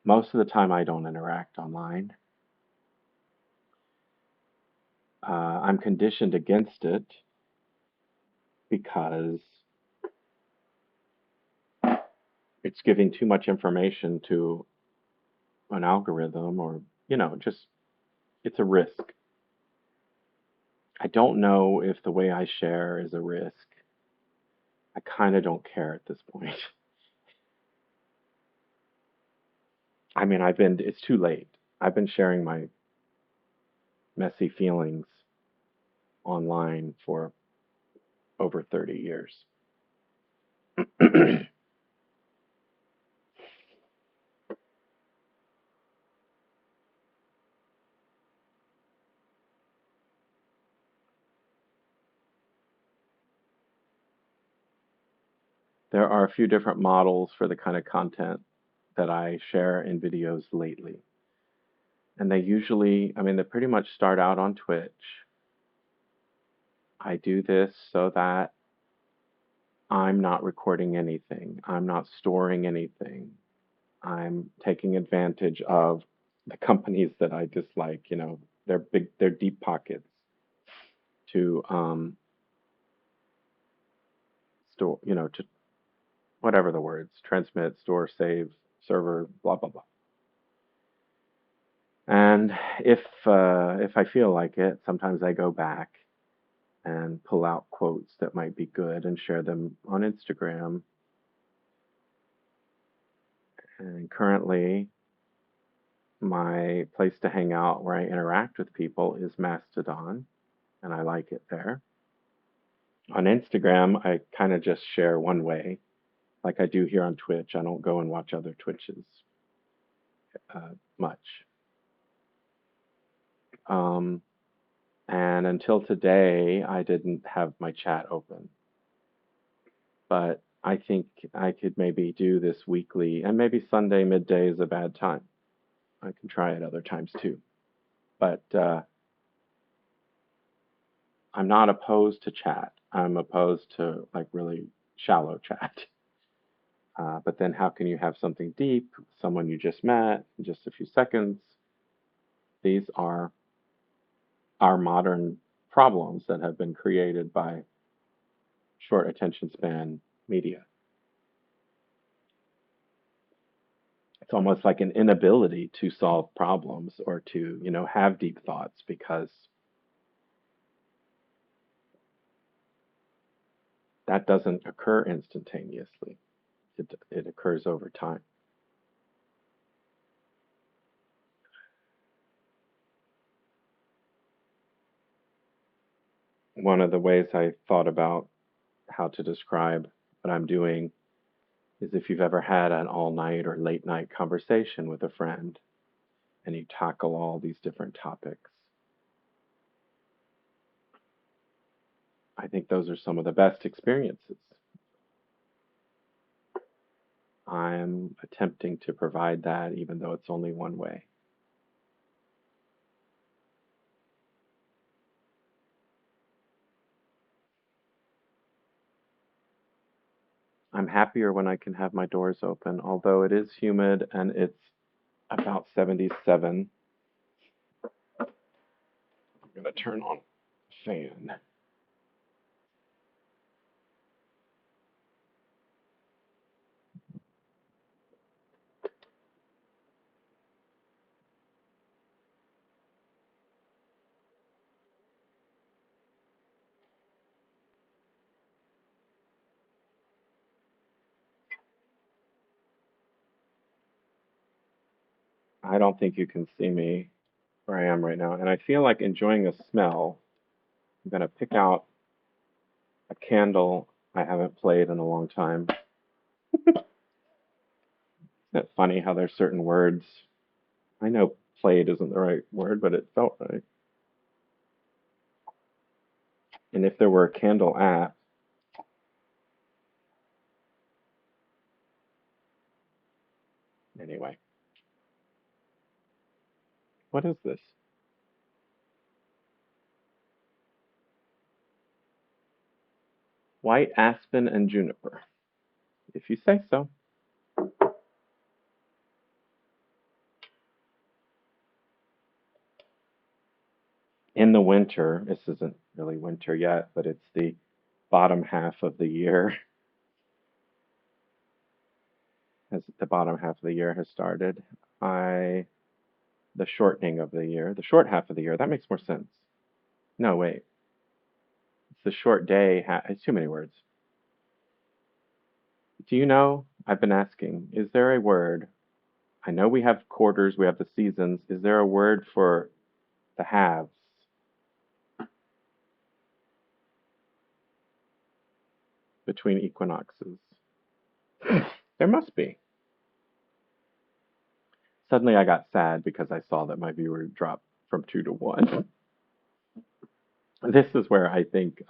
Most of the time, I don't interact online. I'm conditioned against it because it's giving too much information to an algorithm or, just it's a risk. I don't know if the way I share is a risk. I kind of don't care at this point. I mean, it's too late. I've been sharing my messy feelings online for over 30 years. There are a few different models for the kind of content that I share in videos lately. And they usually, I mean, they pretty much start out on Twitch. I do this so that I'm not recording anything, I'm not storing anything. I'm taking advantage of the companies that I dislike, their deep pockets to store, to whatever the words, transmit, store, save, server, blah blah blah. And if I feel like it, sometimes I go back and pull out quotes that might be good and share them on Instagram. And currently, my place to hang out where I interact with people is Mastodon, and I like it there. On Instagram, I kind of just share one way, like I do here on Twitch. I don't go and watch other Twitches much. Um, and until today, I didn't have my chat open. But I think I could maybe do this weekly, and maybe Sunday midday is a bad time. I can try it other times too. But I'm not opposed to chat. I'm opposed to like really shallow chat. But then how can you have something deep, someone you just met in just a few seconds? These are our modern problems that have been created by short attention span media. It's almost like an inability to solve problems or to, have deep thoughts because that doesn't occur instantaneously. It occurs over time. One of the ways I thought about how to describe what I'm doing is if you've ever had an all night or late night conversation with a friend and you tackle all these different topics. I think those are some of the best experiences. I'm attempting to provide that even though it's only one way. I'm happier when I can have my doors open, although it is humid and it's about 77. I'm going to turn on the fan. I don't think you can see me where I am right now, and I feel like enjoying a smell. I'm going to pick out a candle I haven't played in a long time. Isn't it funny how there's certain words? I know played isn't the right word, but it felt right. And if there were a candle app, anyway, what is this? White aspen and juniper. If you say so. In the winter, this isn't really winter yet, but it's the bottom half of the year, as the bottom half of the year has started. I, the shortening of the year, the short half of the year, that makes more sense. No, wait, it's the short day, it's too many words. Do you know? I've been asking, is there a word? I know we have quarters, we have the seasons. Is there a word for the halves between equinoxes? There must be. Suddenly I got sad because I saw that my viewer dropped from 2 to 1. This is where I think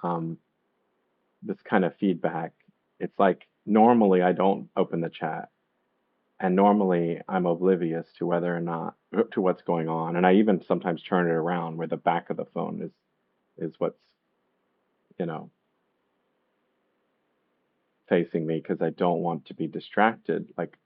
this kind of feedback, it's like normally I don't open the chat, and normally I'm oblivious to whether or not to what's going on, and I even sometimes turn it around where the back of the phone is what's you know facing me because I don't want to be distracted. Like,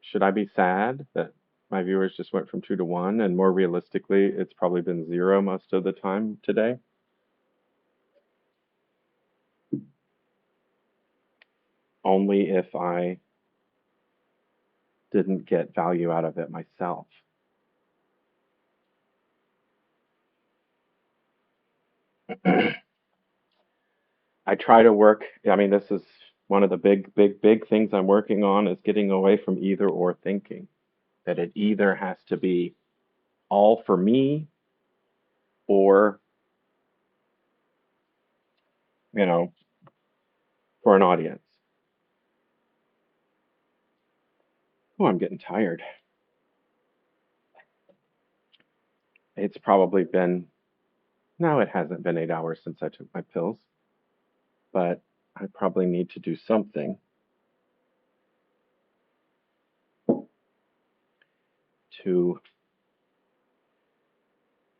should I be sad that my viewers just went from 2 to 1, and more realistically, it's probably been zero most of the time today? Only if I didn't get value out of it myself. I try to work, I mean, this is one of the big, big, big things I'm working on is getting away from either or thinking. That it either has to be all for me or, you know, for an audience. Oh, I'm getting tired. It's probably been Now, it hasn't been 8 hours since I took my pills, but I probably need to do something to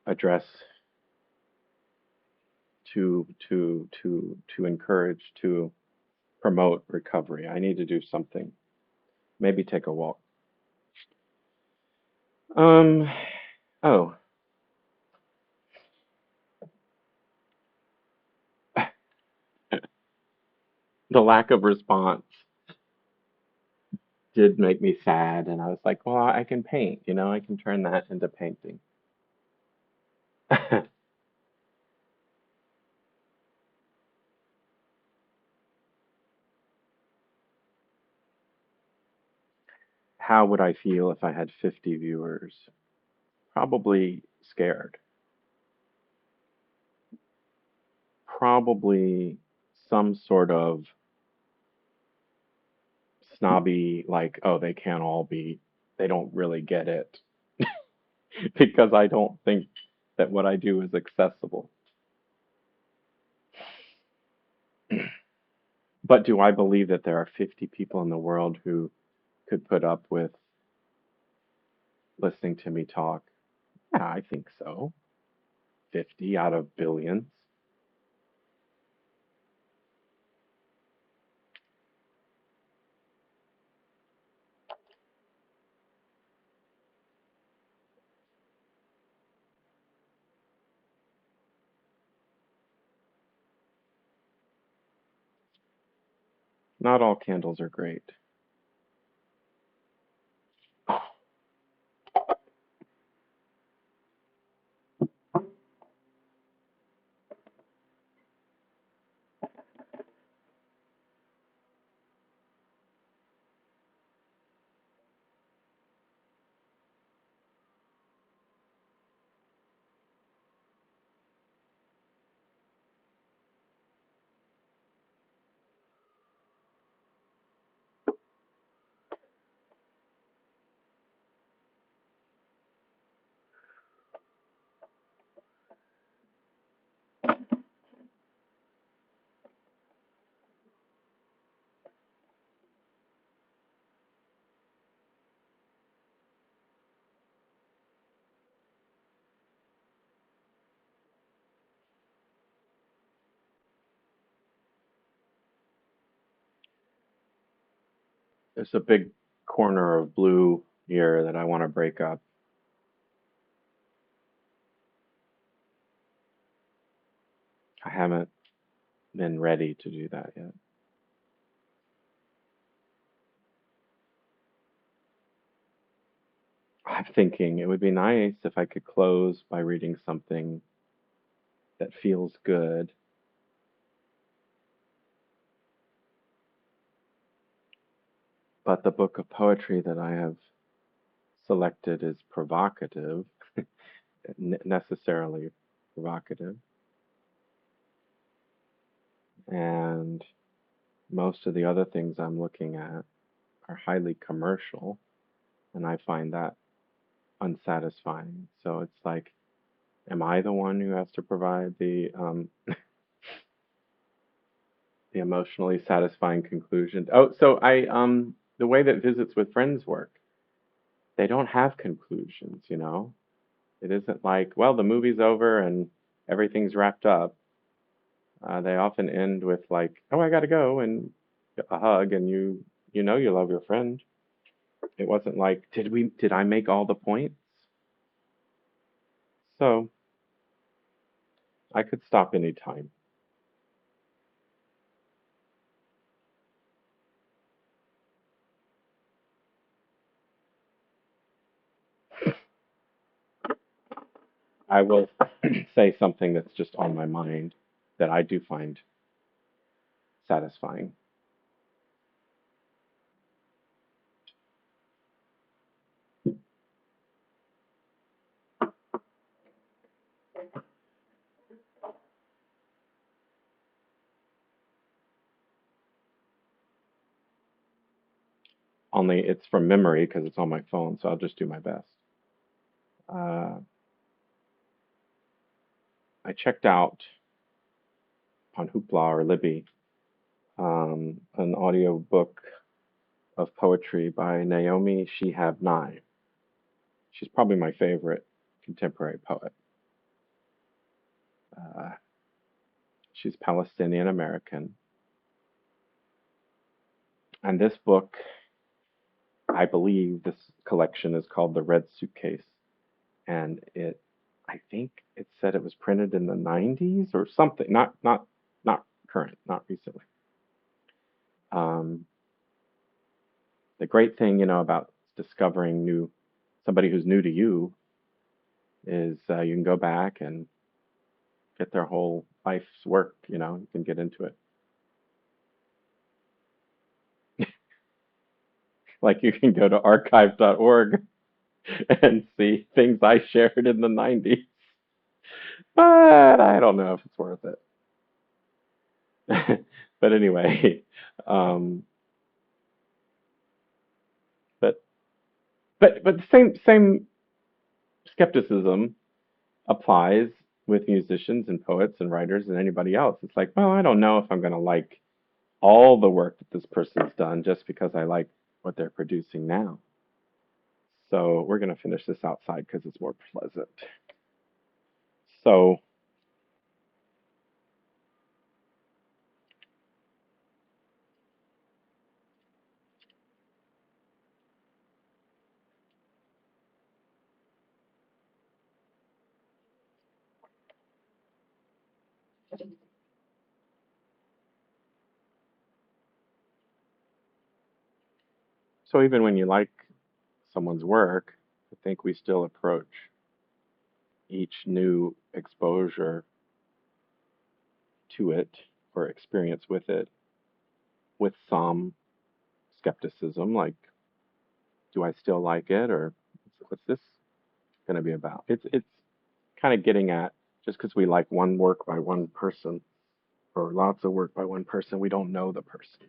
address, to encourage, to promote recovery. I need to do something. Maybe take a walk. Um, oh, the lack of response did make me sad, and I was like, well, I can paint, I can turn that into painting. How would I feel if I had 50 viewers? Probably scared. Probably some sort of snobby, like, oh, they can't all be, they don't really get it. Because I don't think that what I do is accessible. But do I believe that there are 50 people in the world who could put up with listening to me talk? Yeah, I think so. 50 out of billions. Not all candles are great. There's a big corner of blue here that I want to break up. I haven't been ready to do that yet. I'm thinking it would be nice if I could close by reading something that feels good, but the book of poetry that I have selected is provocative, necessarily provocative, and most of the other things I'm looking at are highly commercial, and I find that unsatisfying. So it's like, am I the one who has to provide the emotionally satisfying conclusion? Oh, so the way that visits with friends work, they don't have conclusions. It isn't like, well, the movie's over and everything's wrapped up. They often end with like, oh, I gotta go, and a hug, and you know you love your friend. It wasn't like, did I make all the points? So I could stop any time. I will say something that's just on my mind that I do find satisfying. Only it's from memory because it's on my phone, so I'll just do my best. Uh, I checked out on Hoopla or Libby an audio book of poetry by Naomi Shihab Nye. She's probably my favorite contemporary poet. Uh, she's Palestinian American. And this book, I believe this collection is called The Red Suitcase. And I think it said it was printed in the 90s or something, not current, not recently. Um, the great thing, about discovering somebody who's new to you is you can go back and get their whole life's work, you can get into it. Like you can go to archive.org and see things I shared in the 90s. But I don't know if it's worth it. But anyway, um, but but the same skepticism applies with musicians and poets and writers and anybody else. It's like, well, I don't know if I'm going to like all the work that this person's done just because I like what they're producing now. So we're going to finish this outside because it's more pleasant. So so even when you like someone's work, I think we still approach each new exposure to it or experience with it with some skepticism, like, do I still like it, or what's this going to be about? It's kind of getting at just because we like one work by one person or lots of work by one person, we don't know the person.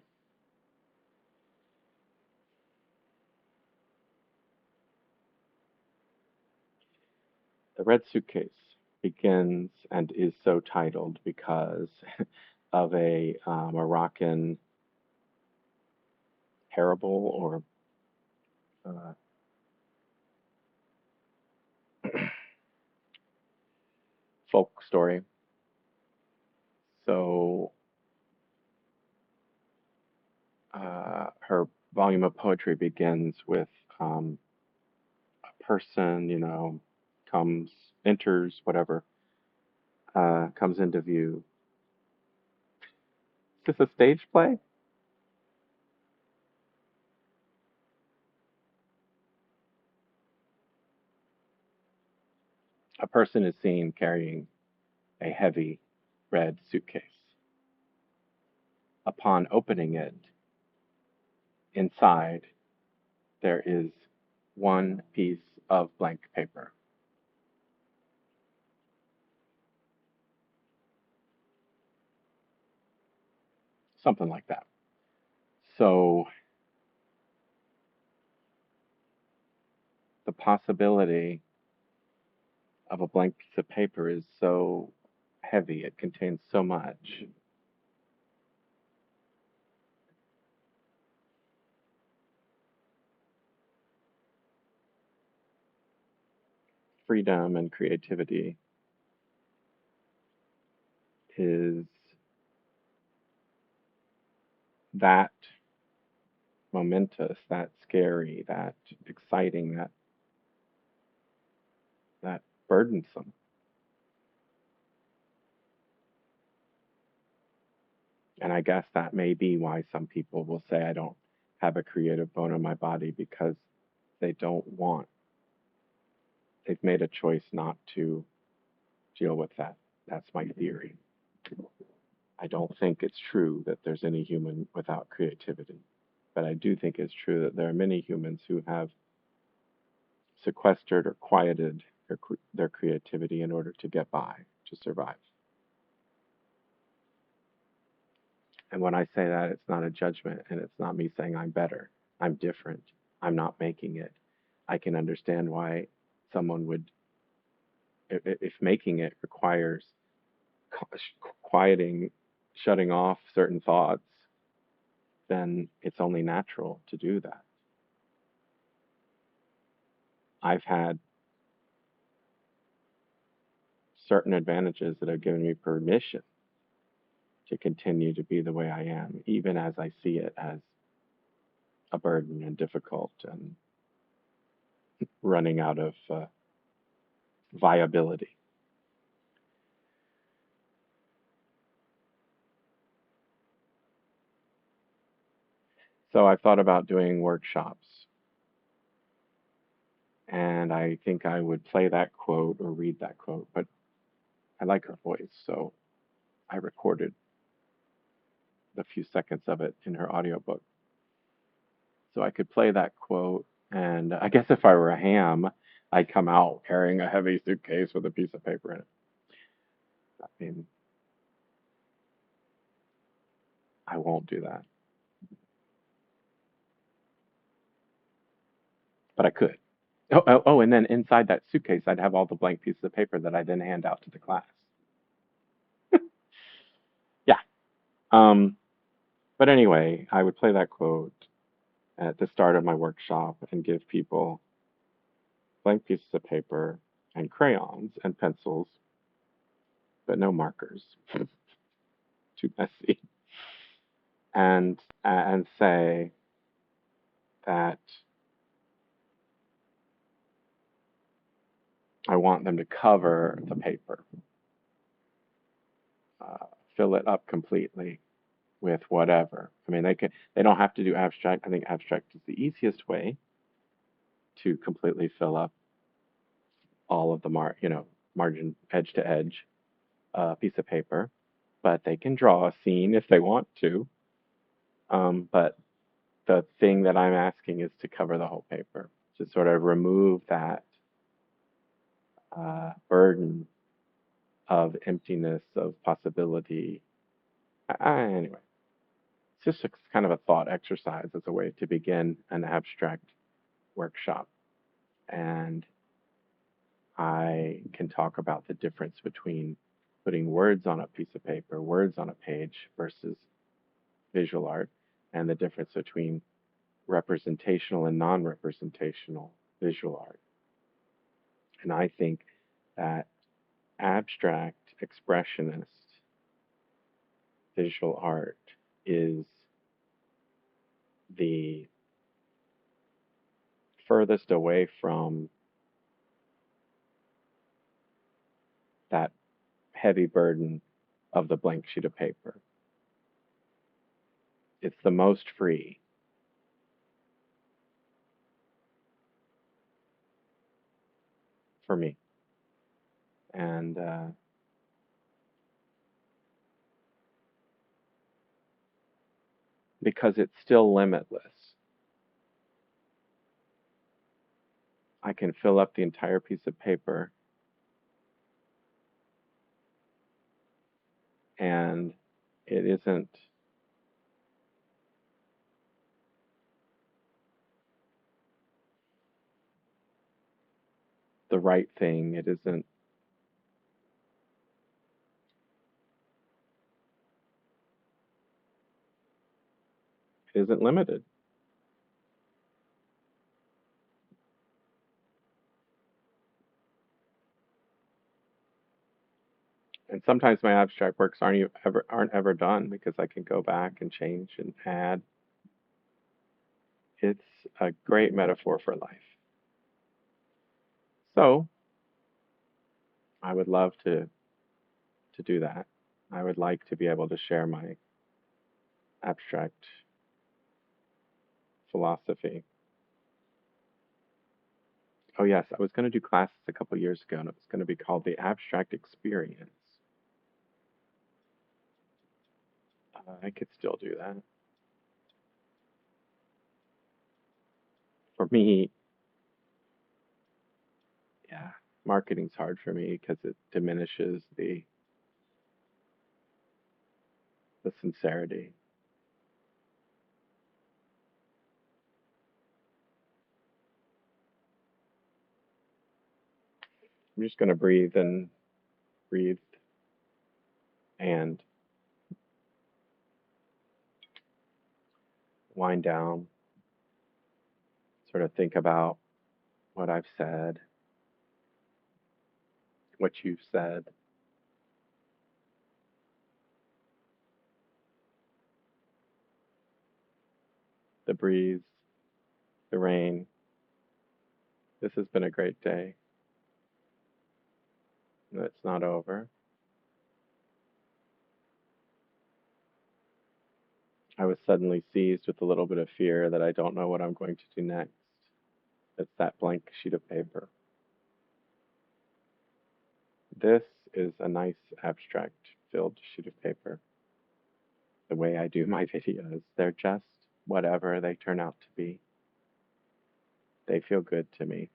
The Red Suitcase begins and is so titled because of a Moroccan parable or uh, folk story. So her volume of poetry begins with a person, comes, enters, whatever, comes into view. Is this a stage play? A person is seen carrying a heavy red suitcase. Upon opening it, inside there is one piece of blank paper. Something like that. So the possibility of a blank piece of paper is so heavy, it contains so much. Freedom and creativity is that momentous, that scary, that exciting, that burdensome. And I guess that may be why some people will say I don't have a creative bone in my body because they don't want, they've made a choice not to deal with that. That's my theory. I don't think it's true that there's any human without creativity, but I do think it's true that there are many humans who have sequestered or quieted their creativity in order to get by, to survive. And when I say that, it's not a judgment and it's not me saying I'm better. I'm different. I'm not making it. I can understand why someone would, if making it requires quieting, shutting off certain thoughts, then it's only natural to do that. I've had certain advantages that have given me permission to continue to be the way I am, even as I see it as a burden and difficult and running out of viability. So I've thought about doing workshops, and I think I would play that quote or read that quote, but I like her voice, so I recorded the few seconds of it in her audiobook. So I could play that quote, and I guess if I were a ham, I'd come out carrying a heavy suitcase with a piece of paper in it. I mean, I won't do that, but I could. Oh, and then inside that suitcase, I'd have all the blank pieces of paper that I then hand out to the class. Yeah. Um, but anyway, I would play that quote at the start of my workshop and give people blank pieces of paper and crayons and pencils, but no markers. Too messy. And say that I want them to cover the paper, uh, fill it up completely with whatever. I mean, they don't have to do abstract. I think abstract is the easiest way to completely fill up all of the margin edge to edge piece of paper. But they can draw a scene if they want to. But the thing that I'm asking is to cover the whole paper, to sort of remove that burden of emptiness, of possibility. Anyway, it's just kind of a thought exercise as a way to begin an abstract workshop. And I can talk about the difference between putting words on a piece of paper, words on a page versus visual art, and the difference between representational and non representational visual art. And I think that abstract expressionist visual art is the furthest away from that heavy burden of the blank sheet of paper. It's the most free. For me. And because it's still limitless, I can fill up the entire piece of paper and it isn't the right thing. It isn't limited. And sometimes my abstract works aren't ever done because I can go back and change and add. It's a great metaphor for life. So I would love to do that. I would like to be able to share my abstract philosophy. Oh yes, I was going to do classes a couple years ago, and it was going to be called the Abstract Experience. I could still do that. For me, yeah, marketing's hard for me because it diminishes the sincerity. I'm just going to breathe and breathe and wind down, sort of think about what I've said, what you've said, the breeze, the rain. This has been a great day. It's not over. I was suddenly seized with a little bit of fear that I don't know what I'm going to do next. It's that blank sheet of paper. This is a nice abstract filled sheet of paper. The way I do my videos, they're just whatever they turn out to be. They feel good to me.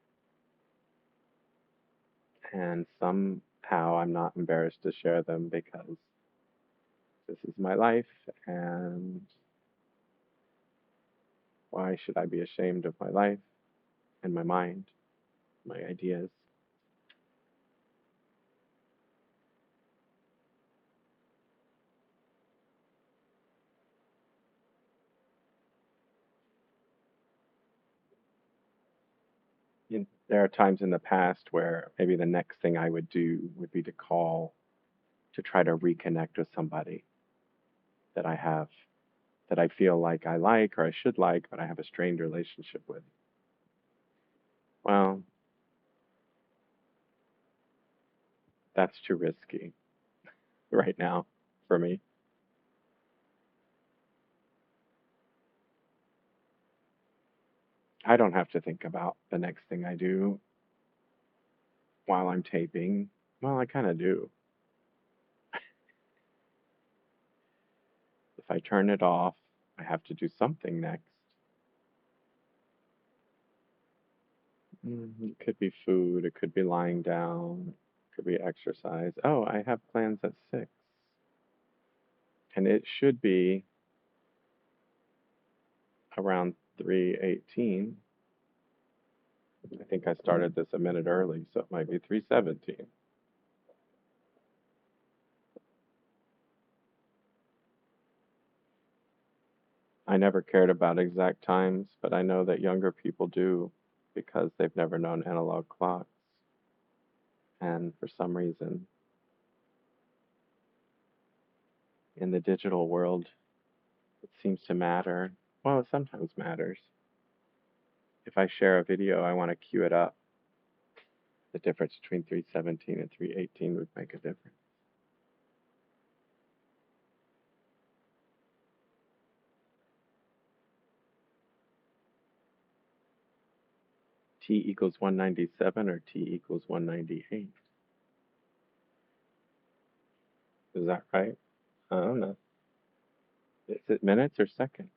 And somehow I'm not embarrassed to share them because this is my life, and why should I be ashamed of my life and my mind, my ideas? There are times in the past where maybe the next thing I would do would be to call to try to reconnect with somebody that I have, that I feel like or I should like, but I have a strained relationship with. Well, that's too risky right now for me. I don't have to think about the next thing I do while I'm taping. Well, I kind of do. If I turn it off, I have to do something next. It could be food, it could be lying down, it could be exercise. Oh, I have plans at 6. And it should be around 3:18. I think I started this a minute early, so it might be 3:17. I never cared about exact times, but I know that younger people do because they've never known analog clocks. And for some reason, in the digital world, it seems to matter. Well, it sometimes matters. If I share a video, I want to queue it up. The difference between 3:17 and 3:18 would make a difference. T equals 197 or T equals 198. Is that right? I don't know. Is it minutes or seconds?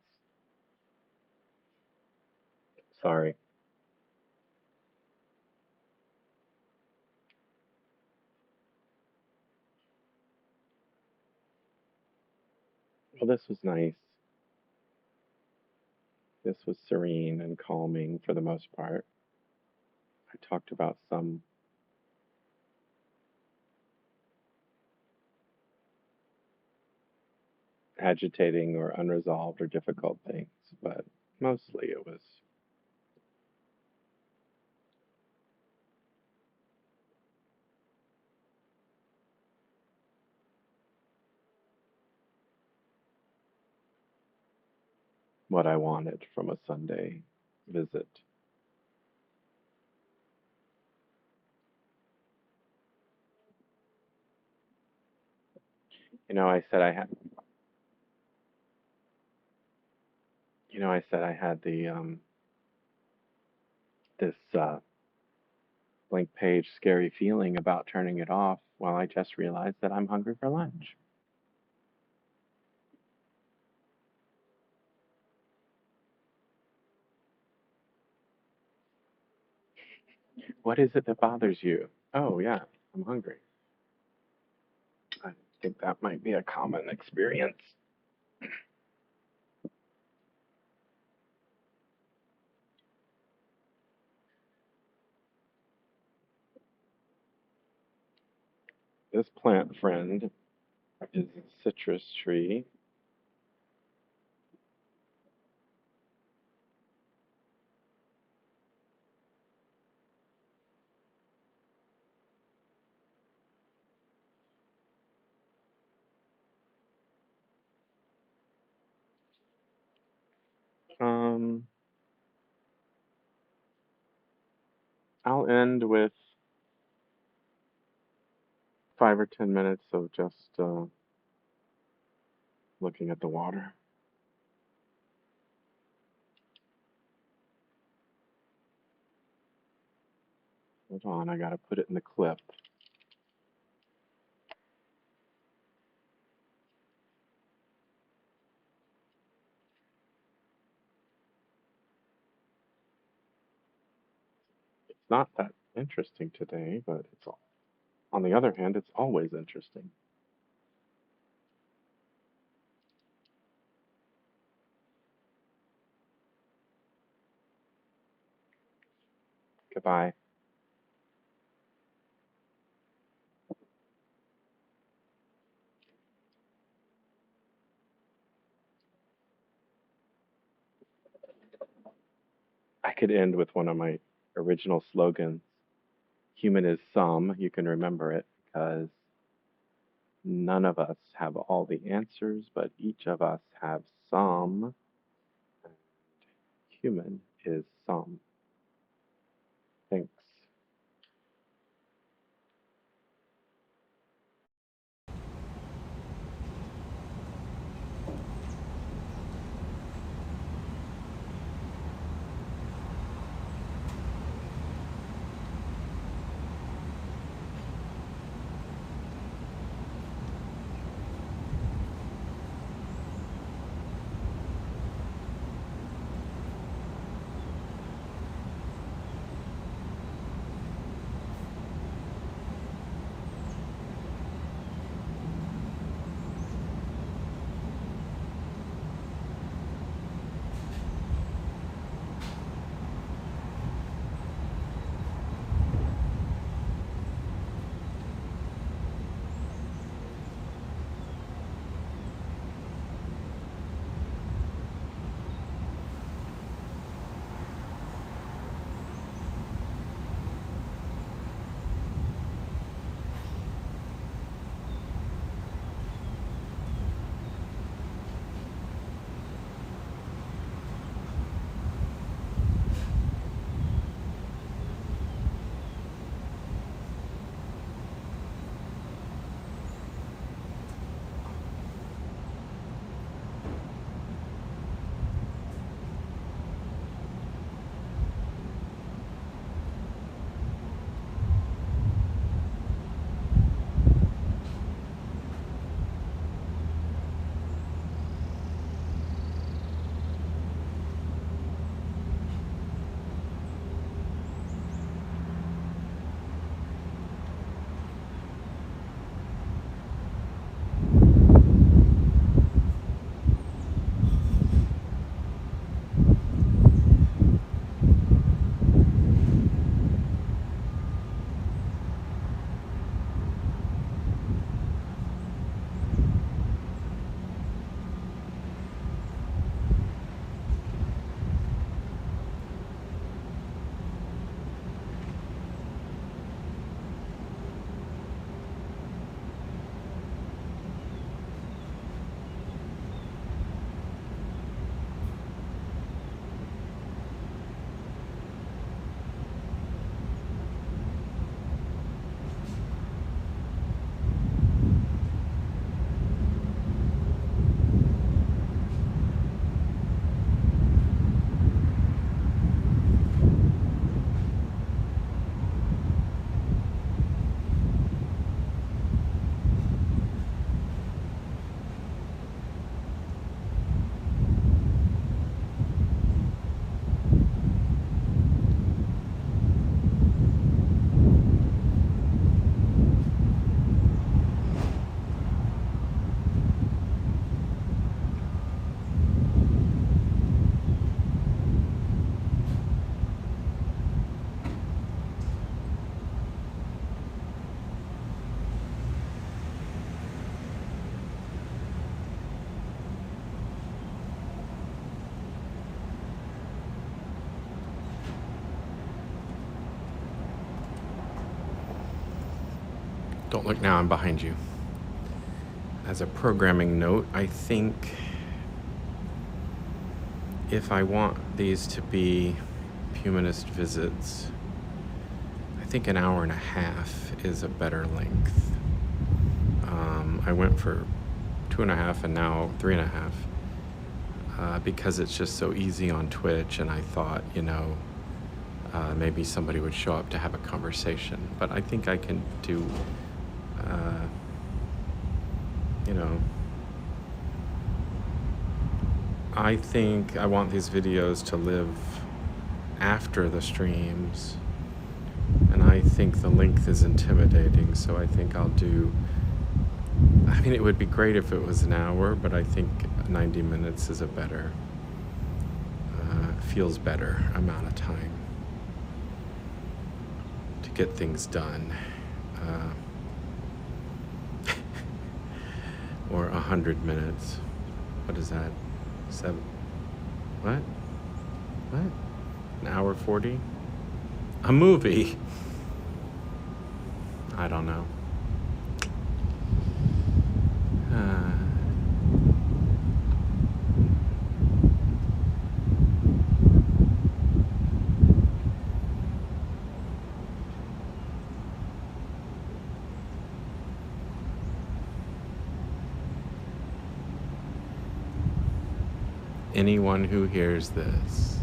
Sorry. Well, this was nice. This was serene and calming for the most part. I talked about some agitating or unresolved or difficult things, but mostly it was what I wanted from a Sunday visit. You know, I said I had, I said I had the this blank page scary feeling about turning it off. Well, I just realized that I'm hungry for lunch. What is it that bothers you? Oh, yeah, I'm hungry. I think that might be a common experience. This plant friend is citrus tree. Um, I'll end with 5 or 10 minutes of just looking at the water. Hold on, I gotta put it in the clip. It's not that interesting today, but on the other hand, it's always interesting. Goodbye. I could end with one of my original slogans. Human is some, you can remember it because none of us have all the answers, but each of us have some. And human is some. Thanks. Don't look now, I'm behind you. As a programming note, I think if I want these to be humanist visits, I think an hour and a half is a better length. I went for 2.5 and now 3.5 because it's just so easy on Twitch, and I thought, maybe somebody would show up to have a conversation. But I think I can do, I think I want these videos to live after the streams, and I think the length is intimidating, so I think I'll do, it would be great if it was an hour, but I think 90 minutes is a better, feels better amount of time to get things done. Or 100 minutes. What is that? 7? What? An hour 40? A movie? I don't know. Anyone who hears this,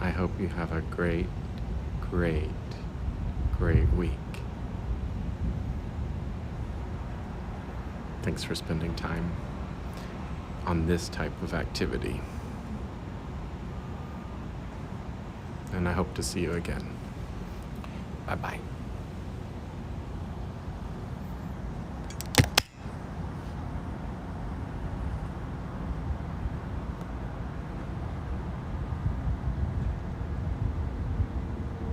I hope you have a great, great, great week. Thanks for spending time on this type of activity. And I hope to see you again. Bye-bye.